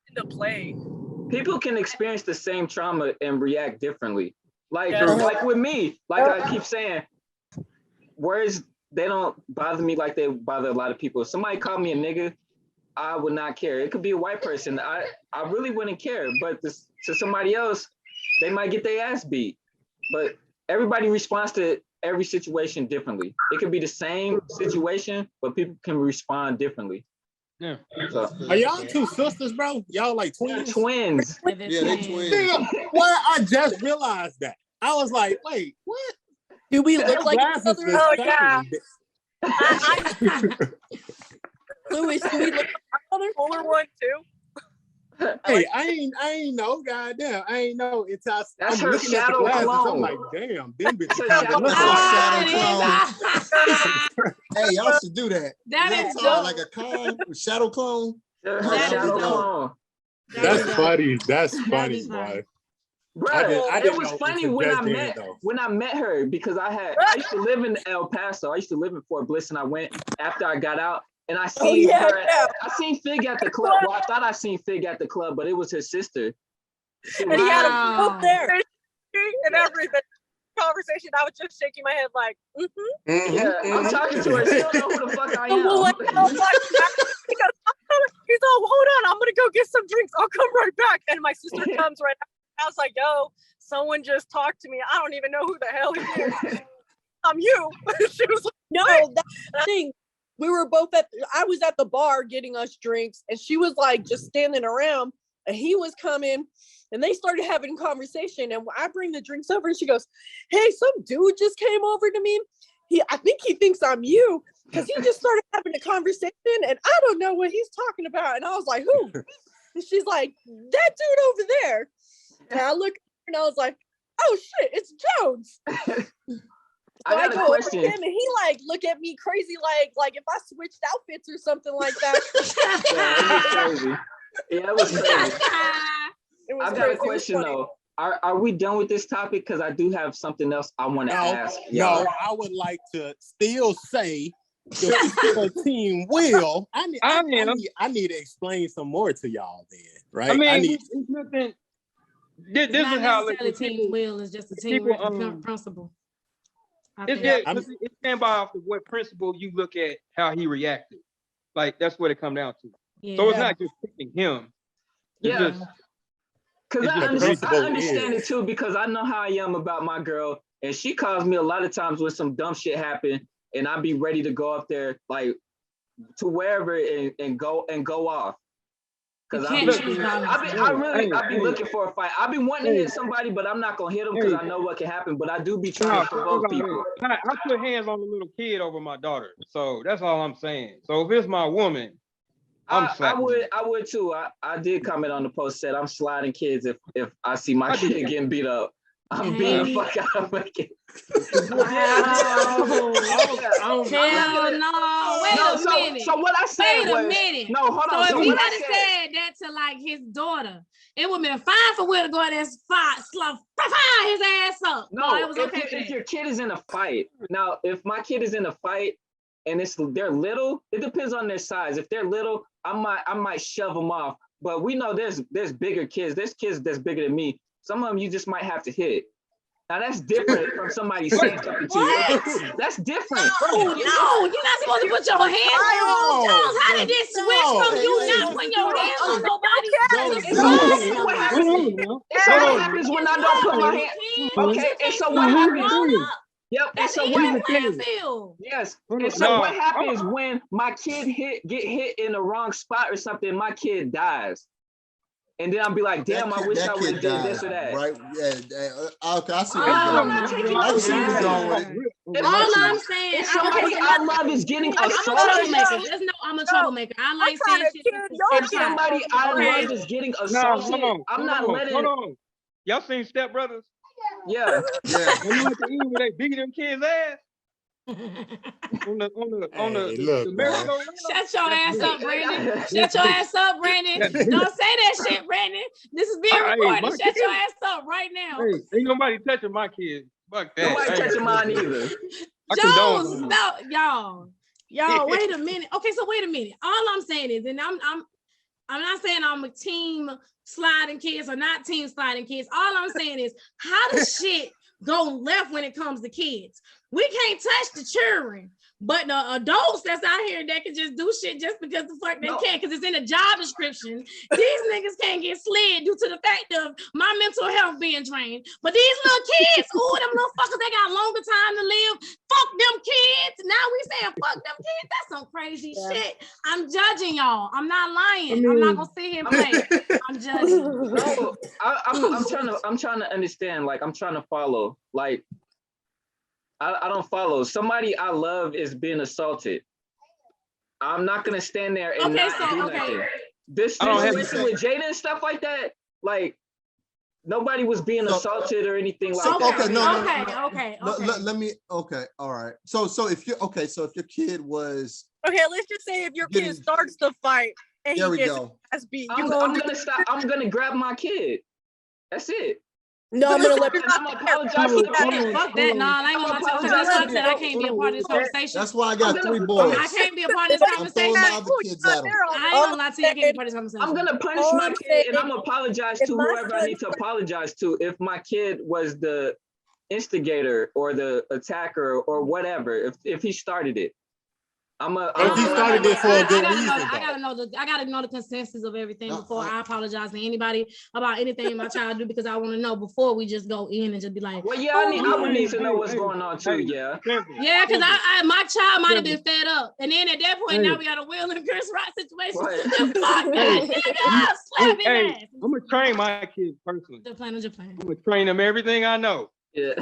into play. People can experience the same trauma and react differently. Like with me, like I keep saying, words, they don't bother me like they bother a lot of people. If somebody called me a nigga, I would not care. It could be a white person. I really wouldn't care. But to somebody else, they might get their ass beat. But everybody responds to every situation differently. It could be the same situation, but people can respond differently. Yeah. So, are y'all two sisters, bro? Y'all like twins? They're twins. Yeah, they twins. Well, I just realized that. I was like, wait, what? Do we look like each other? Oh, yeah. Louis, do we look like each other? Older one, too? Hey, I ain't know, goddamn. I ain't know until I'm her looking at the shadow glasses. clone. I'm like, damn, them bitches Shadow look clone. Hey, y'all should do that. That is like a clone, shadow clone. Shadow clone. That's funny. That's funny, boy. Bro, it was funny when I met her because I used to live in El Paso. I used to live in Fort Bliss, and I went after I got out. And I seen her. I seen Fig at the club. Well, I thought I seen Fig at the club, but it was his sister. And he had a book there and everything. Conversation. I was just shaking my head like, Yeah, I'm talking to her. She don't know who the fuck I am. He's all, hold on, I'm gonna go get some drinks. I'll come right back. And my sister comes right after. I was like, yo, someone just talked to me. I don't even know who the hell he is. I'm you. She was like, no, that's the thing. We were both I was at the bar getting us drinks, and she was like just standing around, and he was coming, and they started having a conversation. And I bring the drinks over, and she goes, hey, some dude just came over to me. I think he thinks I'm you, because he just started having a conversation, and I don't know what he's talking about. And I was like, who? And she's like, that dude over there. And I looked and I was like, oh shit, it's Jones. So I go over to him, and he like look at me crazy, like if I switched outfits or something like that. Yeah, it was crazy. I got a question though. Are we done with this topic? Because I do have something else I want to ask. No, I would like to still say the team will. I need to explain some more to y'all then, right? I mean, it's nothing. This is how the team will is just a team principle. It stand by off of what principle you look at how he reacted. Like that's what it come down to. Yeah. So it's not just picking him. Because I understand it too, because I know how I am about my girl, and she calls me a lot of times when some dumb shit happen, and I be ready to go up there like to wherever and go off. Because I be looking for a fight. I be wanting to hit somebody, but I'm not gonna hit them because I know what can happen. But I do be trying to provoke people. I put hands on the little kid over my daughter, so that's all I'm saying. So if it's my woman, I would too. I did comment on the post, said I'm sliding kids if I see my kid getting beat up. I'm beating the fuck out of my kid. Hell no. Wait a minute. So what I said was, no, hold on. So if he had said that to like his daughter, it would have been fine for Will to go out there and fire his ass up. No, it was okay if your kid is in a fight, now if my kid is in a fight and they're little, it depends on their size. If they're little, I might shove them off. But we know there's bigger kids. There's kids that's bigger than me. Some of them you just might have to hit. Now that's different from somebody saying something to you. That's different. No, you're not supposed to put your hands on Jones. How did this switch from you not putting your hands on nobody? What happens when I don't put my hand? Okay, and so what happens? Yep. That's And so even the playing field. Yes. And so what happens when my kid get hit in the wrong spot or something? My kid dies. And then I'll be like, damn, I wish I would have did this or that. Right? Yeah. Okay, I see All I'm saying, if somebody I love is getting assaulted. Just know I'm a troublemaker. I like saying shit. If somebody I love is getting assaulted, I'm not letting. Hold on. Y'all seen Step Brothers? Yeah. When you at the end where they beat them kids' ass. on the merry-go-round. Shut your ass up, Brandon. Shut your ass up, Brandon. Don't say that shit, Brandon. This is being recorded. Shut your ass up right now. Hey, ain't nobody touching my kids. Fuck that. Nobody touching mine either. Jones, no, y'all, wait a minute. Okay, so wait a minute. All I'm saying is, and I'm not saying I'm a team sliding kids or not team sliding kids. All I'm saying is, how does shit go left when it comes to kids? We can't touch the children, but the adults that's out here that can just do shit just because the fuck they can, because it's in the job description. These niggas can't get slid due to the fact of my mental health being drained. But these little kids, ooh, them little fuckers, they got longer time to live. Fuck them kids. Now we saying fuck them kids. That's some crazy shit. I'm judging y'all. I'm not lying. I'm not gonna sit here and play. I'm judging. No, I'm trying to understand. Like, I'm trying to follow. Like, I don't follow. Somebody I love is being assaulted. I'm not gonna stand there and not do nothing. This situation with Jada and stuff like that, like, nobody was being assaulted or anything like that. Okay. Let me. Okay, all right. So if you if your kid was let's just say if your kid starts the fight and he gets his beat, I'm gonna stop. I'm gonna grab my kid. That's it. No, I'm gonna let I'm gonna apologize to the fuck that. No, I ain't gonna lie to you. I can't be a part of this conversation. That's why I got 3 boys. I can't be a part of this conversation. I ain't gonna lie to you. I can't be a part of this conversation. I'm gonna punish my kid and I'm gonna apologize to whoever I need to apologize to if my kid was the instigator or the attacker or whatever. If he started it. If he started it for a good reason. I gotta know the consensus of everything before I apologize to anybody about anything my child do, because I want to know before we just go in and just be like, well, yeah, I would need to know what's going on too. Yeah, because my child might have been fed up, and then at that point now we got a Will and Chris Rock situation. Fuck that, slap his ass. I'm gonna train my kids personally. Just playing. I'm gonna train them everything I know. Yeah.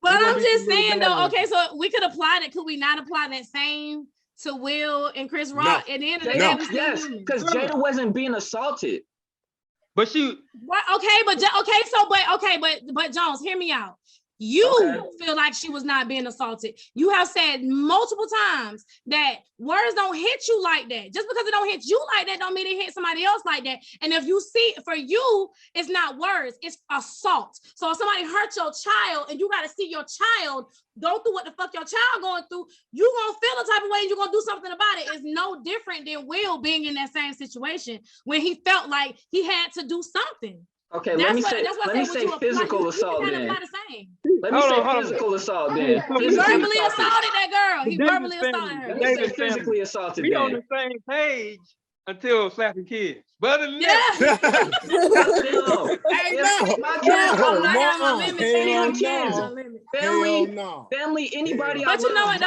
But I'm just saying though, okay, so we could apply that. Could we not apply that same to Will and Chris Rock? No. At the end of the day, yes, because Jada wasn't being assaulted. But she. What? But Jones, hear me out. You feel like she was not being assaulted. You have said multiple times that words don't hit you like that. Just because it don't hit you like that don't mean it hit somebody else like that. And if you see, for you, it's not words, it's assault. So if somebody hurt your child and you got to see your child go through what the fuck your child going through, you gonna feel the type of way and you're gonna do something about it. It's no different than Will being in that same situation when he felt like he had to do something. Okay, let me say physical assault then. Let me say physical assault then. He verbally assaulted that girl. He verbally assaulted her. Let me say physically assaulted. We on the same page until slapping kids. But other than family, anybody. But you know what?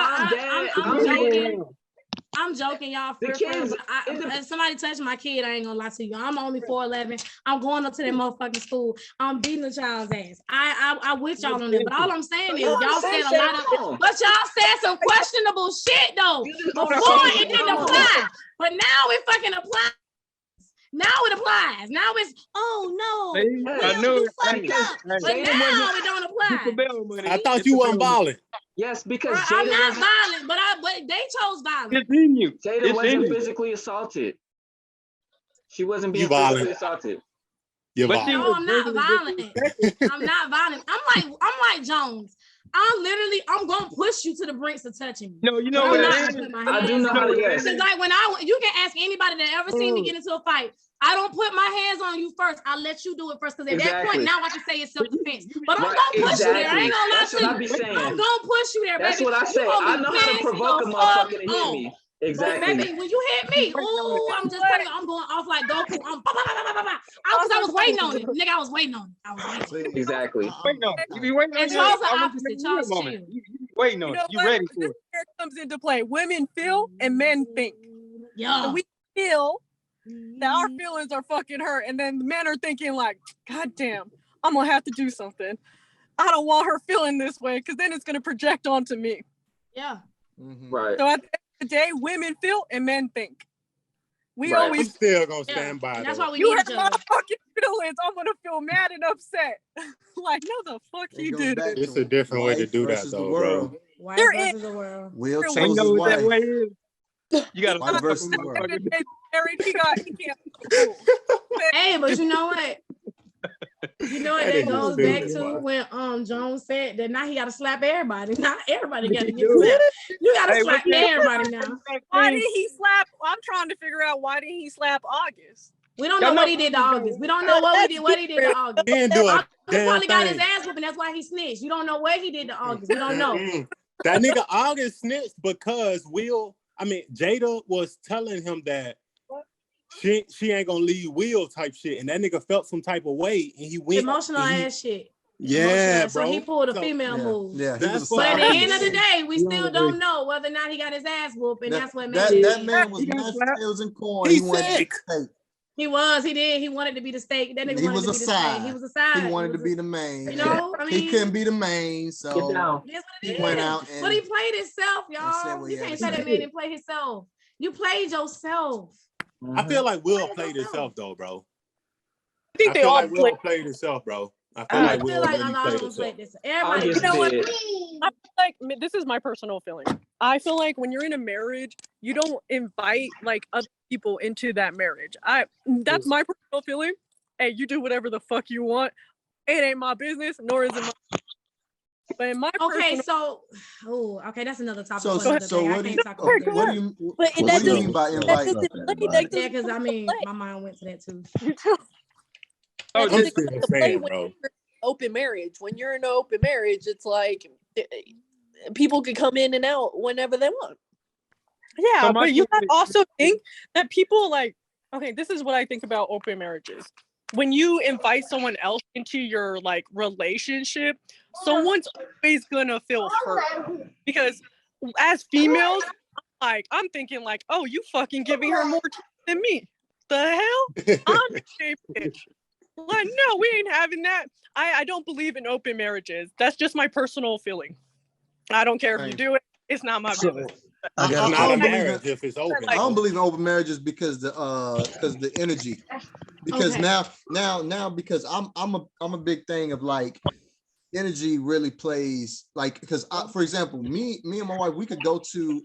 I'm joking, y'all. If somebody touch my kid, I ain't gonna lie to you. I'm only 4'11". I'm going up to that motherfucking school. I'm beating the child's ass. I with y'all on that. But all I'm saying is y'all said a lot of, but y'all said some questionable shit though before it didn't apply. But now it fucking applies. Now it applies. Now it's I knew it. But now it don't apply. I thought you weren't violent. Yes, because I'm not violent, but they chose violence. It's in you. Jada wasn't physically assaulted. She wasn't being physically assaulted. No, I'm not violent. I'm not violent. I'm like Jones. I'm gonna push you to the brinks of touching me. No, you know what I do know how to guess. Because like you can ask anybody that ever seen me get into a fight. I don't put my hands on you first. I let you do it first. Because at that point, now I can say it's self-defense. But I'm gonna push you there. I ain't gonna lie to you. I'm gonna push you there, baby. That's what I say. I know how to provoke a motherfucker to hit me. Exactly. Baby, when you hit me, ooh, I'm just telling you, I'm going off like Goku. I was waiting on it. Nigga, I was waiting on it. Exactly. Waiting on it. You be waiting on And it. Charles the opposite. Charles moment. chill. You be waiting on it. You ready for it. Here comes into play. Women feel and men think. Yeah. So we feel that our feelings are fucking hurt, and then the men are thinking like, God damn, I'm gonna have to do something. I don't want her feeling this way because then it's gonna project onto me. Yeah. Right. So at the end of the day, women feel and men think. We Right. I'm always still gonna stand by And that. that's why we you need hurt each my other. fucking feelings. I'm gonna feel mad and upset. Like, no, the fuck It you goes did back it. It's to a different way to wife do that, versus the though, world. bro. Wife There versus the world. Will There chose You know his what that wife. way is? You gotta Wife stop versus him, the world. motherfucker. Married, he can't cool. Hey, but you know what? You know what That that is goes stupid, back to boy. when Jones said that now he gotta slap everybody. Now everybody gotta get Dude. slapped. You gotta Hey, slap what's that? everybody now. Why did he slap? I'm trying to figure out why did he slap August? We don't Y'all know know- what he did to August. We don't know what he did to August. He didn't do a August damn probably got his thing. ass whooping. That's why he snitched. You don't know what he did to August. We don't know. That nigga August snitched because Jada was telling him that she ain't gonna leave Will type shit, and that nigga felt some type of way, and he went Emotional ass shit. Yeah, Emotional. bro. So he pulled a So- female move. Yeah, he was a But at the side end of the piece. day, we You still don't don't agree. know whether or not he got his ass whooped, and that's what made That it. man was He got mashed slapped. potatoes and corn. He's He wanted sick. to be the steak. He was. He did. He wanted to be the steak. That nigga He wanted was to a be the side. steak. He was a side. He wanted to was be the main. You know, I mean, He couldn't be the main, Get so down. That's what he it went is. out But he and played himself, said y'all. what You he had can't to say that say. man didn't play himself. You played yourself. I feel like Will played himself though, bro. I think I they feel all like play. Will played himself, bro. I feel I like feel Will like a really lot played of them played himself. this. Everybody. August You know what? did. I feel like this is my personal feeling. I feel like when you're in a marriage, you don't invite like other people into that marriage. That's my personal feeling. Hey, you do whatever the fuck you want. It ain't my business, nor is it my. But in my Okay, personal, so okay, that's another topic. So, for another so day. what I do you can't talk about that. what do you But what that do you doesn't- mean by that invite? doesn't play. That Yeah, doesn't because I mean, play. my mind went to that too. Oh, That I'm doesn't still come into play saying, when bro. you're in an open marriage. When you're in an open marriage, it's like people can come in and out whenever they want. yeah, So my but you thing gotta is- also think that people like. Okay, this is what I think about open marriages. When you invite someone else into your like relationship, someone's always gonna feel hurt because as females, I'm thinking like, oh, you fucking giving her more time than me. The hell? I'm the same bitch. Like, no, we ain't having that. I don't believe in open marriages. That's just my personal feeling. I don't care if you do it. It's not my business. I It's don't not a believe marriage in- if it's open. I don't bro. believe in open marriages because the energy. Because Okay. now because I'm a big thing of like energy really plays like because for example me and my wife we could go to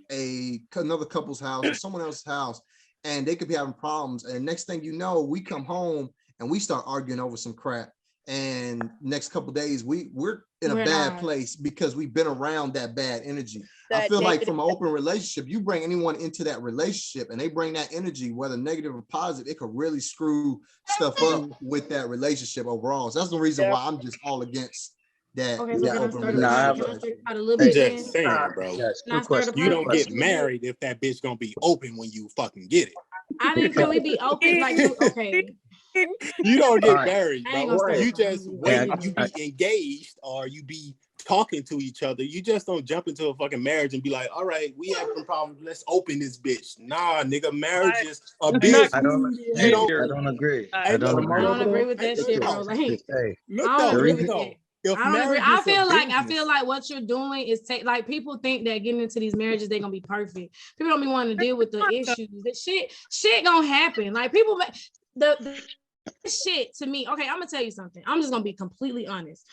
another couple's house or someone else's house and they could be having problems and next thing you know we come home and we start arguing over some crap and next couple days we're in a bad place because we've been around that bad energy. I feel like from an open relationship, you bring anyone into that relationship and they bring that energy, whether negative or positive, it could really screw stuff up with that relationship overall. So that's the reason why I'm just all against that. Okay, so that can I open start relationship. out a little I'm bit then? just saying, bro. Can I start You don't get part? married if that bitch gonna be open when you fucking get it. I didn't. Can we be open? Like, okay. You don't get All right. married, I ain't bro. gonna start You talking. just wait. You be engaged or you be talking to each other. You just don't jump into a fucking marriage and be like, all right, we have some problems. Let's open this bitch. Nah, nigga, marriage is a business. I don't agree. I don't agree with that shit, bro. Like, I don't agree with that. I don't agree. I feel like what you're doing is like people think that getting into these marriages they're gonna be perfect. People don't be wanting to deal with the issues. The shit gonna happen. Like people the shit to me. Okay, I'm gonna tell you something. I'm just gonna be completely honest.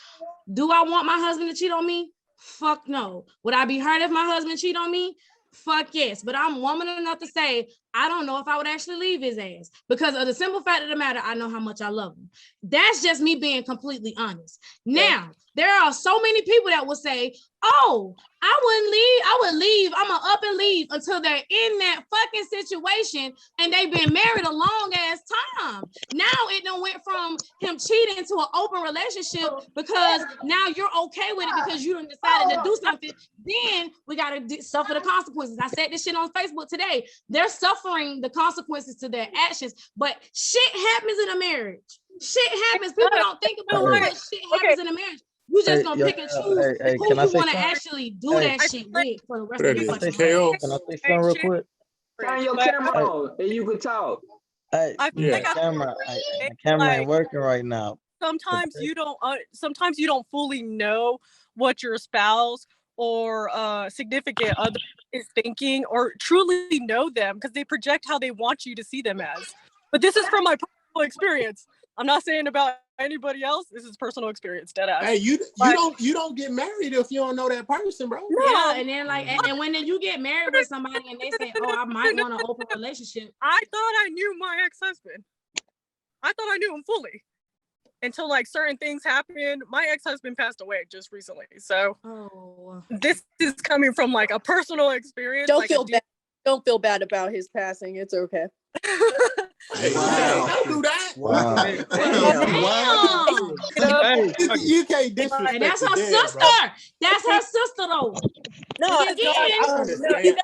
Do I want my husband to cheat on me? Fuck no. Would I be hurt if my husband cheat on me? Fuck yes. But I'm woman enough to say I don't know if I would actually leave his ass because of the simple fact of the matter. I know how much I love him. That's just me being completely honest. Now, there are so many people that will say, oh, I wouldn't leave. I would leave. I'm going to up and leave until they're in that fucking situation and they've been married a long ass time. Now it done went from him cheating to an open relationship because now you're okay with it because you done decided to do something. Then we got to suffer the consequences. I said this shit on Facebook today. They're suffering the consequences to their actions, but shit happens in a marriage. Shit happens. People don't think about what shit happens in a marriage. You just gonna pick and choose who you want to actually do that shit with for the rest of your fucking life. Can I say something real quick? Turn your camera on, and you can talk. Hey, the camera ain't working right now. Sometimes you don't fully know what your spouse or significant other is thinking or truly know them because they project how they want you to see them as. But this is from my personal experience. I'm not saying about anybody else. This is personal experience, deadass. Hey, you don't get married if you don't know that person, bro. No. Yeah, and then and when you get married with somebody and they say, "Oh, I might want an open relationship," I thought I knew my ex-husband. I thought I knew him fully until like certain things happened. My ex-husband passed away just recently, so this is coming from like a personal experience. Don't feel bad. Don't feel bad about his passing. It's okay. Don't do that. Wow. You can't disrespect. And that's her sister. Bro. That's her sister, though. No, I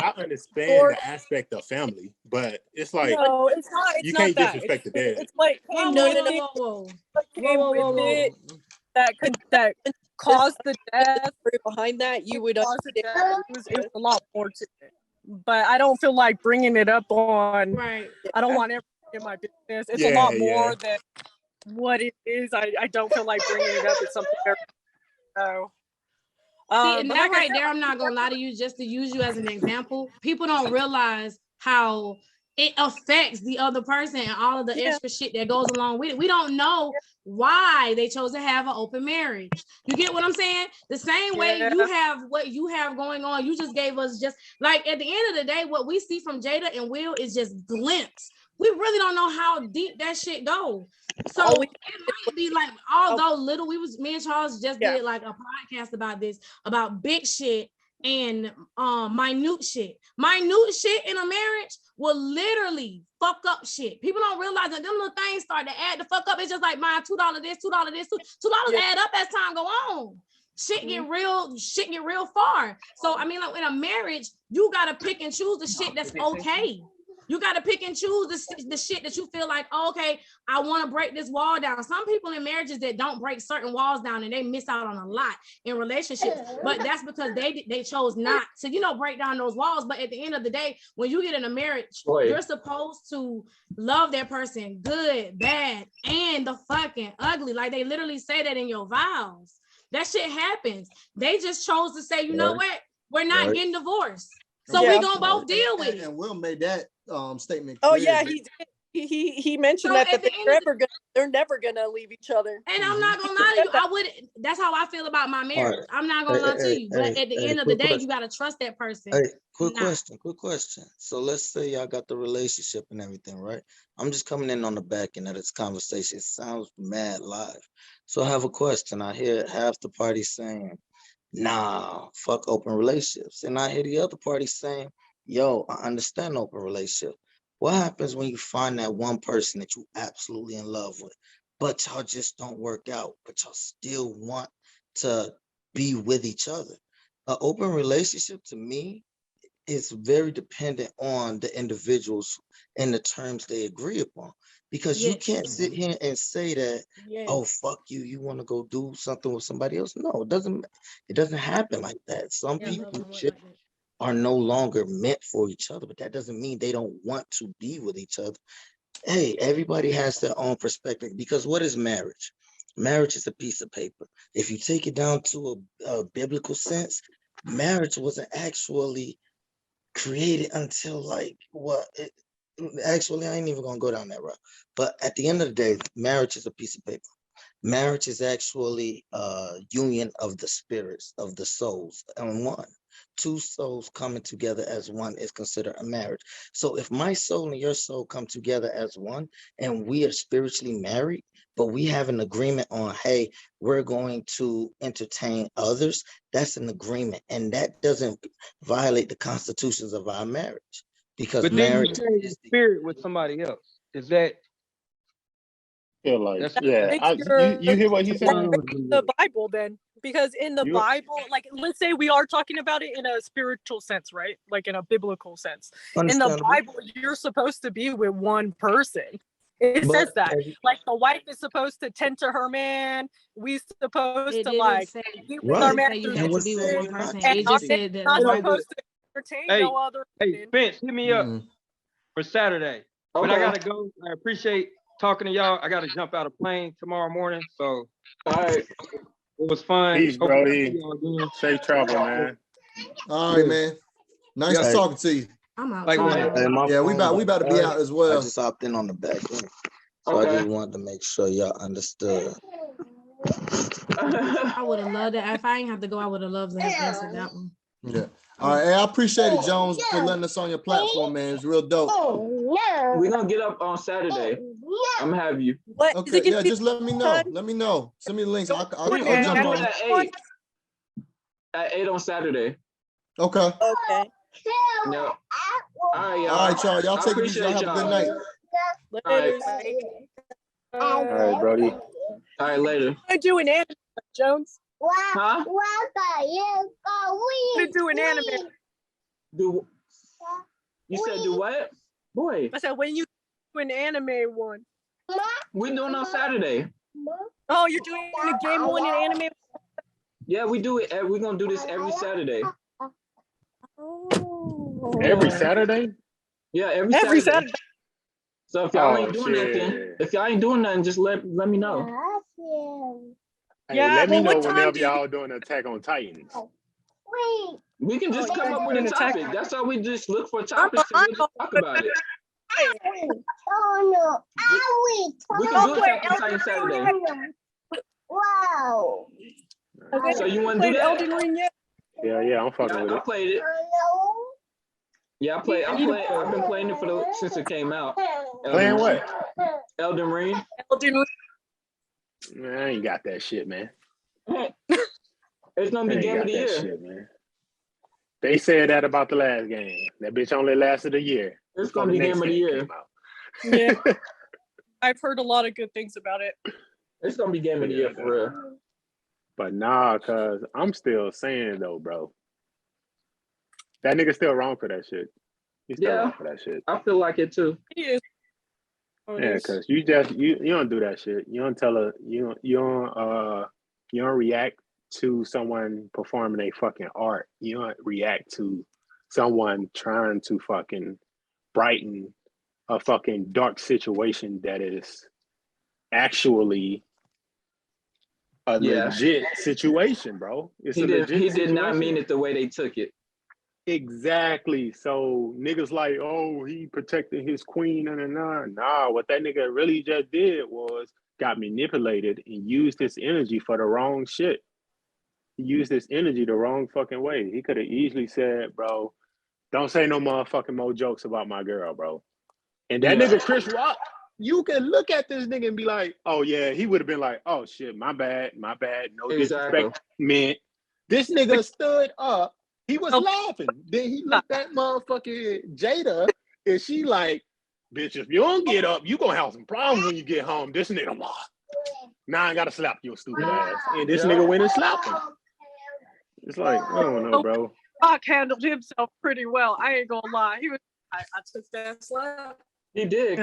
understand the aspect of family, but it's like it's not. It's you not can't that. disrespect the dead. It's like whoa. That caused the death. Behind that, you would understand. It was a lot more to it. But I don't feel like bringing it up on. Right. I don't want everything in my business. It's a lot more than what it is. I don't feel like bringing it up. It's something. So. See, and that right there, I'm not gonna lie to you. Just to use you as an example, people don't realize how it affects the other person and all of the extra shit that goes along with it. We don't know why they chose to have an open marriage. You get what I'm saying? The same way you have what you have going on. You just gave us just like at the end of the day, what we see from Jada and Will is just glimpse. We really don't know how deep that shit goes. So it might be like, although little, me and Charles just did like a podcast about this, about big shit and minute shit. Minute shit in a marriage will literally fuck up shit. People don't realize that them little things start to add the fuck up. It's just like buying $2 this, $2 this, $2 add up as time go on. Shit get real far. So I mean, like in a marriage, you gotta pick and choose the shit that's okay. You got to pick and choose the shit that you feel like, oh, okay, I want to break this wall down. Some people in marriages that don't break certain walls down and they miss out on a lot in relationships, but that's because they chose not to, break down those walls. But at the end of the day, when you get in a marriage, you're supposed to love that person, good, bad, and the fucking ugly. Like they literally say that in your vows. That shit happens. They just chose to say, you know what? We're not getting divorced. So we're going to both deal with it. And Will made that statement. Oh yeah, he mentioned that they're never gonna leave each other. And I'm not gonna lie to you, that's how I feel about my marriage. I'm not gonna lie to you, but at the end of the day, you gotta trust that person. Hey, quick question. So let's say y'all got the relationship and everything, right? I'm just coming in on the back end of this conversation. It sounds mad live. So I have a question. I hear half the party saying, nah, fuck open relationships. And I hear the other party saying, yo, I understand open relationship. What happens when you find that one person that you absolutely in love with, but y'all just don't work out, but y'all still want to be with each other? An open relationship to me is very dependent on the individuals and the terms they agree upon. Because you can't sit here and say that, oh, fuck you, you want to go do something with somebody else. No, it doesn't happen like that. Some people are no longer meant for each other, but that doesn't mean they don't want to be with each other. Hey, everybody has their own perspective, because what is marriage? Marriage is a piece of paper. If you take it down to a biblical sense, marriage wasn't actually created until actually, I ain't even gonna go down that route. But at the end of the day, marriage is a piece of paper. Marriage is actually a union of the spirits, of the souls, and one. Two souls coming together as one is considered a marriage. So if my soul and your soul come together as one and we are spiritually married, but we have an agreement on, hey, we're going to entertain others, that's an agreement. And that doesn't violate the constitutions of our marriage. Because but then marriage you share your spirit with somebody else. Is that feel like, that's you hear what he's saying? The Bible then, because in the Bible, like let's say we are talking about it in a spiritual sense, right? Like in a biblical sense. In the Bible, you're supposed to be with one person. It says that, like the wife is supposed to tend to her man. We supposed to like be with our man through to be with one person. and It just said that not the supposed to entertain no other. Hey, Vince, hit me up for Saturday. Okay. But I gotta go. I appreciate talking to y'all. I gotta jump out of plane tomorrow morning. So all right. It was fun. Peace, Brody. Safe travel, man. All right, man. Nice talking to you. I'm out. Like yeah, we about to be out as well. I just hopped in on the back end. So I just wanted to make sure y'all understood. I would have loved it. If I ain't have to go, I would have loved to have answered that one. Yeah. All right. Hey, I appreciate it, Jones, for letting us on your platform, man. It's real dope. We're gonna get up on Saturday. I'm gonna have you. Okay, yeah, just let me know. Let me know. Send me the links. I'll jump on. At 8 on Saturday. Okay. Okay. No. All right, y'all. All right, y'all. Y'all take it easy. Y'all have a good night. All right, Brody. All right, later. I do an anime, Jones. Huh? I do an anime. You said do what? Boy. I said when you do an anime one. We're doing on Saturday. Oh, you're doing a game one and anime? Yeah, we do it. We're gonna do this every Saturday. Every Saturday? Yeah, every Saturday. So if y'all ain't doing nothing, just let me know. Hey, let me know whenever y'all doing Attack on Titans. We can just come up with a topic. That's how we just look for topics and we'll just talk about it. We can do Attack on Titan Saturday. Wow. So you want to do that? Elden Ring yet? Yeah, I'm fucking with it. I played it. Yeah, I've been playing it since it came out. Playing what? Elden Ring. Man, I ain't got that shit, man. It's gonna be game of the year. Shit, man. They said that about the last game. That bitch only lasted a year. It's gonna be game of the year. Yeah. I've heard a lot of good things about it. It's gonna be game of the year for real. But nah, cause I'm still saying though, bro. That nigga still wrong for that shit. He's still wrong for that shit. I feel like it too. He is. Yeah, cause you don't do that shit. You don't tell her you don't react to someone performing a fucking art. You don't react to someone trying to fucking brighten a fucking dark situation that is actually a legit situation, bro. He did not mean it the way they took it. Exactly. So niggas like, oh, he protected his queen and nah. What that nigga really just did was got manipulated and used his energy for the wrong shit. He used his energy the wrong fucking way. He could have easily said, bro, don't say no motherfucking more jokes about my girl, bro. And that nigga Chris Rock, you can look at this nigga and be like, oh yeah, he would have been like, oh shit, my bad, no disrespect, man. This nigga stood up. He was laughing. Then he looked at motherfucking Jada, and she like, bitch, if you don't get up, you gonna have some problems when you get home. This nigga, now I gotta slap your stupid ass. And this nigga went and slapped him. It's like, I don't know, bro. Rock handled himself pretty well. I ain't gonna lie. I took that slap. He did.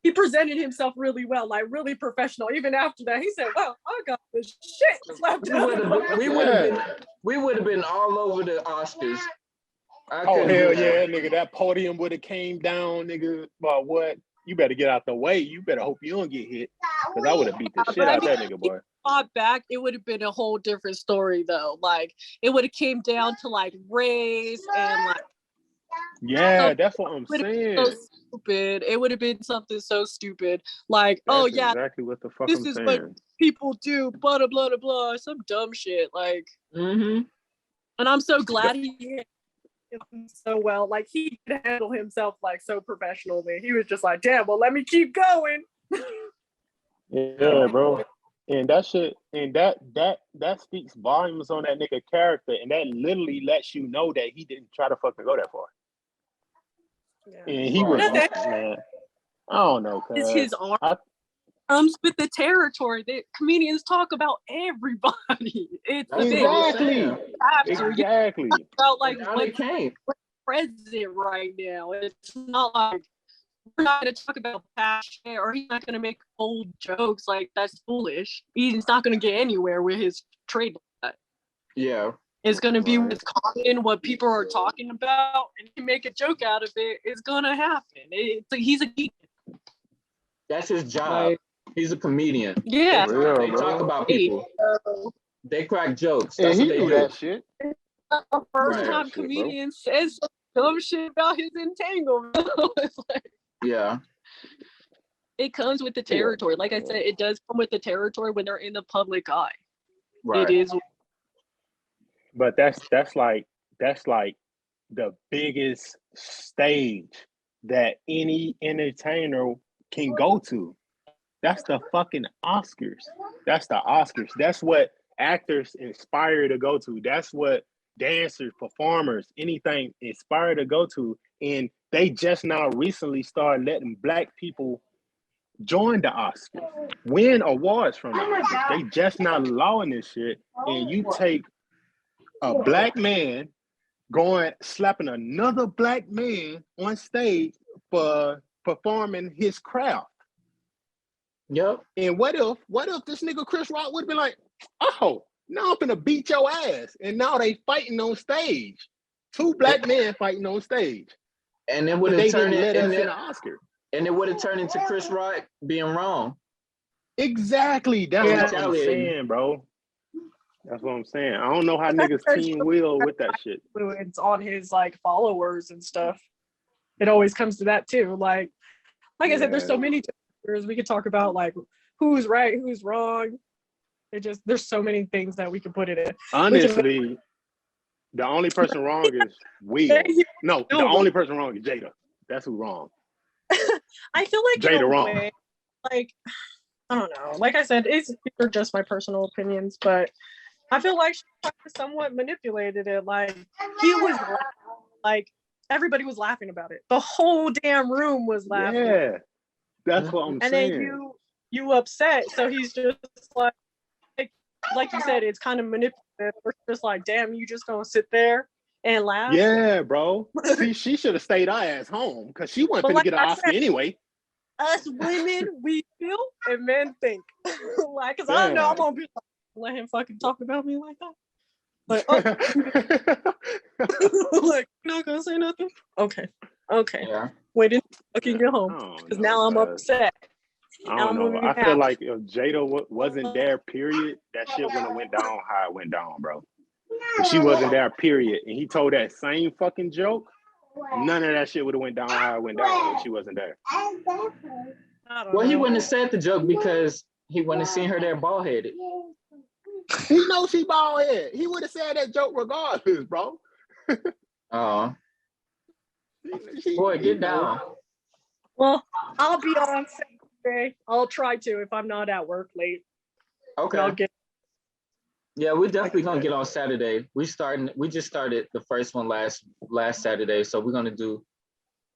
He presented himself really well, like really professional. Even after that, he said, "Well, I got this shit slapped out." We would have been all over the Oscars. Oh hell yeah, nigga! That podium would have came down, nigga. But what? You better get out the way. You better hope you don't get hit, because I would have beat the shit out of that nigga, boy. Fought back, it would have been a whole different story, though. Like it would have came down to like race and like. Yeah, that's what I'm saying. So stupid. It would have been something so stupid. Like, that's exactly what the fuck this is what people do, blah blah blah blah, some dumb shit. Like, And I'm so glad he handled him so well. Like he could handle himself like so professionally. He was just like, damn, well, let me keep going. Yeah, bro. And that shit, and that speaks volumes on that nigga character, and that literally lets you know that he didn't try to fucking go that far. Yeah. And he was, man, I don't know, cuz. It's his art. With the territory, the comedians talk about everybody. It's exactly about like what's present right now. It's not like we're not going to talk about past shit, or he's not going to make old jokes. Like that's foolish. He's not going to get anywhere with his trade. Yeah, it's going to be what's common, what people are talking about, and you make a joke out of it. It's going to happen. He's a geek. That's his job. He's a comedian. Yeah, they talk about people. They crack jokes. That's and what he they do do. that shit. A first-time comedian says some dumb shit about his entanglement. It's like, yeah, it comes with the territory. Like I said, it does come with the territory when they're in the public eye. Right. It is. But that's like the biggest stage that any entertainer can go to. That's the fucking Oscars. That's the Oscars. That's what actors inspire to go to. That's what dancers, performers, anything inspire to go to. And they just now recently started letting Black people join the Oscars, win awards from the Oscars. They just not allowing this shit. And you take a Black man slapping another Black man on stage for performing his craft. Yep. And what if this nigga Chris Rock would have been like, oh, now I'm gonna beat your ass. And now they fighting on stage. Two Black men fighting on stage. And it would have turned into Oscar. And it would have turned into Chris Rock being wrong. Exactly. That's what I'm saying, bro. That's what I'm saying. I don't know how niggas team will with that shit. It's on his like followers and stuff. It always comes to that too. Like I said, there's so many we could talk about like who's right, who's wrong. There's so many things that we could put it in. Honestly, the only person wrong is Will. No, the only person wrong is Jada. That's who wrong. I feel like Jada wrong. Way, like I don't know. Like I said, these are just my personal opinions, but I feel like she somewhat manipulated it. Like he was like everybody was laughing about it. The whole damn room was laughing. Yeah. That's what I'm saying. And then you upset. So he's just like you said, it's kind of manipulative. We're just like, damn, you just gonna sit there and laugh? Yeah, bro. See, she should have stayed our ass home because she wasn't gonna get an Oscar anyway. Us women, we feel and men think. Like, cause I don't know, I'm gonna be like, let him fucking talk about me like that. Like, like, not gonna say nothing. Okay. Yeah. Wait until I can get home because now I'm upset. I don't know. I feel like if Jada wasn't there, period, that shit wouldn't have went down how it went down, bro. If she wasn't there, period, and he told that same fucking joke, none of that shit would have went down how it went down if she wasn't there. Well, he wouldn't have said the joke because he wouldn't have seen her there bald-headed. He knows she bald-headed. He would have said that joke regardless, bro. Oh. Boy, get down. Well, I'll be on Saturday. I'll try to if I'm not at work late. Okay. Yeah, we're definitely gonna get on Saturday. We just started the first one last Saturday, so we're gonna do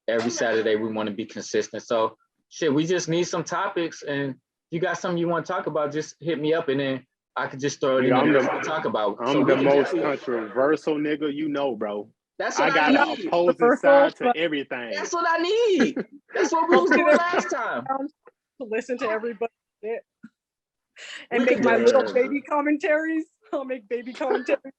every Saturday. We want to be consistent. So shit, we just need some topics, and if you got something you want to talk about, just hit me up, and then I could just throw it in there to talk about. I'm the most controversial nigga you know, bro. That's what I got an opposing side to everything. That's what I need. That's what we was doing last time. To listen to everybody and make my little baby commentaries. I'll make baby commentaries.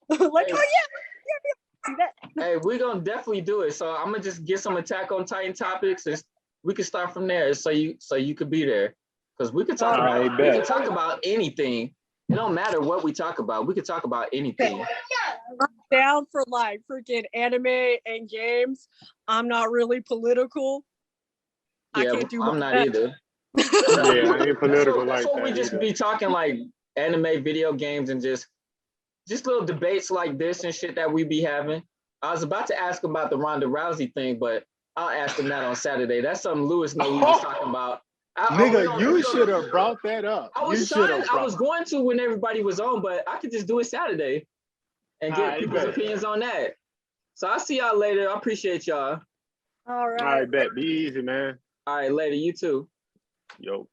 Like, hey, oh yeah, see that. Hey, we're gonna definitely do it. So I'm gonna just get some Attack on Titan topics, and we can start from there. So you could be there, because we could talk about anything. It don't matter what we talk about. We could talk about anything. I'm down for like freaking anime and games. I'm not really political. Yeah, I'm not either. Yeah, I ain't political like that. That's what we just be talking, like anime, video games, and just just little debates like this and shit that we be having. I was about to ask him about the Ronda Rousey thing, but I'll ask him that on Saturday. That's something Lewis know we was talking about. Nigga, you should have brought that up. I was going to when everybody was on, but I could just do it Saturday and get people's opinions on that. So I'll see y'all later. I appreciate y'all. All right. All right, bet. Be easy, man. All right, later. You too. Yo.